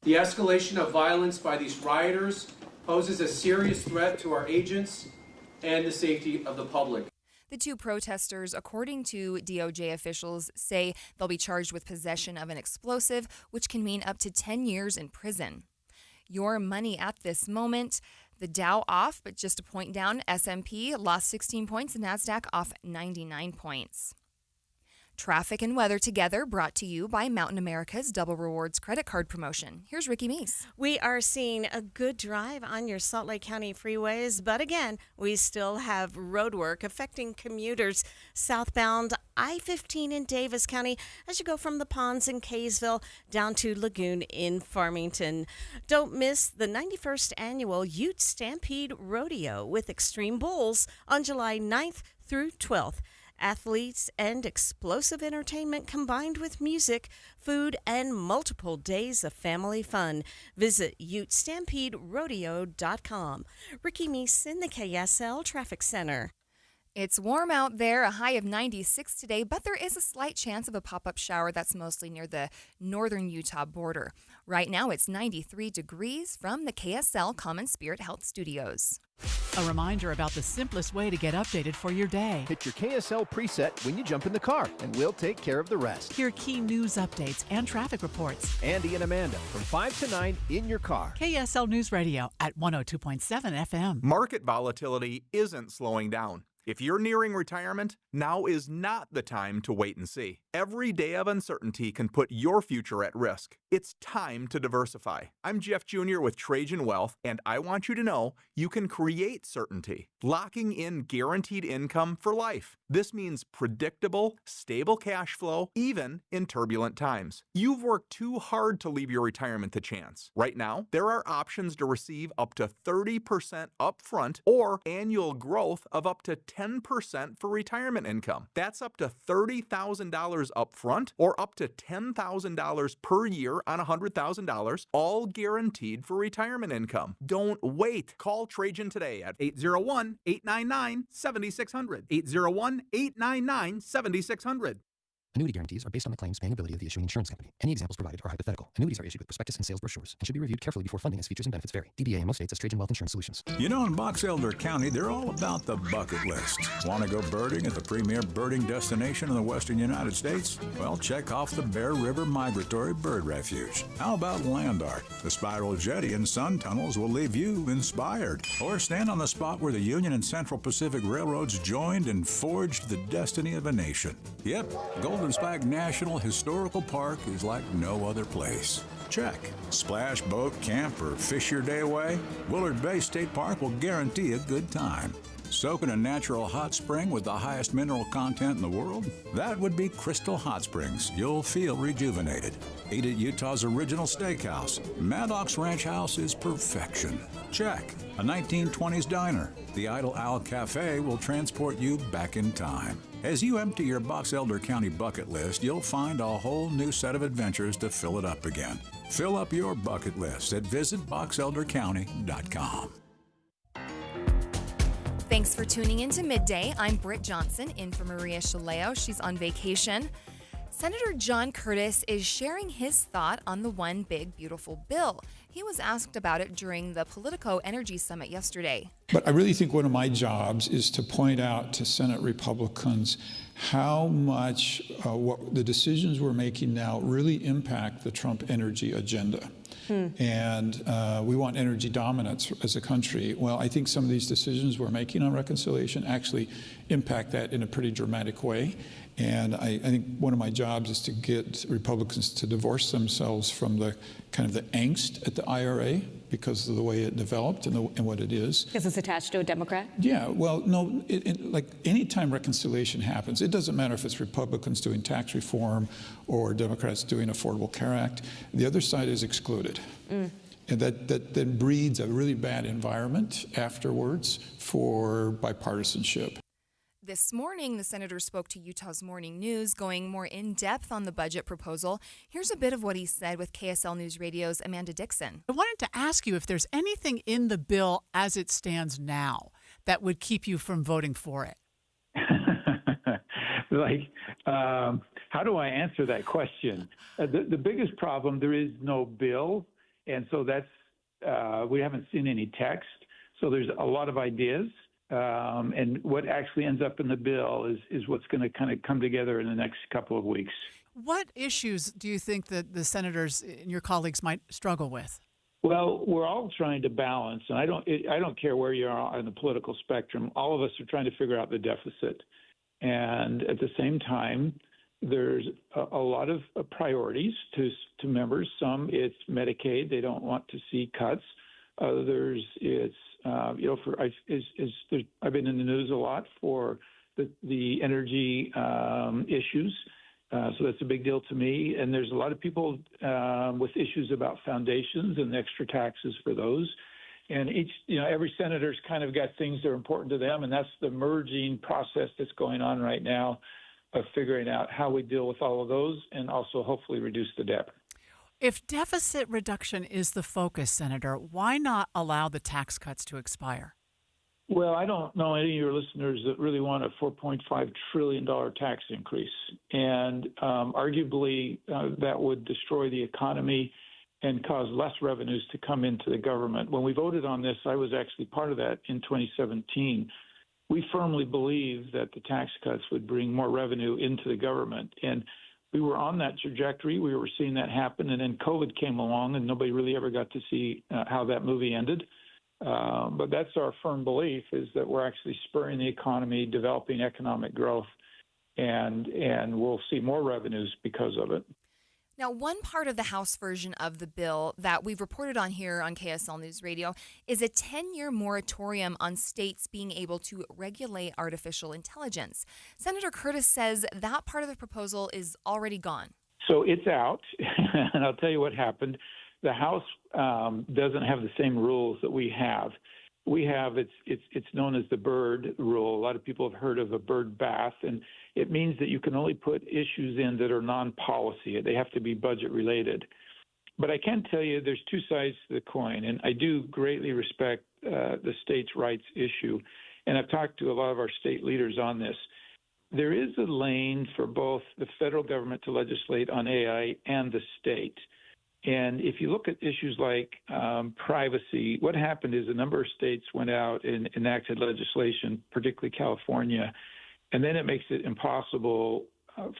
The escalation of violence by these rioters poses a serious threat to our agents and the safety of the public. The 2 protesters, according to DOJ officials, say they'll be charged with possession of an explosive, which can mean up to 10 years in prison. Your money at this moment, the Dow off, but just a point down. S&P lost 16 points, the NASDAQ off 99 points. Traffic and weather together brought to you by Mountain America's Double Rewards credit card promotion. Here's Ricky Meese. We are seeing a good drive on your Salt Lake County freeways, but again, we still have road work affecting commuters southbound I-15 in Davis County as you go from the Ponds in Kaysville down to Lagoon in Farmington. Don't miss the 91st annual Ute Stampede Rodeo with Extreme Bulls on July 9th through 12th. Athletes and explosive entertainment combined with music, food, and multiple days of family fun. Visit UtestampedeRodeo.com. Ricky Meese in the KSL Traffic Center. It's warm out there, a high of 96 today, but there is a slight chance of a pop-up shower that's mostly near the northern Utah border. Right now, it's 93 degrees from the KSL Common Spirit Health Studios. A reminder about the simplest way to get updated for your day. Hit your KSL preset when you jump in the car, and we'll take care of the rest. Hear key news updates and traffic reports. Andy and Amanda from 5 to 9 in your car. KSL News Radio at 102.7 FM. Market volatility isn't slowing down. If you're nearing retirement, now is not the time to wait and see. Every day of uncertainty can put your future at risk. It's time to diversify. I'm Jeff Jr. with Trajan Wealth, and I want you to know you can create certainty, locking in guaranteed income for life. This means predictable, stable cash flow, even in turbulent times. You've worked too hard to leave your retirement to chance. Right now, there are options to receive up to 30% upfront or annual growth of up to 10% for retirement income. That's up to $30,000 upfront or up to $10,000 per year on $100,000, all guaranteed for retirement income. Don't wait. Call Trajan today at 801-899-7600. 801-899-7600. Annuity guarantees are based on the claims paying ability of the issuing insurance company. Any examples provided are hypothetical. Annuities are issued with prospectus and sales brochures and should be reviewed carefully before funding as features and benefits vary. DBA in most states as Trajan Wealth Insurance Solutions. You know, in Box Elder County, they're all about the bucket list. Want to go birding at the premier birding destination in the western United States? Well, check off the Bear River Migratory Bird Refuge. How about land art? The spiral jetty and sun tunnels will leave you inspired. Or stand on the spot where the Union and Central Pacific Railroads joined and forged the destiny of a nation. Yep, Golden Spike National Historical Park is like no other place. Check. Splash, boat, camp, or fish your day away? Willard Bay State Park will guarantee a good time. Soak in a natural hot spring with the highest mineral content in the world? That would be Crystal Hot Springs. You'll feel rejuvenated. Eat at Utah's original steakhouse. Maddox Ranch House is perfection. Check. A 1920s diner. The Idle Owl Cafe will transport you back in time. As you empty your Box Elder County bucket list, you'll find a whole new set of adventures to fill it up again. Fill up your bucket list at visitboxeldercounty.com. Thanks for tuning in to Midday. I'm Britt Johnson, in for Maria Shilaos. She's on vacation. Senator John Curtis is sharing his thought on the One Big Beautiful Bill. He was asked about it during the Politico Energy Summit yesterday. But I really think one of my jobs is to point out to Senate Republicans how much what the decisions we're making now really impact the Trump energy agenda. And we want energy dominance as a country. Well, I think some of these decisions we're making on reconciliation actually impact that in a pretty dramatic way. And I think one of my jobs is to get Republicans to divorce themselves from the kind of the angst at the IRA because of the way it developed and what it is. Because it's attached to a Democrat? Yeah, well, no, like anytime reconciliation happens, it doesn't matter if it's Republicans doing tax reform or Democrats doing Affordable Care Act, the other side is excluded. And that then breeds a really bad environment afterwards for bipartisanship. This morning, the senator spoke to Utah's Morning News, going more in-depth on the budget proposal. Here's a bit of what he said with KSL News Radio's Amanda Dixon. I wanted to ask you if there's anything in the bill as it stands now that would keep you from voting for it. How do I answer that question? The biggest problem, there is no bill, and so that's we haven't seen any text. So there's a lot of ideas. And what actually ends up in the bill is what's going to kind of come together in the next couple of weeks. What issues do you think that the senators and your colleagues might struggle with? Well, we're all trying to balance, and I don't care where you are on the political spectrum. All of us are trying to figure out the deficit, and at the same time, there's a lot of priorities to members. Some it's Medicaid; they don't want to see cuts. Others it's I've been in the news a lot for the energy issues, so that's a big deal to me. And there's a lot of people with issues about foundations and extra taxes for those. And every senator's kind of got things that are important to them, and that's the merging process that's going on right now of figuring out how we deal with all of those and also hopefully reduce the debt. If deficit reduction is the focus, Senator, why not allow the tax cuts to expire? Well, I don't know any of your listeners that really want a $4.5 trillion tax increase. And arguably, that would destroy the economy and cause less revenues to come into the government. When we voted on this, I was actually part of that in 2017. We firmly believe that the tax cuts would bring more revenue into the government. And we were on that trajectory. We were seeing that happen. And then COVID came along, and nobody really ever got to see how that movie ended. But that's our firm belief, is that we're actually spurring the economy, developing economic growth, and we'll see more revenues because of it. Now, one part of the House version of the bill that we've reported on here on KSL News Radio is a 10-year moratorium on states being able to regulate artificial intelligence. Senator Curtis says that part of the proposal is already gone. So it's out, and I'll tell you what happened. The House doesn't have the same rules that we have. We have it's known as the Byrd rule. A lot of people have heard of a Byrd bath, and it means that you can only put issues in that are non-policy. They have to be budget related. But I can tell you there's two sides to the coin, and I do greatly respect the states' rights issue. And I've talked to a lot of our state leaders on this. There is a lane for both the federal government to legislate on AI and the state. And if you look at issues like privacy, what happened is a number of states went out and enacted legislation, particularly California, and then it makes it impossible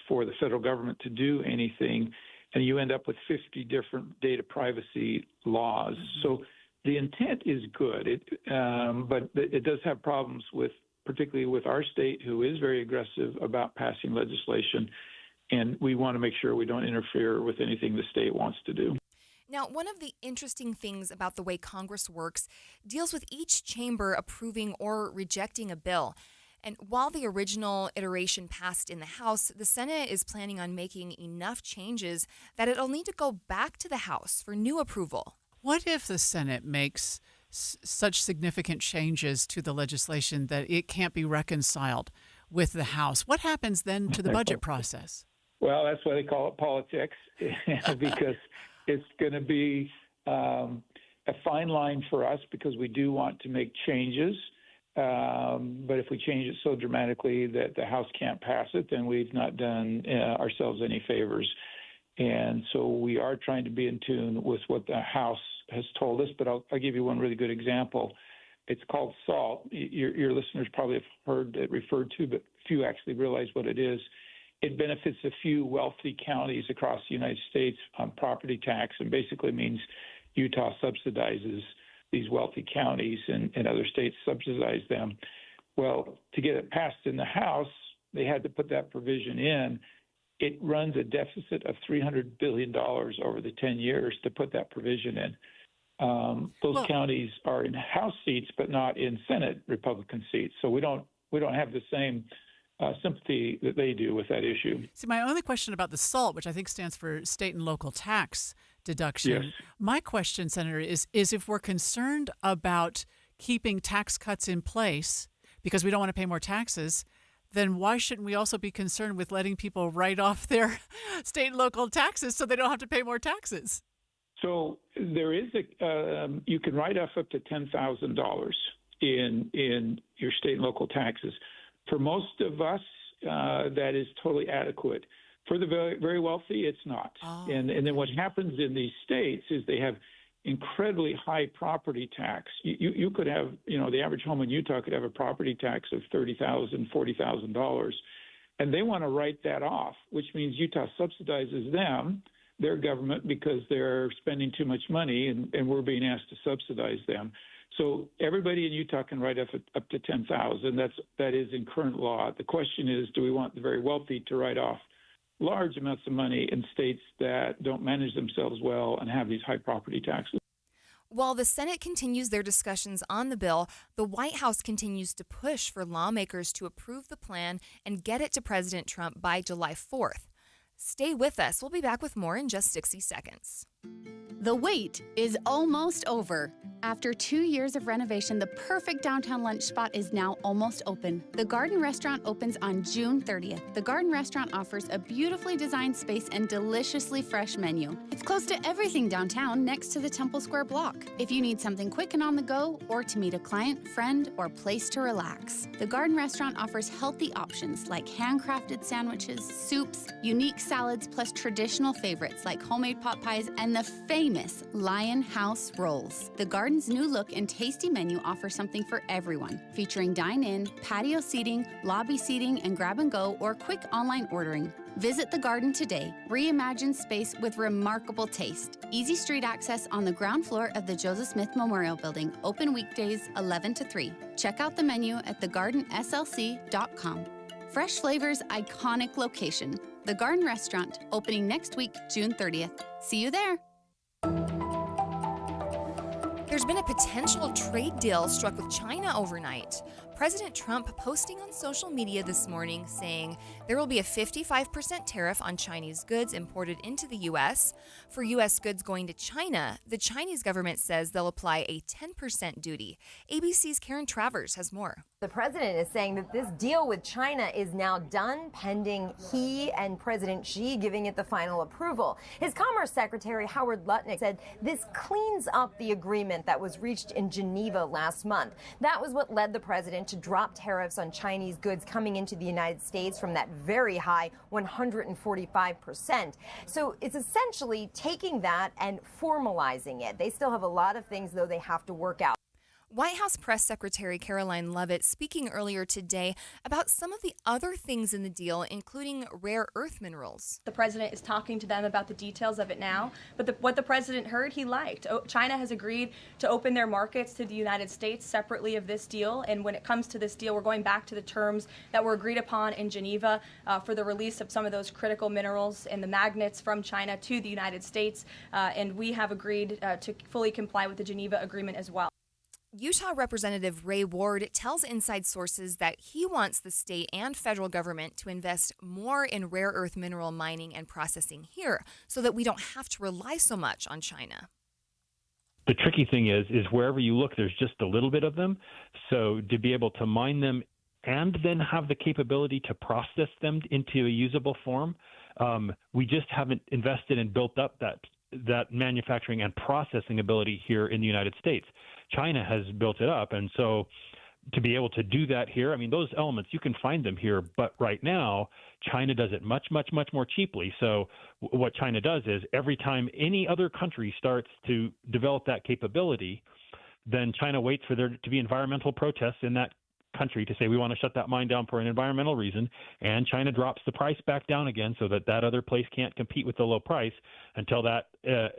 for the federal government to do anything, and you end up with 50 different data privacy laws. So the intent is good, but it does have problems with, particularly with our state, who is very aggressive about passing legislation. And we want to make sure we don't interfere with anything the state wants to do. Now, one of the interesting things about the way Congress works deals with each chamber approving or rejecting a bill. And while the original iteration passed in the House, the Senate is planning on making enough changes that it'll need to go back to the House for new approval. What if the Senate makes such significant changes to the legislation that it can't be reconciled with the House? What happens then to the budget process? Well, that's why they call it politics, because it's going to be a fine line for us because we do want to make changes. But if we change it so dramatically that the House can't pass it, then we've not done ourselves any favors. And so we are trying to be in tune with what the House has told us. But I'll give you one really good example. It's called SALT. Your listeners probably have heard it referred to, but few actually realize what it is. It benefits a few wealthy counties across the United States on property tax, and basically means Utah subsidizes these wealthy counties and other states subsidize them. Well, to get it passed in the House, they had to put that provision in. It runs a deficit of $300 billion over the 10 years to put that provision in. Those counties are in House seats, but not in Senate Republican seats. So we don't have the same sympathy that they do with that issue. See, my only question about the SALT, which I think stands for state and local tax deduction. Yes. My question, Senator, is if we're concerned about keeping tax cuts in place because we don't want to pay more taxes, then why shouldn't we also be concerned with letting people write off their state and local taxes so they don't have to pay more taxes? So there is you can write off up to $10,000 in your state and local taxes. For most of us, that is totally adequate. For the very, very wealthy, it's not. Oh. And then what happens in these states is they have incredibly high property tax. You could have, the average home in Utah could have a property tax of $30,000, $40,000, and they want to write that off, which means Utah subsidizes them, their government, because they're spending too much money, and we're being asked to subsidize them. So everybody in Utah can write up to $10,000. That is in current law. The question is, do we want the very wealthy to write off large amounts of money in states that don't manage themselves well and have these high property taxes? While the Senate continues their discussions on the bill, the White House continues to push for lawmakers to approve the plan and get it to President Trump by July 4th. Stay with us. We'll be back with more in just 60 seconds. The wait is almost over. After 2 years of renovation, the perfect downtown lunch spot is now almost open. The Garden Restaurant opens on June 30th. The Garden Restaurant offers a beautifully designed space and deliciously fresh menu. It's close to everything downtown next to the Temple Square block. If you need something quick and on the go, or to meet a client, friend, or place to relax, the Garden Restaurant offers healthy options like handcrafted sandwiches, soups, unique salads, plus traditional favorites like homemade pot pies and the famous Lion House rolls. The Garden's new look and tasty menu offer something for everyone, featuring dine-in, patio seating, lobby seating, and grab-and-go or quick online ordering. Visit the Garden today. Reimagine space with remarkable taste. Easy street access on the ground floor of the Joseph Smith Memorial Building. Open weekdays 11 to 3. Check out the menu at thegardenslc.com. Fresh flavors, iconic location. The Garden Restaurant, opening next week, June 30th. See you there. There's been a potential trade deal struck with China overnight. President Trump posting on social media this morning saying there will be a 55% tariff on Chinese goods imported into the U.S. For U.S. goods going to China, the Chinese government says they'll apply a 10% duty. ABC's Karen Travers has more. The president is saying that this deal with China is now done, pending he and President Xi giving it the final approval. His Commerce Secretary Howard Lutnick said this cleans up the agreement that was reached in Geneva last month. That was what led the president to drop tariffs on Chinese goods coming into the United States from that very high 145%. So it's essentially taking that and formalizing it. They still have a lot of things, though, they have to work out. White House Press Secretary Caroline Leavitt speaking earlier today about some of the other things in the deal, including rare earth minerals. The president is talking to them about the details of it now, but what the president heard, he liked. China has agreed to open their markets to the United States separately of this deal, and when it comes to this deal, we're going back to the terms that were agreed upon in Geneva for the release of some of those critical minerals and the magnets from China to the United States, and we have agreed to fully comply with the Geneva Agreement as well. Utah Representative Ray Ward tells Inside Sources that he wants the state and federal government to invest more in rare earth mineral mining and processing here so that we don't have to rely so much on China. The tricky thing is wherever you look, there's just a little bit of them. So to be able to mine them and then have the capability to process them into a usable form, we just haven't invested and built up that manufacturing and processing ability here in the United States. China has built it up, and so to be able to do that here, I mean, those elements, you can find them here, but right now, China does it much, much, much more cheaply. So what China does is every time any other country starts to develop that capability, then China waits for there to be environmental protests in that country to say we want to shut that mine down for an environmental reason, and China drops the price back down again so that other place can't compete with the low price until that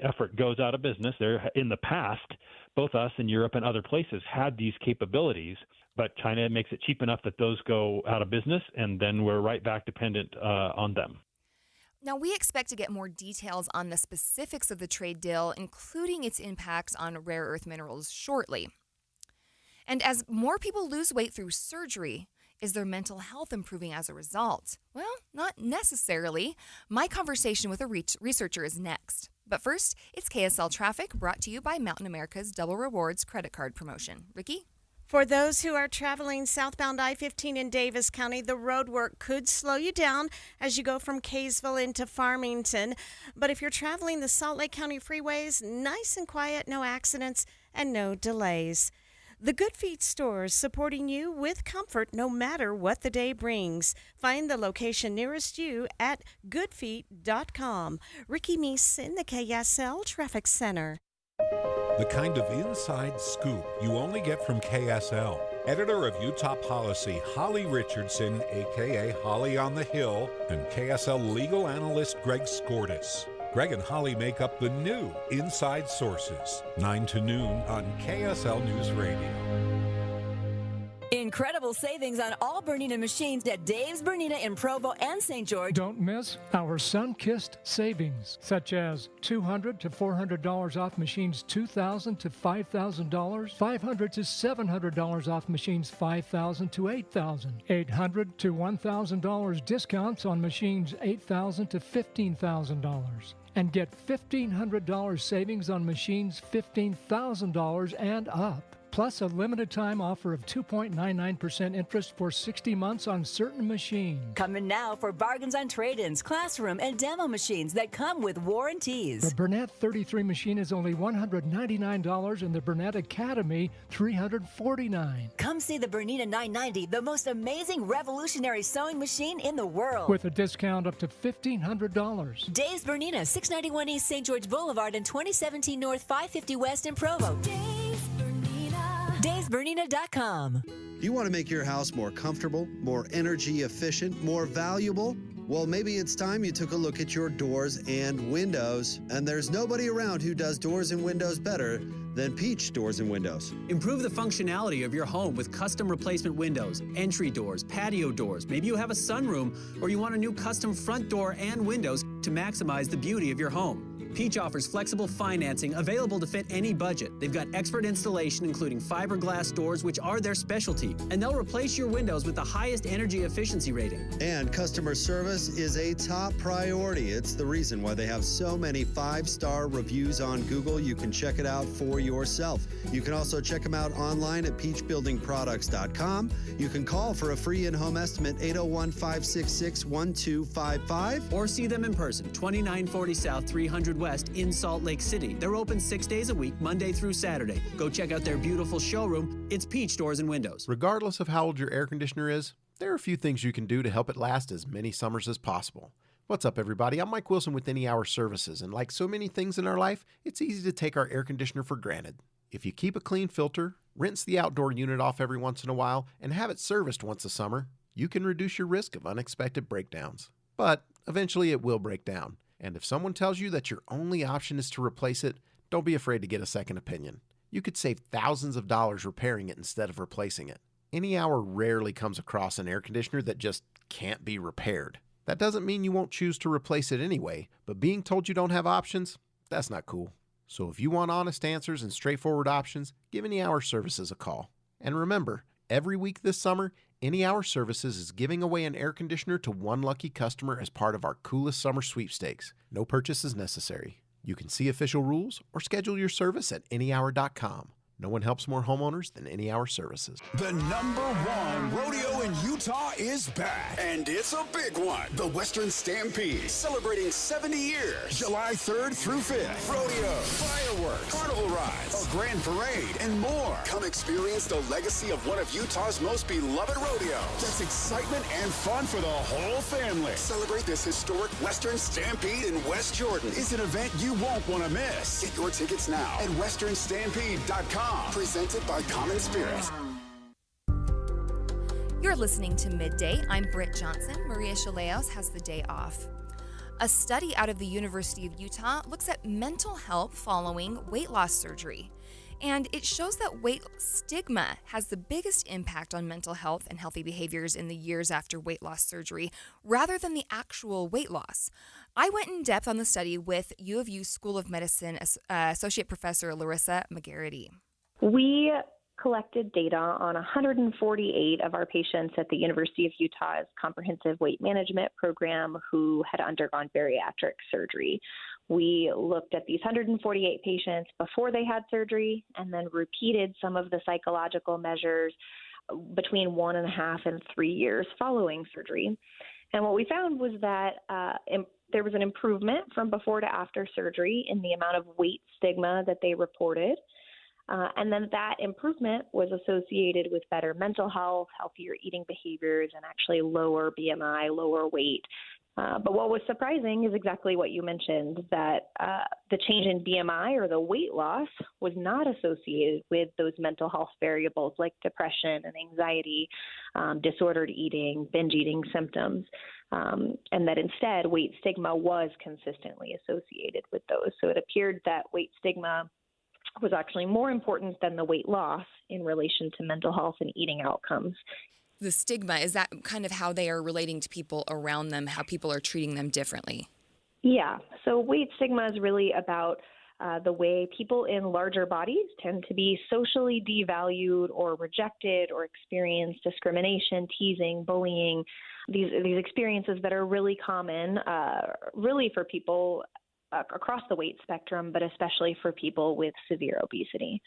effort goes out of business. There, in the past, both us and Europe and other places had these capabilities, but China makes it cheap enough that those go out of business, and then we're right back dependent on them. Now, we expect to get more details on the specifics of the trade deal, including its impacts on rare earth minerals, shortly. And as more people lose weight through surgery, is their mental health improving as a result? Well, not necessarily. My conversation with a researcher is next. But first, it's KSL Traffic, brought to you by Mountain America's Double Rewards credit card promotion. Ricky? For those who are traveling southbound I-15 in Davis County, the road work could slow you down as you go from Kaysville into Farmington. But if you're traveling the Salt Lake County freeways, nice and quiet, no accidents and no delays. The Good Feet stores, supporting you with comfort no matter what the day brings. Find the location nearest you at goodfeet.com. Ricky Meese in the KSL Traffic Center. The kind of inside scoop you only get from KSL. Editor of Utah Policy, Holly Richardson, a.k.a. Holly on the Hill, and KSL legal analyst Greg Skordas. Greg and Holly make up the new Inside Sources, 9 to noon on KSL News Radio. Incredible savings on all Bernina machines at Dave's Bernina in Provo and St. George. Don't miss our sun-kissed savings, such as $200 to $400 off machines $2,000 to $5,000, $500 to $700 off machines $5,000 to $8,000, $800 to $1,000 discounts on machines $8,000 to $15,000. And get $1,500 savings on machines $15,000 and up. Plus a limited time offer of 2.99% interest for 60 months on certain machines. Coming now for bargains on trade-ins, classroom, and demo machines that come with warranties. The Burnett 33 machine is only $199 and the Burnett Academy $349. Come see the Bernina 990, the most amazing revolutionary sewing machine in the world. With a discount up to $1,500. Dave's Bernina, 691 East St. George Boulevard and 2017 North 550 West in Provo. Dave'sBernina.com. Do you want to make your house more comfortable, more energy efficient, more valuable? Well, maybe it's time you took a look at your doors and windows. And there's nobody around who does doors and windows better than Peach Doors and Windows. Improve the functionality of your home with custom replacement windows, entry doors, patio doors. Maybe you have a sunroom or you want a new custom front door and windows to maximize the beauty of your home. Peach offers flexible financing available to fit any budget. They've got expert installation, including fiberglass doors, which are their specialty, and they'll replace your windows with the highest energy efficiency rating. And customer service is a top priority. It's the reason why they have so many 5-star reviews on Google. You can check it out for yourself. You can also check them out online at peachbuildingproducts.com. You can call for a free in-home estimate, 801-566-1255. Or see them in person, 2940 South 300 West in Salt Lake City. They're open 6 days a week, Monday through Saturday. Go check out their beautiful showroom. It's Peach Doors and Windows. Regardless of how old your air conditioner is, there are a few things you can do to help it last as many summers as possible. What's up, everybody? I'm Mike Wilson with Any Hour Services, and like so many things in our life, it's easy to take our air conditioner for granted. If you keep a clean filter, rinse the outdoor unit off every once in a while, and have it serviced once a summer, you can reduce your risk of unexpected breakdowns. But eventually it will break down. And if someone tells you that your only option is to replace it, don't be afraid to get a second opinion. You could save thousands of dollars repairing it instead of replacing it. Any Hour rarely comes across an air conditioner that just can't be repaired. That doesn't mean you won't choose to replace it anyway, but being told you don't have options, that's not cool. So if you want honest answers and straightforward options, give Any Hour Services a call. And remember, every week this summer, Any Hour Services is giving away an air conditioner to one lucky customer as part of our Coolest Summer Sweepstakes. No purchase is necessary. You can see official rules or schedule your service at anyhour.com. No one helps more homeowners than Any Hour Services. The #1 rodeo in Utah is back, and it's a big one. The Western Stampede, celebrating 70 years. July 3rd through 5th. Rodeo, fireworks, carnival rides, a grand parade, and more. Come experience the legacy of one of Utah's most beloved rodeos. That's excitement and fun for the whole family. Celebrate this historic Western Stampede in West Jordan. It's an event you won't want to miss. Get your tickets now at westernstampede.com. Presented by Common Spirit. You're listening to Midday. I'm Britt Johnson. Maria Shilaos has the day off. A study out of the University of Utah looks at mental health following weight loss surgery. And it shows that weight stigma has the biggest impact on mental health and healthy behaviors in the years after weight loss surgery, rather than the actual weight loss. I went in depth on the study with U of U School of Medicine Associate Professor Larissa McGarity. We collected data on 148 of our patients at the University of Utah's comprehensive weight management program who had undergone bariatric surgery. We looked at these 148 patients before they had surgery and then repeated some of the psychological measures between 1.5 and 3 years following surgery. And what we found was that there was an improvement from before to after surgery in the amount of weight stigma that they reported. And then that improvement was associated with better mental health, healthier eating behaviors, and actually lower BMI, lower weight. But what was surprising is exactly what you mentioned, that the change in BMI or the weight loss was not associated with those mental health variables like depression and anxiety, disordered eating, binge eating symptoms, and that instead weight stigma was consistently associated with those. So it appeared that weight stigma was actually more important than the weight loss in relation to mental health and eating outcomes. The stigma, is that kind of how they are relating to people around them, how people are treating them differently? Yeah. So weight stigma is really about the way people in larger bodies tend to be socially devalued or rejected or experience discrimination, teasing, bullying, these experiences that are really common, really for people across the weight spectrum, but especially for people with severe obesity.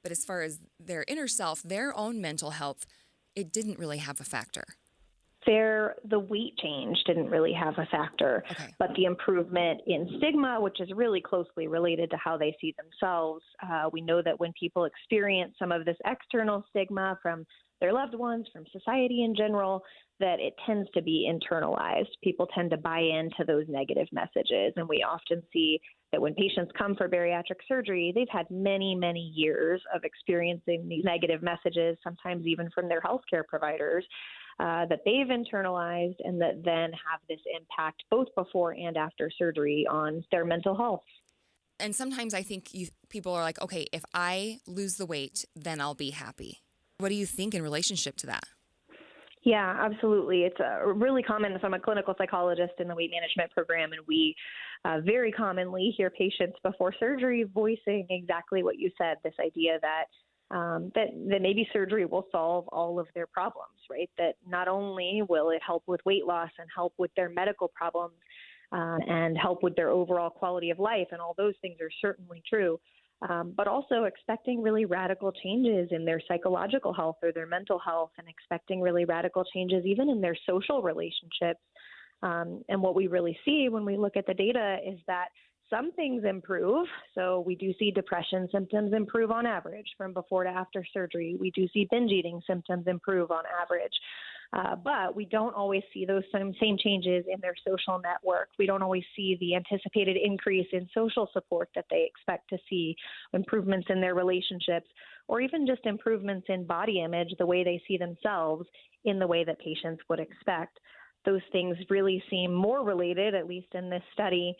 But as far as their inner self, their own mental health, it didn't really have a factor. The weight change didn't really have a factor, but the improvement in stigma, which is really closely related to how they see themselves, we know that when people experience some of this external stigma from their loved ones, from society in general, that it tends to be internalized. People tend to buy into those negative messages, and we often see that when patients come for bariatric surgery, they've had many, many years of experiencing these negative messages, sometimes even from their healthcare providers, that they've internalized and that then have this impact both before and after surgery on their mental health. And sometimes I think people are like, okay, if I lose the weight, then I'll be happy. What do you think in relationship to that? Yeah, absolutely. It's really common. So I'm a clinical psychologist in the weight management program, and we very commonly hear patients before surgery voicing exactly what you said, this idea that maybe surgery will solve all of their problems, right? That not only will it help with weight loss and help with their medical problems and help with their overall quality of life, and all those things are certainly true, but also expecting really radical changes in their psychological health or their mental health, and expecting really radical changes even in their social relationships. And what we really see when we look at the data is that some things improve. So we do see depression symptoms improve on average from before to after surgery. We do see binge eating symptoms improve on average. But we don't always see those same changes in their social network. We don't always see the anticipated increase in social support that they expect to see, improvements in their relationships, or even just improvements in body image, the way they see themselves in the way that patients would expect. Those things really seem more related, at least in this study,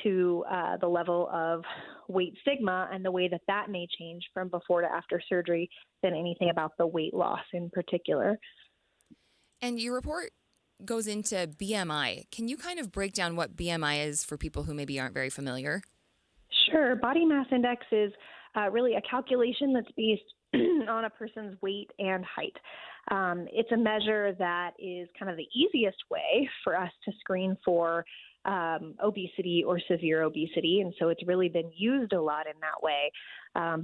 to the level of weight stigma and the way that that may change from before to after surgery than anything about the weight loss in particular. And your report goes into BMI. Can you kind of break down what BMI is for people who maybe aren't very familiar? Sure. Body mass index is really a calculation that's based on a person's weight and height. It's a measure that is kind of the easiest way for us to screen for obesity or severe obesity, and so it's really been used a lot in that way.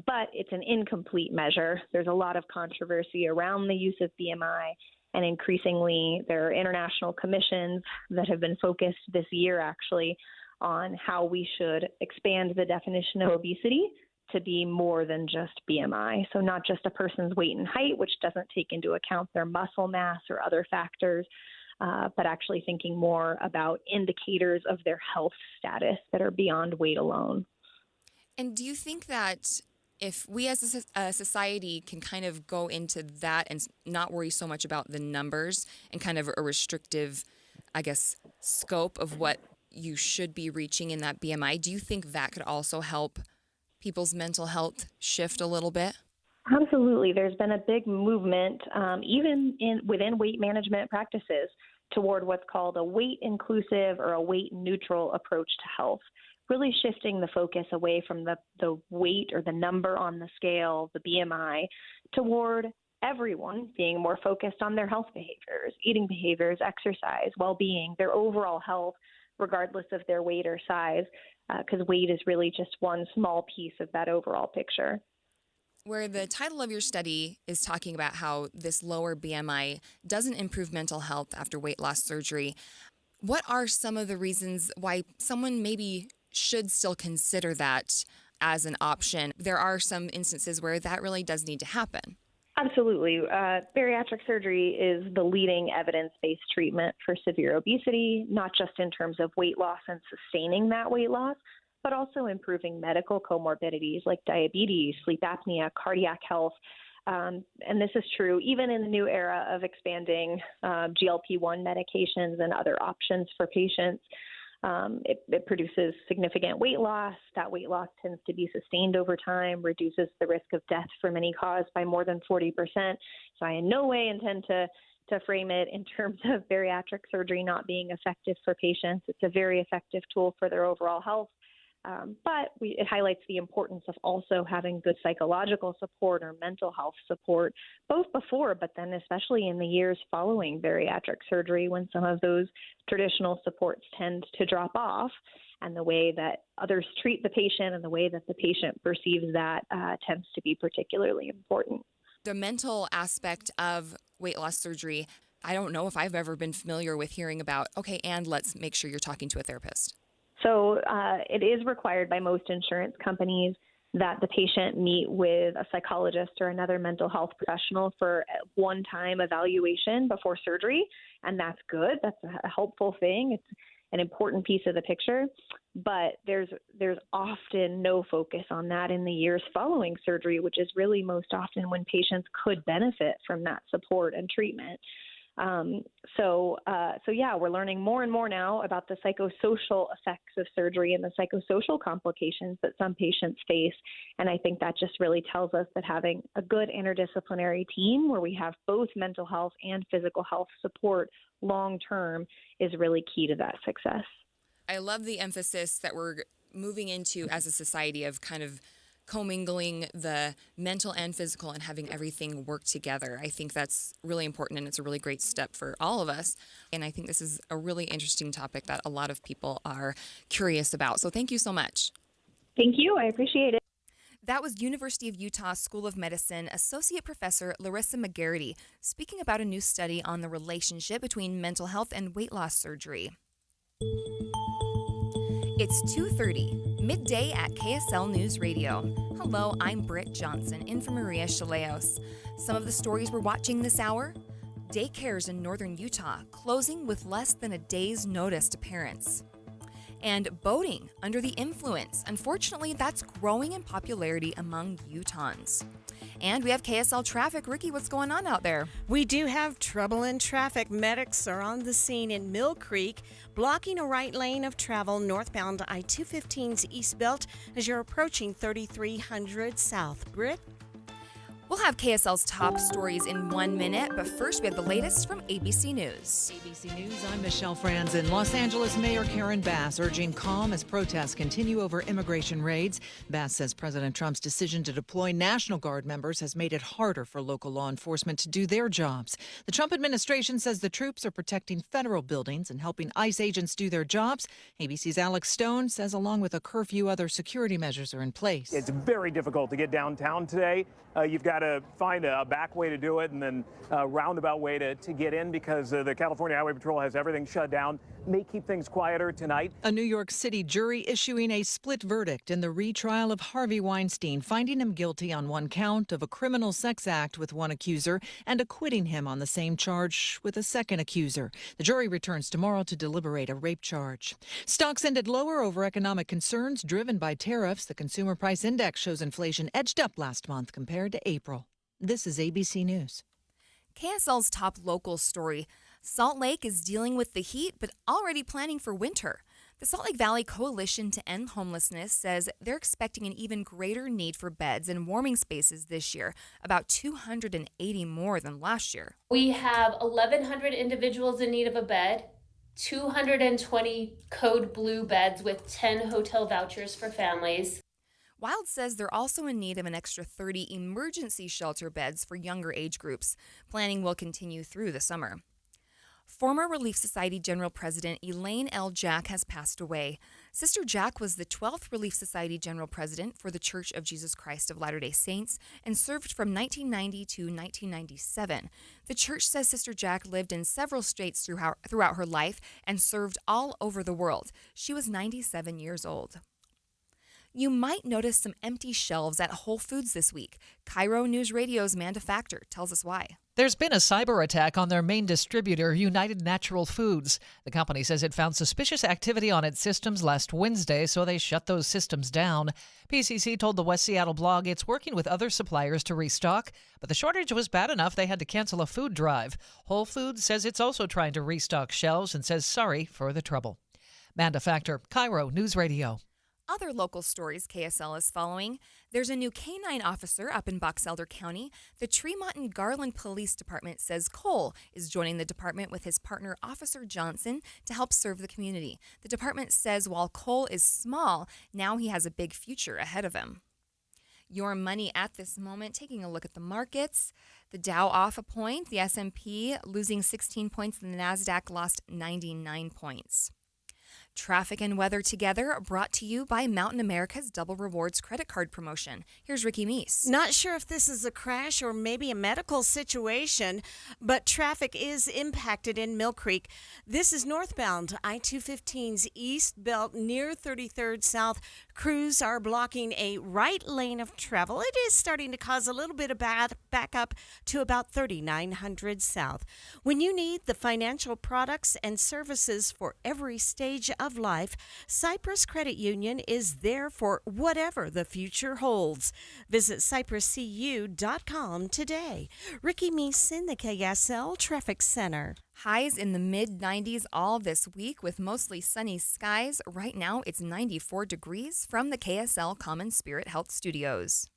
But it's an incomplete measure. There's a lot of controversy around the use of BMI, and increasingly there are international commissions that have been focused this year actually on how we should expand the definition of obesity to be more than just BMI. So not just a person's weight and height, which doesn't take into account their muscle mass or other factors, but actually thinking more about indicators of their health status that are beyond weight alone. And do you think that if we as a society can kind of go into that and not worry so much about the numbers and kind of a restrictive, I guess, scope of what you should be reaching in that BMI, do you think that could also help people's mental health shift a little bit? Absolutely. There's been a big movement, even within weight management practices, toward what's called a weight inclusive or a weight neutral approach to health, really shifting the focus away from the weight or the number on the scale, the BMI, toward everyone being more focused on their health behaviors, eating behaviors, exercise, well-being, their overall health, regardless of their weight or size, because weight is really just one small piece of that overall picture. Where the title of your study is talking about how this lower BMI doesn't improve mental health after weight loss surgery, what are some of the reasons why someone maybe should still consider that as an option? There are some instances where that really does need to happen. Absolutely. Bariatric surgery is the leading evidence-based treatment for severe obesity, not just in terms of weight loss and sustaining that weight loss, but also improving medical comorbidities like diabetes, sleep apnea, cardiac health. And this is true even in the new era of expanding GLP-1 medications and other options for patients. It produces significant weight loss. That weight loss tends to be sustained over time, reduces the risk of death from any cause by more than 40%. So I in no way intend to frame it in terms of bariatric surgery not being effective for patients. It's a very effective tool for their overall health. But it highlights the importance of also having good psychological support or mental health support, both before, but then especially in the years following bariatric surgery when some of those traditional supports tend to drop off, and the way that others treat the patient and the way that the patient perceives that tends to be particularly important. The mental aspect of weight loss surgery, I don't know if I've ever been familiar with hearing about, okay, and let's make sure you're talking to a therapist. So it is required by most insurance companies that the patient meet with a psychologist or another mental health professional for a one-time evaluation before surgery, and that's good. That's a helpful thing. It's an important piece of the picture, but there's often no focus on that in the years following surgery, which is really most often when patients could benefit from that support and treatment. So we're learning more and more now about the psychosocial effects of surgery and the psychosocial complications that some patients face. And I think that just really tells us that having a good interdisciplinary team where we have both mental health and physical health support long-term is really key to that success. I love the emphasis that we're moving into as a society of kind of commingling the mental and physical and having everything work together. I think that's really important, and it's a really great step for all of us. And I think this is a really interesting topic that a lot of people are curious about. So thank you so much. Thank you. I appreciate it. That was University of Utah School of Medicine Associate Professor Larissa McGarity speaking about a new study on the relationship between mental health and weight loss surgery. It's 2:30, midday at KSL News Radio. Hello, I'm Britt Johnson, in for Maria Shilaos. Some of the stories we're watching this hour: Daycares in northern Utah closing with less than a day's notice to parents. And boating under the influence. Unfortunately, that's growing in popularity among Utahns. And we have KSL traffic. Ricky, what's going on out there? We do have trouble in traffic. Medics are on the scene in Mill Creek, blocking a right lane of travel northbound I-215's East Belt as you're approaching 3300 South. Britt? We'll have KSL's top stories in 1 minute, but first we have the latest from ABC News. ABC News, I'm Michelle Franzen. Los Angeles Mayor Karen Bass urging calm as protests continue over immigration raids. Bass says President Trump's decision to deploy National Guard members has made it harder for local law enforcement to do their jobs. The Trump administration says the troops are protecting federal buildings and helping ICE agents do their jobs. ABC's Alex Stone says along with a curfew, other security measures are in place. It's very difficult to get downtown today. You've got to find a back way to do it and then a roundabout way to get in because the California Highway Patrol has everything shut down. May keep things quieter tonight. A New York City jury issuing a split verdict in the retrial of Harvey Weinstein, finding him guilty on one count of a criminal sex act with one accuser and acquitting him on the same charge with a second accuser. The jury returns tomorrow to deliberate a rape charge. Stocks ended lower over economic concerns driven by tariffs. The Consumer Price Index shows inflation edged up last month compared to April. This is ABC News. KSL's top local story. Salt Lake is dealing with the heat, but already planning for winter. The Salt Lake Valley Coalition to End Homelessness says they're expecting an even greater need for beds and warming spaces this year, about 280 more than last year. We have 1,100 individuals in need of a bed, 220 Code Blue beds with 10 hotel vouchers for families. Wild says they're also in need of an extra 30 emergency shelter beds for younger age groups. Planning will continue through the summer. Former Relief Society General President Elaine L. Jack has passed away. Sister Jack was the 12th Relief Society General President for the Church of Jesus Christ of Latter-day Saints and served from 1990 to 1997. The church says Sister Jack lived in several states throughout her life and served all over the world. She was 97 years old. You might notice some empty shelves at Whole Foods this week. Cairo News Radio's Amanda Factor tells us why. There's been a cyber attack on their main distributor, United Natural Foods. The company says it found suspicious activity on its systems last Wednesday, so they shut those systems down. PCC told the West Seattle blog it's working with other suppliers to restock, but the shortage was bad enough they had to cancel a food drive. Whole Foods says it's also trying to restock shelves and says sorry for the trouble. Amanda Factor, Cairo News Radio. Other local stories KSL is following. There's a new canine officer up in Box Elder County. The Tremont and Garland Police Department says Cole is joining the department with his partner, Officer Johnson, to help serve the community. The department says while Cole is small, now he has a big future ahead of him. Your money at this moment, taking a look at the markets. The Dow off a point, the S&P losing 16 points, and the NASDAQ lost 99 points. Traffic and weather together, brought to you by Mountain America's Double Rewards credit card promotion. Here's Ricky Meese. Not sure if this is a crash or maybe a medical situation, but traffic is impacted in Mill Creek. This is northbound I-215's East Belt near 33rd South. Crews are blocking a right lane of travel. It is starting to cause a little bit of bad backup to about 3900 South. When you need the financial products and services for every stage of life, Cypress Credit Union is there for whatever the future holds. Visit cypresscu.com today. Ricky Meese in the KSL Traffic Center. Highs in the mid-90s all this week with mostly sunny skies. Right now it's 94 degrees from the KSL Common Spirit Health Studios.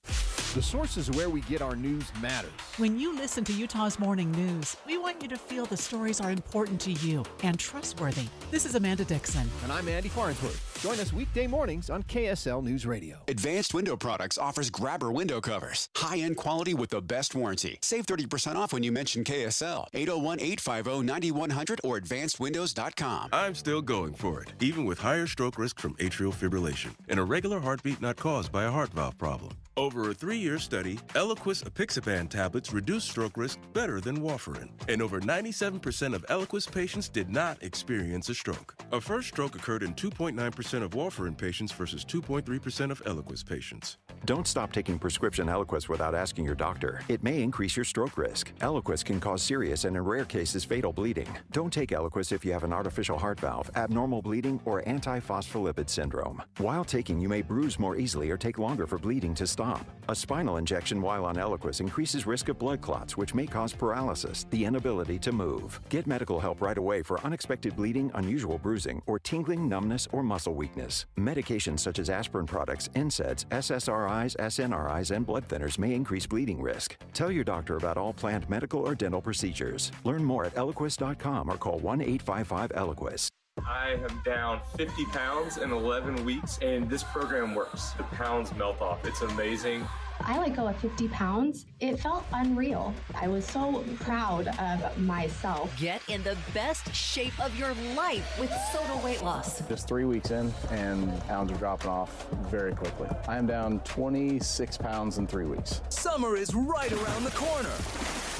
The sources where we get our news matters. When you listen to Utah's Morning News, we want you to feel the stories are important to you and trustworthy. This is Amanda Dixon. And I'm Andy Farnsworth. Join us weekday mornings on KSL News Radio. Advanced Window Products offers grabber window covers. High-end quality with the best warranty. Save 30% off when you mention KSL. 801-850-9100 or advancedwindows.com. I'm still going for it, even with higher stroke risk from atrial fibrillation and a regular heartbeat not caused by a heart valve problem. Over a 3-year 3-year study, Eliquis apixaban tablets reduced stroke risk better than warfarin, and over 97% of Eliquis patients did not experience a stroke. A first stroke occurred in 2.9% of warfarin patients versus 2.3% of Eliquis patients. Don't stop taking prescription Eliquis without asking your doctor. It may increase your stroke risk. Eliquis can cause serious and in rare cases fatal bleeding. Don't take Eliquis if you have an artificial heart valve, abnormal bleeding, or antiphospholipid syndrome. While taking, you may bruise more easily or take longer for bleeding to stop. A spinal injection while on Eliquis increases risk of blood clots, which may cause paralysis, the inability to move. Get medical help right away for unexpected bleeding, unusual bruising, or tingling, numbness, or muscle weakness. Medications such as aspirin products, NSAIDs, SSRIs, SNRIs, and blood thinners may increase bleeding risk. Tell your doctor about all planned medical or dental procedures. Learn more at Eliquis.com or call 1-855-ELIQUIS. I am down 50 pounds in 11 weeks, and this program works. The pounds melt off. It's amazing. I let go of 50 pounds. It felt unreal. I was so proud of myself. Get in the best shape of your life with Soda Weight Loss. Just 3 weeks in, and pounds are dropping off very quickly. I am down 26 pounds in 3 weeks. Summer is right around the corner.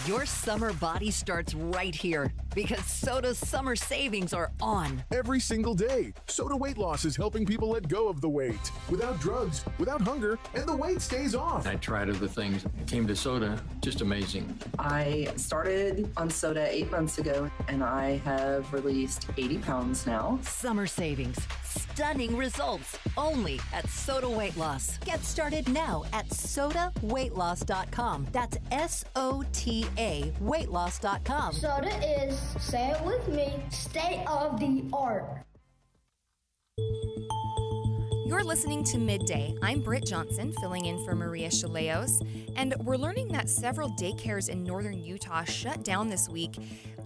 Your summer body starts right here because Soda's summer savings are on. Every single day, Soda Weight Loss is helping people let go of the weight without drugs, without hunger, and the weight stays off. I tried other things, came to soda, just amazing. I started on soda 8 months ago, and I have released 80 pounds now. Summer savings, stunning results, only at Soda Weight Loss. Get started now at sodaweightloss.com. That's SOTA weightloss.com. Soda is, say it with me, state of the art. You're listening to Midday. I'm Britt Johnson, filling in for Maria Shilaos, and we're learning that several daycares in northern Utah shut down this week,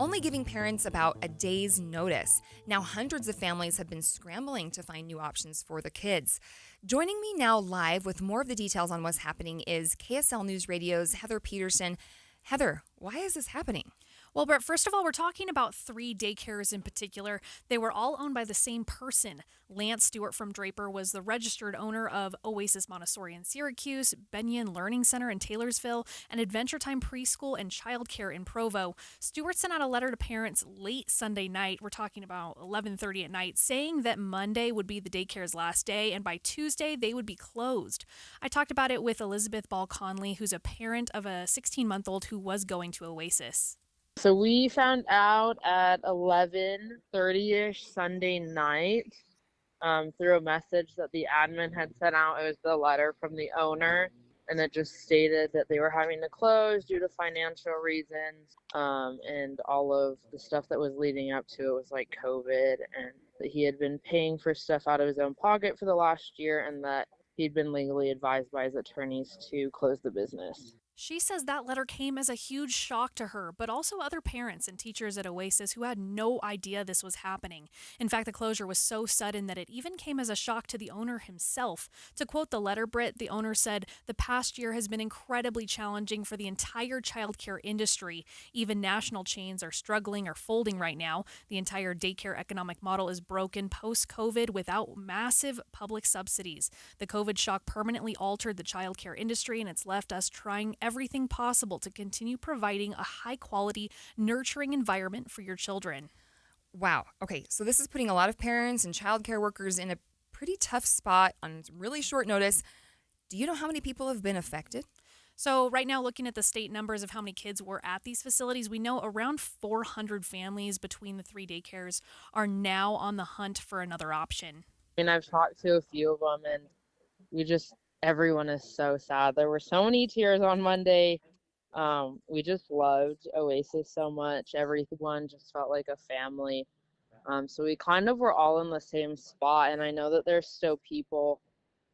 only giving parents about a day's notice. Now, hundreds of families have been scrambling to find new options for the kids. Joining me now live with more of the details on what's happening is KSL News Radio's Heather Peterson. Heather, why is this happening? Well, Brett, first of all, we're talking about 3 daycares in particular. They were all owned by the same person. Lance Stewart from Draper was the registered owner of Oasis Montessori in Syracuse, Benyon Learning Center in Taylorsville, and Adventure Time Preschool and Childcare in Provo. Stewart sent out a letter to parents late Sunday night, we're talking about 11:30 at night, saying that Monday would be the daycare's last day, and by Tuesday they would be closed. I talked about it with Elizabeth Ball Conley, who's a parent of a 16-month-old who was going to Oasis. So we found out at 11:30ish Sunday night through a message that the admin had sent out. It was the letter from the owner, and it just stated that they were having to close due to financial reasons, and all of the stuff that was leading up to it was like COVID, and that he had been paying for stuff out of his own pocket for the last year, and that he'd been legally advised by his attorneys to close the business. She says that letter came as a huge shock to her, but also other parents and teachers at Oasis who had no idea this was happening. In fact, the closure was so sudden that it even came as a shock to the owner himself. To quote the letter, Britt, the owner said, "The past year has been incredibly challenging for the entire childcare industry. Even national chains are struggling or folding right now. The entire daycare economic model is broken post-COVID without massive public subsidies. The COVID shock permanently altered the childcare industry, and it's left us trying everything possible to continue providing a high-quality, nurturing environment for your children." Wow. Okay, so this is putting a lot of parents and childcare workers in a pretty tough spot on really short notice. Do you know how many people have been affected? So right now, looking at the state numbers of how many kids were at these facilities, we know around 400 families between the 3 daycares are now on the hunt for another option. I mean, I've talked to a few of them, and everyone is so sad. There were so many tears on Monday. We just loved Oasis so much. Everyone just felt like a family. So we kind of were all in the same spot. And I know that there's still people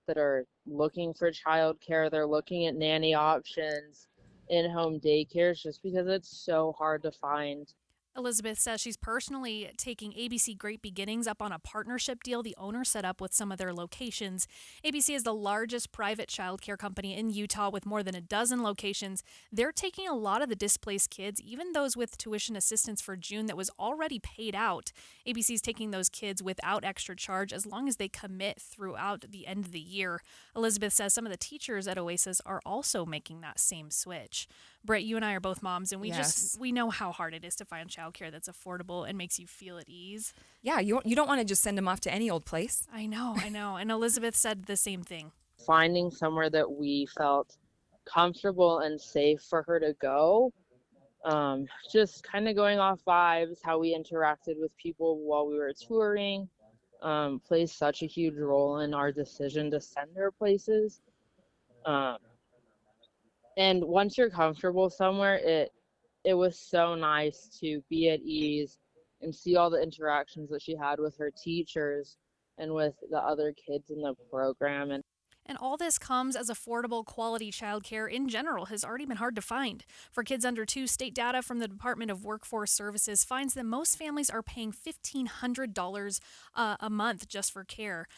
that are looking for childcare. They're looking at nanny options, in-home daycares, just because it's so hard to find Elizabeth says she's personally taking ABC Great Beginnings up on a partnership deal the owner set up with some of their locations. ABC is the largest private childcare company in Utah with more than a dozen locations. They're taking a lot of the displaced kids, even those with tuition assistance for June that was already paid out. ABC is taking those kids without extra charge as long as they commit throughout the end of the year. Elizabeth says some of the teachers at Oasis are also making that same switch. Brett, you and I are both moms, and we know how hard it is to find childcare that's affordable and makes you feel at ease. Yeah, you don't want to just send them off to any old place. I know. And Elizabeth said the same thing. Finding somewhere that we felt comfortable and safe for her to go. Just kind of going off vibes, how we interacted with people while we were touring, plays such a huge role in our decision to send her places. And once you're comfortable somewhere, it was so nice to be at ease and see all the interactions that she had with her teachers and with the other kids in the program. And all this comes as affordable quality childcare in general has already been hard to find. For kids under 2, state data from the Department of Workforce Services finds that most families are paying $1,500 a month just for care.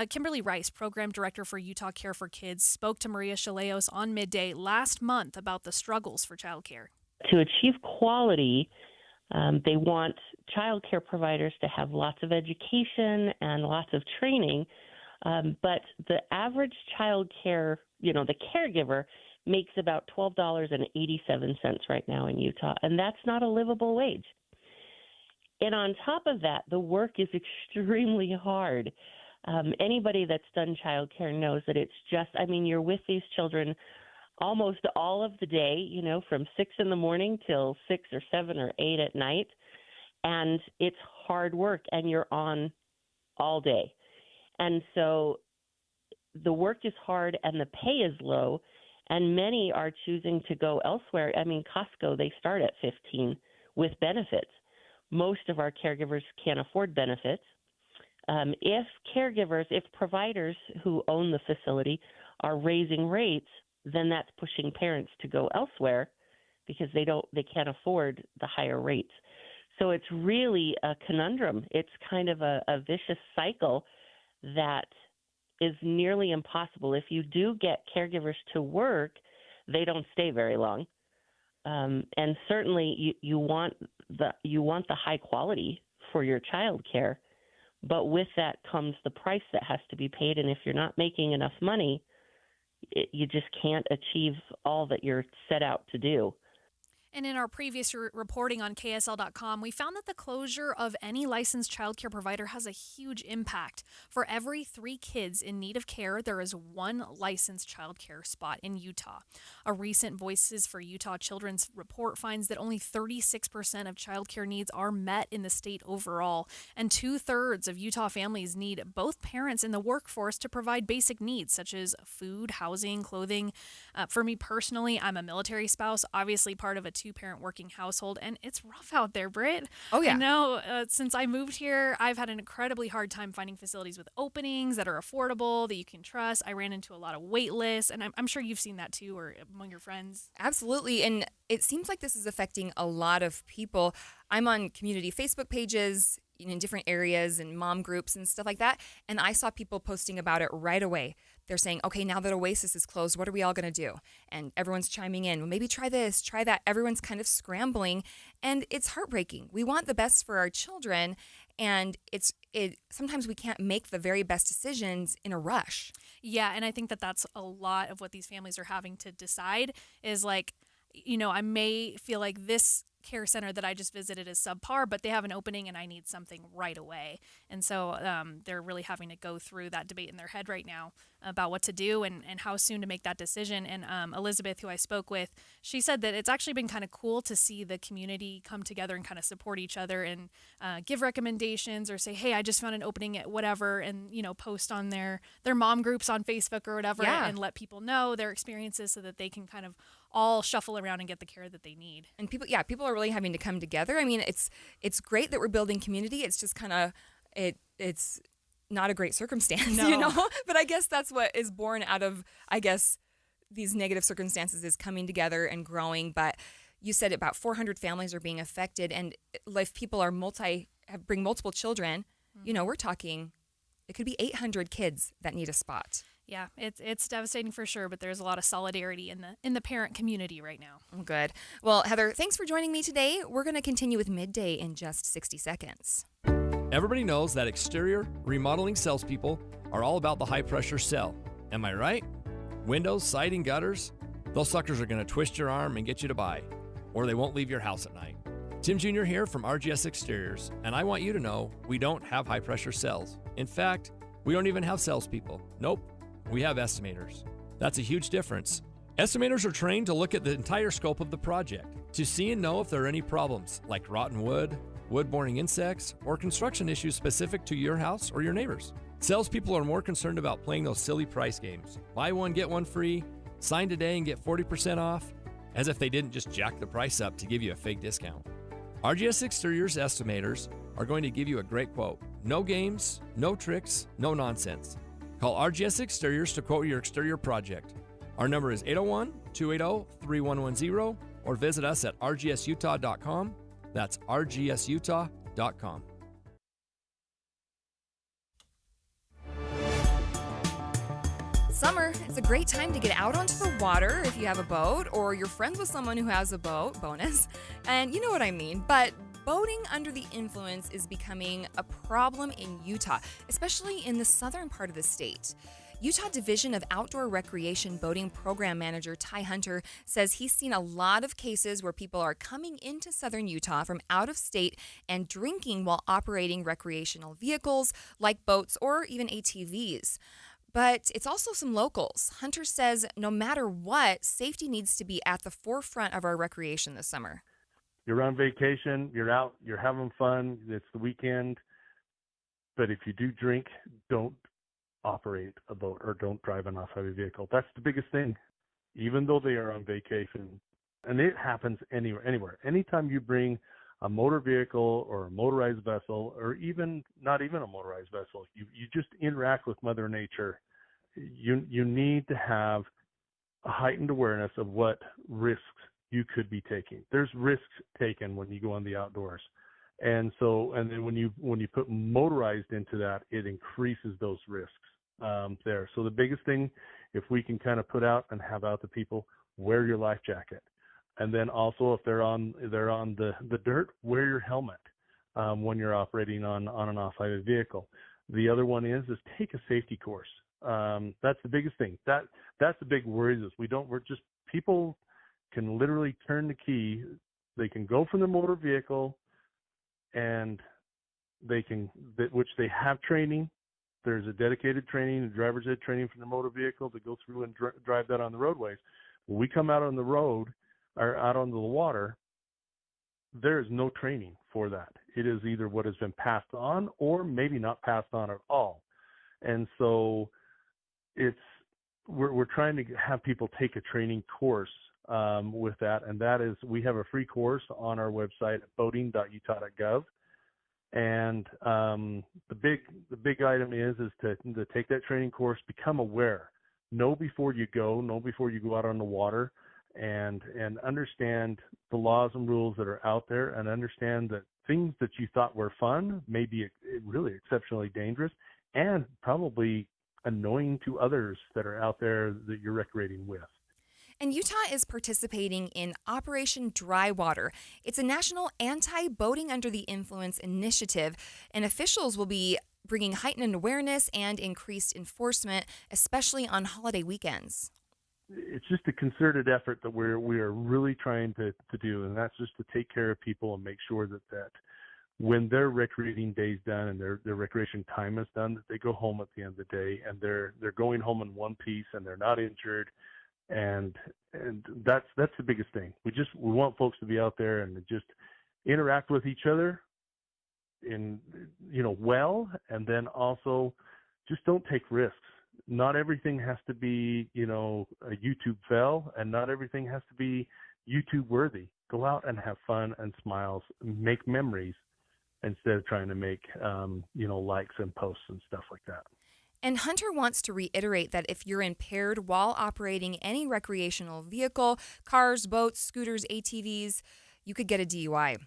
Kimberly Rice, Program Director for Utah Care for Kids, spoke to Maria Shilaos on Midday last month about the struggles for childcare. To achieve quality, they want child care providers to have lots of education and lots of training, but the average child care, the caregiver makes about $12.87 right now in Utah, and that's not a livable wage. And on top of that, the work is extremely hard. Anybody that's done childcare knows that it's just, you're with these children almost all of the day, from 6 in the morning till 6 or 7 or 8 at night. And it's hard work and you're on all day. And so the work is hard and the pay is low, and many are choosing to go elsewhere. Costco, they start at $15 with benefits. Most of our caregivers can't afford benefits. If providers who own the facility are raising rates, then that's pushing parents to go elsewhere because they can't afford the higher rates. So it's really a conundrum. It's kind of a vicious cycle that is nearly impossible. If you do get caregivers to work, they don't stay very long. And certainly you want the high quality for your child care. But with that comes the price that has to be paid. And if you're not making enough money, you just can't achieve all that you're set out to do. And in our previous reporting on KSL.com, we found that the closure of any licensed childcare provider has a huge impact. For every 3 kids in need of care, there is 1 licensed childcare spot in Utah. A recent Voices for Utah Children's report finds that only 36% of childcare needs are met in the state overall, and 2/3 of Utah families need both parents in the workforce to provide basic needs such as food, housing, clothing. For me personally, I'm a military spouse, obviously part of a 2-parent working household, and it's rough out there, Britt. Oh, yeah. I know since I moved here, I've had an incredibly hard time finding facilities with openings that are affordable, that you can trust. I ran into a lot of wait lists, and I'm sure you've seen that too, or among your friends. Absolutely, and it seems like this is affecting a lot of people. I'm on community Facebook pages in different areas and mom groups and stuff like that, and I saw people posting about it right away. They're saying, okay, now that Oasis is closed, what are we all going to do? And everyone's chiming in. Well, maybe try this, try that. Everyone's kind of scrambling, and it's heartbreaking. We want the best for our children, and sometimes we can't make the very best decisions in a rush. Yeah, and I think that that's a lot of what these families are having to decide is like, I may feel like this care center that I just visited is subpar, but they have an opening and I need something right away. And so they're really having to go through that debate in their head right now about what to do and how soon to make that decision. And Elizabeth, who I spoke with, she said that it's actually been kind of cool to see the community come together and kind of support each other and give recommendations or say, hey, I just found an opening at whatever, and, post on their mom groups on Facebook or whatever, and let people know their experiences so that they can kind of all shuffle around and get the care that they need. And people are really having to come together. I mean, it's great that we're building community. It's just kind of it's not a great circumstance, But I guess that's what is born out of, these negative circumstances is coming together and growing. But You said about 400 families are being affected, and if people are bring multiple children, we're talking, it could be 800 kids that need a spot. Yeah, it's devastating for sure, but there's a lot of solidarity in the parent community right now. Good. Well, Heather, thanks for joining me today. We're going to continue with Midday in just 60 seconds. Everybody knows that exterior remodeling salespeople are all about the high-pressure sell. Am I right? Windows, siding, gutters, those suckers are going to twist your arm and get you to buy, or they won't leave your house at night. Tim Jr. here from RGS Exteriors, and I want you to know we don't have high-pressure sells. In fact, we don't even have salespeople. Nope. We have estimators. That's a huge difference. Estimators are trained to look at the entire scope of the project, to see and know if there are any problems like rotten wood, wood-boring insects, or construction issues specific to your house or your neighbors. Salespeople are more concerned about playing those silly price games. Buy one, get one free, sign today and get 40% off, as if they didn't just jack the price up to give you a fake discount. RGS Exteriors estimators are going to give you a great quote. No games, no tricks, no nonsense. Call RGS Exteriors to quote your exterior project. Our number is 801-280-3110 or visit us at rgsutah.com. That's rgsutah.com. Summer, it's a great time to get out onto the water if you have a boat or you're friends with someone who has a boat, bonus. And you know what I mean, but boating under the influence is becoming a problem in Utah, especially in the southern part of the state. Utah Division of Outdoor Recreation Boating Program Manager Ty Hunter says he's seen a lot of cases where people are coming into southern Utah from out of state and drinking while operating recreational vehicles like boats or even ATVs. But it's also some locals. Hunter says no matter what, safety needs to be at the forefront of our recreation this summer. You're on vacation, you're out, you're having fun, it's the weekend. But if you do drink, don't operate a boat or don't drive an off-highway vehicle. That's the biggest thing, even though they are on vacation. And it happens anywhere. Anytime you bring a motor vehicle or a motorized vessel, or even not even a motorized vessel, you just interact with Mother Nature. You need to have a heightened awareness of what risks you could be taking. There's risks taken when you go on the outdoors. And then when you put motorized into that, it increases those risks there. So the biggest thing, if we can kind of put out and have out the people, wear your life jacket. And then also if they're on the dirt, wear your helmet when you're operating on an off-highway vehicle. The other one is take a safety course. That's the biggest thing. That's the big worry is people can literally turn the key. They can go from the motor vehicle and which they have training. There's a dedicated training, a driver's ed training for the motor vehicle to go through and drive that on the roadways. When we come out on the road or out onto the water, there is no training for that. It is either what has been passed on or maybe not passed on at all. And so we're trying to have people take a training course with that, and that is, we have a free course on our website at boating.utah.gov. And the big item is to take that training course, become aware, know before you go out on the water, and understand the laws and rules that are out there, and understand that things that you thought were fun may be really exceptionally dangerous and probably annoying to others that are out there that you're recreating with. And Utah is participating in Operation Dry Water. It's a national anti-boating under the influence initiative, and officials will be bringing heightened awareness and increased enforcement, especially on holiday weekends. It's just a concerted effort that we are really trying to do, and that's just to take care of people and make sure that when their recreating day's done and their recreation time is done, that they go home at the end of the day and they're going home in one piece and they're not injured. And that's the biggest thing. We want folks to be out there and just interact with each other well, and then also just don't take risks. Not everything has to be, a YouTube fail, and not everything has to be YouTube worthy. Go out and have fun and smiles, make memories instead of trying to make, likes and posts and stuff like that. And Hunter wants to reiterate that if you're impaired while operating any recreational vehicle, cars, boats, scooters, ATVs, you could get a DUI.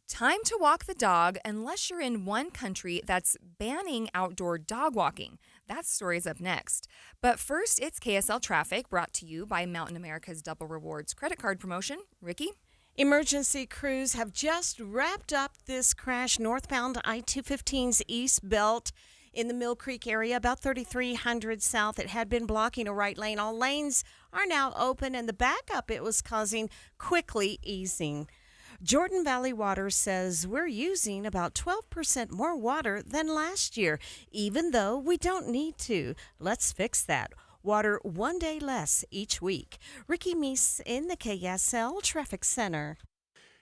Time to walk the dog unless you're in one country that's banning outdoor dog walking. That story's up next. But first, it's KSL Traffic, brought to you by Mountain America's Double Rewards credit card promotion. Ricky? Emergency crews have just wrapped up this crash northbound I-215's East Belt in the Mill Creek area, about 3300 south. It had been blocking a right lane. All lanes are now open, and the backup it was causing quickly easing. Jordan Valley Water says we're using about 12% more water than last year, even though we don't need to. Let's fix that. Water one day less each week. Ricky Meese in the KSL Traffic Center.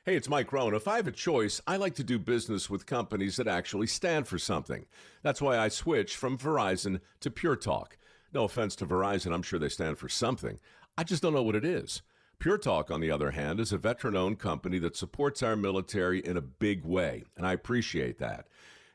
Hey, it's Mike Rohn. If I have a choice, I like to do business with companies that actually stand for something. That's why I switched from Verizon to Pure Talk. No offense to Verizon, I'm sure they stand for something. I just don't know what it is. Pure Talk, on the other hand, is a veteran-owned company that supports our military in a big way, and I appreciate that.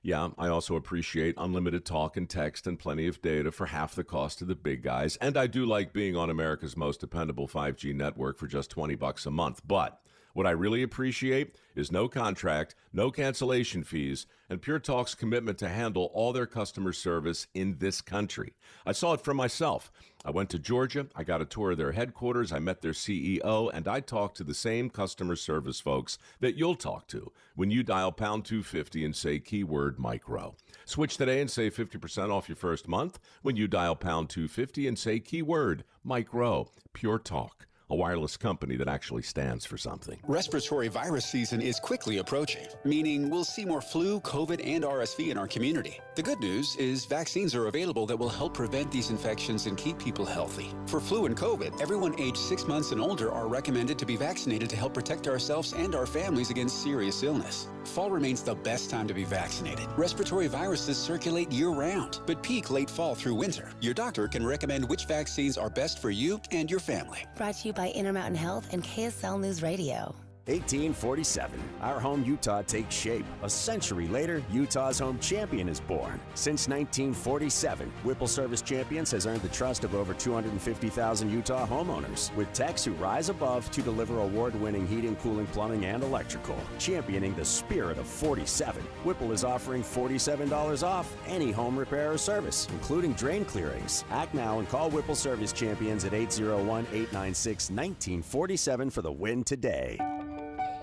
Yeah, I also appreciate unlimited talk and text and plenty of data for half the cost of the big guys, and I do like being on America's most dependable 5G network for just $20 a month. But what I really appreciate is no contract, no cancellation fees, and Pure Talk's commitment to handle all their customer service in this country. I saw it for myself. I went to Georgia, I got a tour of their headquarters, I met their CEO, and I talked to the same customer service folks that you'll talk to when you dial pound 250 and say keyword micro. Switch today and save 50% off your first month when you dial pound 250 and say keyword micro. Pure Talk, a wireless company that actually stands for something. Respiratory virus season is quickly approaching, meaning we'll see more flu, COVID, and RSV in our community. The good news is vaccines are available that will help prevent these infections and keep people healthy. For flu and COVID, everyone aged 6 months and older are recommended to be vaccinated to help protect ourselves and our families against serious illness. Fall remains the best time to be vaccinated. Respiratory viruses circulate year-round, but peak late fall through winter. Your doctor can recommend which vaccines are best for you and your family. Brought to you by Intermountain Health and KSL News Radio. 1847. Our home Utah takes shape. A century later, Utah's home champion is born. Since 1947, Whipple Service Champions has earned the trust of over 250,000 Utah homeowners, with techs who rise above to deliver award-winning heating, cooling, plumbing, and electrical. Championing the spirit of 47, Whipple is offering $47 off any home repair or service, including drain clearings. Act now and call Whipple Service Champions at 801-896-1947 for the win today.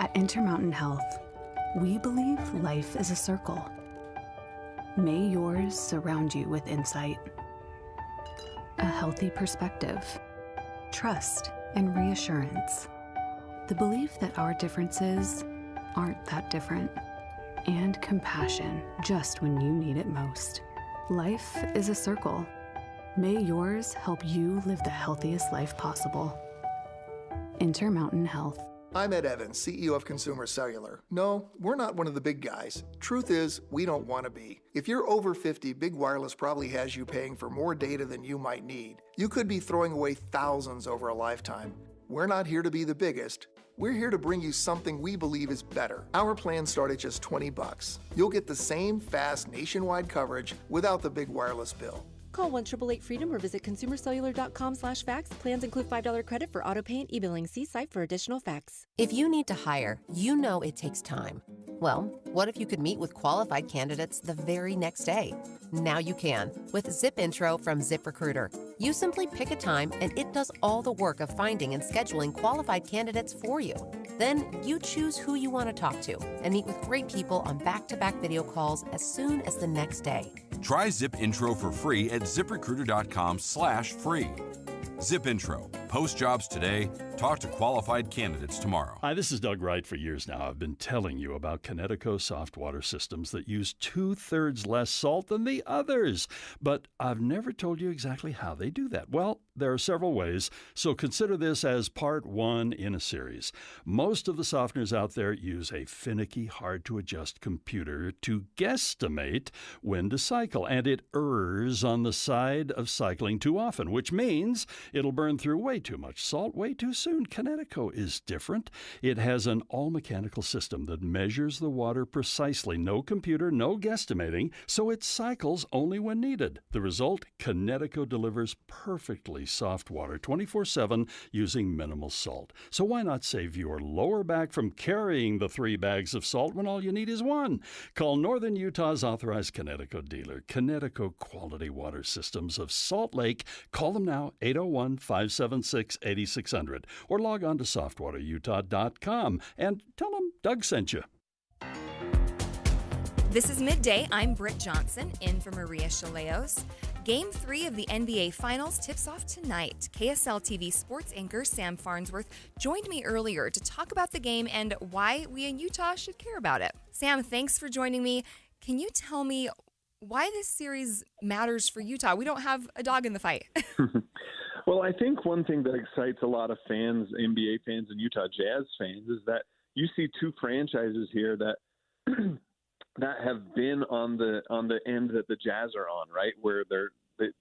At Intermountain Health, we believe life is a circle. May yours surround you with insight, a healthy perspective, trust, and reassurance. The belief that our differences aren't that different, and compassion just when you need it most. Life is a circle. May yours help you live the healthiest life possible. Intermountain Health. I'm Ed Evans, CEO of Consumer Cellular. No, we're not one of the big guys. Truth is, we don't want to be. If you're over 50, Big Wireless probably has you paying for more data than you might need. You could be throwing away thousands over a lifetime. We're not here to be the biggest. We're here to bring you something we believe is better. Our plans start at just $20. You'll get the same fast nationwide coverage without the Big Wireless bill. Call 1-888-FREEDOM or visit consumercellular.com/facts. Plans include $5 credit for auto-pay and e-billing. See site for additional facts. If you need to hire, you know it takes time. Well, what if you could meet with qualified candidates the very next day? Now you can with Zip Intro from ZipRecruiter. You simply pick a time and it does all the work of finding and scheduling qualified candidates for you. Then you choose who you want to talk to and meet with great people on back-to-back video calls as soon as the next day. Try Zip Intro for free at ZipRecruiter.com/free. Zip Intro. Post jobs today. Talk to qualified candidates tomorrow. Hi, this is Doug Wright. For years now, I've been telling you about Connecticut soft water systems that use 2/3 less salt than the others. But I've never told you exactly how they do that. Well, there are several ways, so consider this as part one in a series. Most of the softeners out there use a finicky, hard-to-adjust computer to guesstimate when to cycle, and it errs on the side of cycling too often, which means it'll burn through way too much salt way too soon. soon. Connecticut is different. It has an all-mechanical system that measures the water precisely. No computer, no guesstimating, so it cycles only when needed. The result, Connecticut delivers perfectly soft water 24/7 using minimal salt. So why not save your lower back from carrying the 3 bags of salt when all you need is 1? Call Northern Utah's authorized Connecticut dealer, Connecticut Quality Water Systems of Salt Lake. Call them now, 801-576-8600, or log on to softwaterutah.com and tell them Doug sent you. This is Midday. I'm Britt Johnson, in for Maria Shilaos. Game 3 of the NBA Finals tips off tonight. KSL TV sports anchor Sam Farnsworth joined me earlier to talk about the game and why we in Utah should care about it. Sam, thanks for joining me. Can you tell me why this series matters for Utah? We don't have a dog in the fight. Well, I think one thing that excites a lot of fans, NBA fans and Utah Jazz fans, is that you see 2 franchises here that that have been on the end that the Jazz are on, right? Where they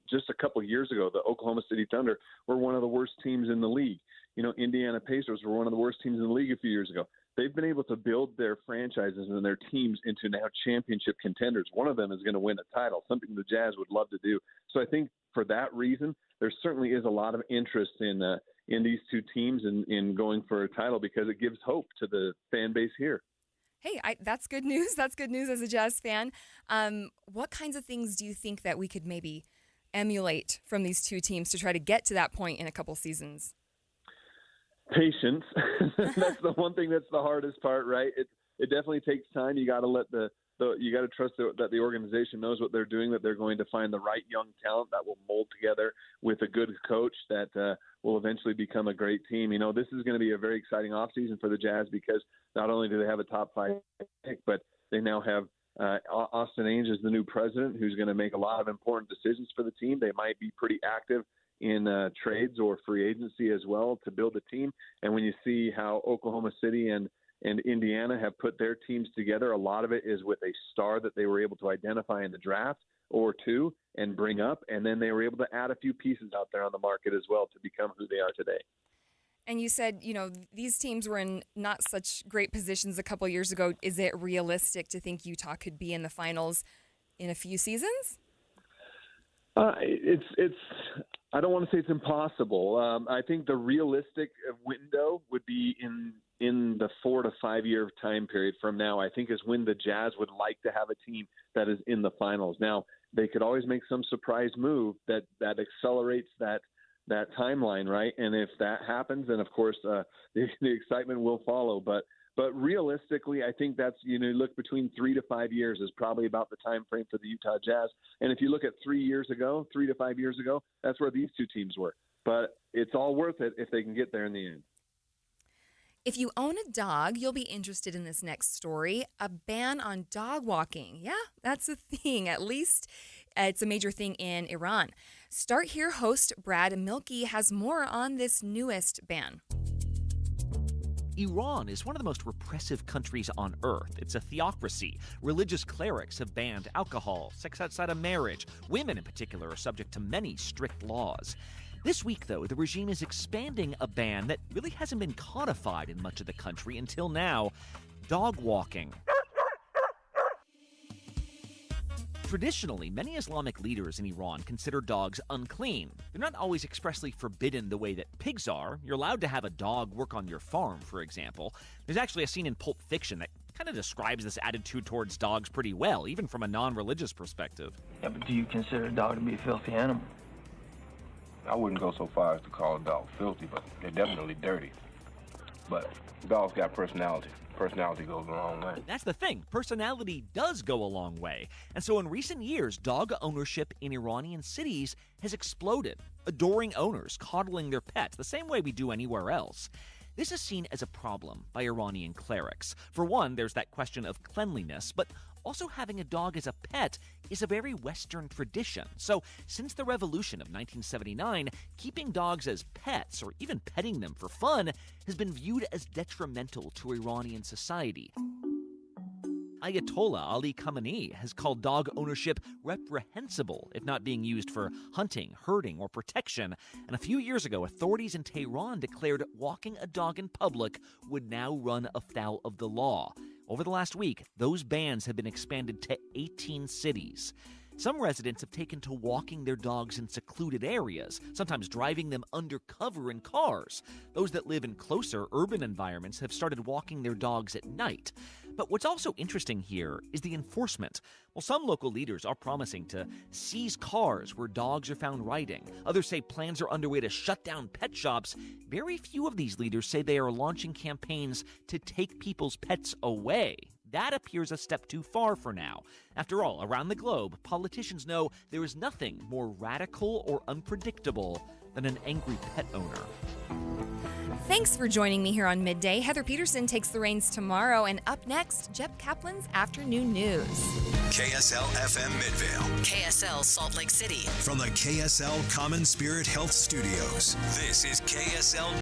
just a couple of years ago, the Oklahoma City Thunder were one of the worst teams in the league. You know, Indiana Pacers were one of the worst teams in the league a few years ago. They've been able to build their franchises and their teams into now championship contenders. One of them is going to win a title, something the Jazz would love to do. So I think for that reason, there certainly is a lot of interest in these 2 teams in going for a title because it gives hope to the fan base here. Hey, that's good news. That's good news as a Jazz fan. What kinds of things do you think that we could maybe emulate from these 2 teams to try to get to that point in a couple seasons? Patience. That's the one thing that's the hardest part, right? It definitely takes time. You got to let you got to trust that the organization knows what they're doing, that they're going to find the right young talent that will mold together with a good coach that will eventually become a great team. You know, this is going to be a very exciting offseason for the Jazz because not only do they have a top 5 pick, but they now have Austin Ainge as the new president who's going to make a lot of important decisions for the team. They might be pretty active in trades or free agency as well to build a team. And when you see how Oklahoma City and Indiana have put their teams together, a lot of it is with a star that they were able to identify in the draft or 2 and bring up. And then they were able to add a few pieces out there on the market as well to become who they are today. And you said, these teams were in not such great positions a couple years ago. Is it realistic to think Utah could be in the finals in a few seasons? I don't want to say it's impossible. I think the realistic window would be in the 4 to 5 year time period from now, I think is when the Jazz would like to have a team that is in the finals. Now, they could always make some surprise move that accelerates that timeline, right? And if that happens, then of course the excitement will follow. But realistically, I think that's, look between 3 to 5 years is probably about the time frame for the Utah Jazz. And if you look at 3 to 5 years ago, that's where these 2 teams were. But it's all worth it if they can get there in the end. If you own a dog, you'll be interested in this next story. A ban on dog walking. Yeah, that's a thing. At least it's a major thing in Iran. Start Here host Brad Milkey has more on this newest ban. Iran is one of the most repressive countries on earth. It's a theocracy. Religious clerics have banned alcohol, sex outside of marriage. Women in particular are subject to many strict laws. This week, though, the regime is expanding a ban that really hasn't been codified in much of the country until now: dog walking. Traditionally, many Islamic leaders in Iran consider dogs unclean. They're not always expressly forbidden the way that pigs are. You're allowed to have a dog work on your farm, for example. There's actually a scene in Pulp Fiction that kind of describes this attitude towards dogs pretty well, even from a non-religious perspective. Yeah, but do you consider a dog to be a filthy animal? I wouldn't go so far as to call a dog filthy, but they're definitely dirty. But dogs got personality. Personality goes a long way. That's the thing. Personality does go a long way. And so in recent years, dog ownership in Iranian cities has exploded. Adoring owners, coddling their pets, the same way we do anywhere else. This is seen as a problem by Iranian clerics. For one, there's that question of cleanliness, but also having a dog as a pet is a very Western tradition. So since the revolution of 1979, keeping dogs as pets, or even petting them for fun, has been viewed as detrimental to Iranian society. Ayatollah Ali Khamenei has called dog ownership reprehensible if not being used for hunting, herding, or protection. And a few years ago, authorities in Tehran declared walking a dog in public would now run afoul of the law. Over the last week, those bans have been expanded to 18 cities. Some residents have taken to walking their dogs in secluded areas, sometimes driving them undercover in cars. Those that live in closer urban environments have started walking their dogs at night. But what's also interesting here is the enforcement. Well, some local leaders are promising to seize cars where dogs are found riding. Others say plans are underway to shut down pet shops. Very few of these leaders say they are launching campaigns to take people's pets away. That appears a step too far for now. After all, around the globe, politicians know there is nothing more radical or unpredictable than an angry pet owner. Thanks for joining me here on Midday. Heather Peterson takes the reins tomorrow, and up next, Jep Kaplan's Afternoon News. KSL FM Midvale. KSL Salt Lake City. From the KSL Common Spirit Health Studios, this is KSL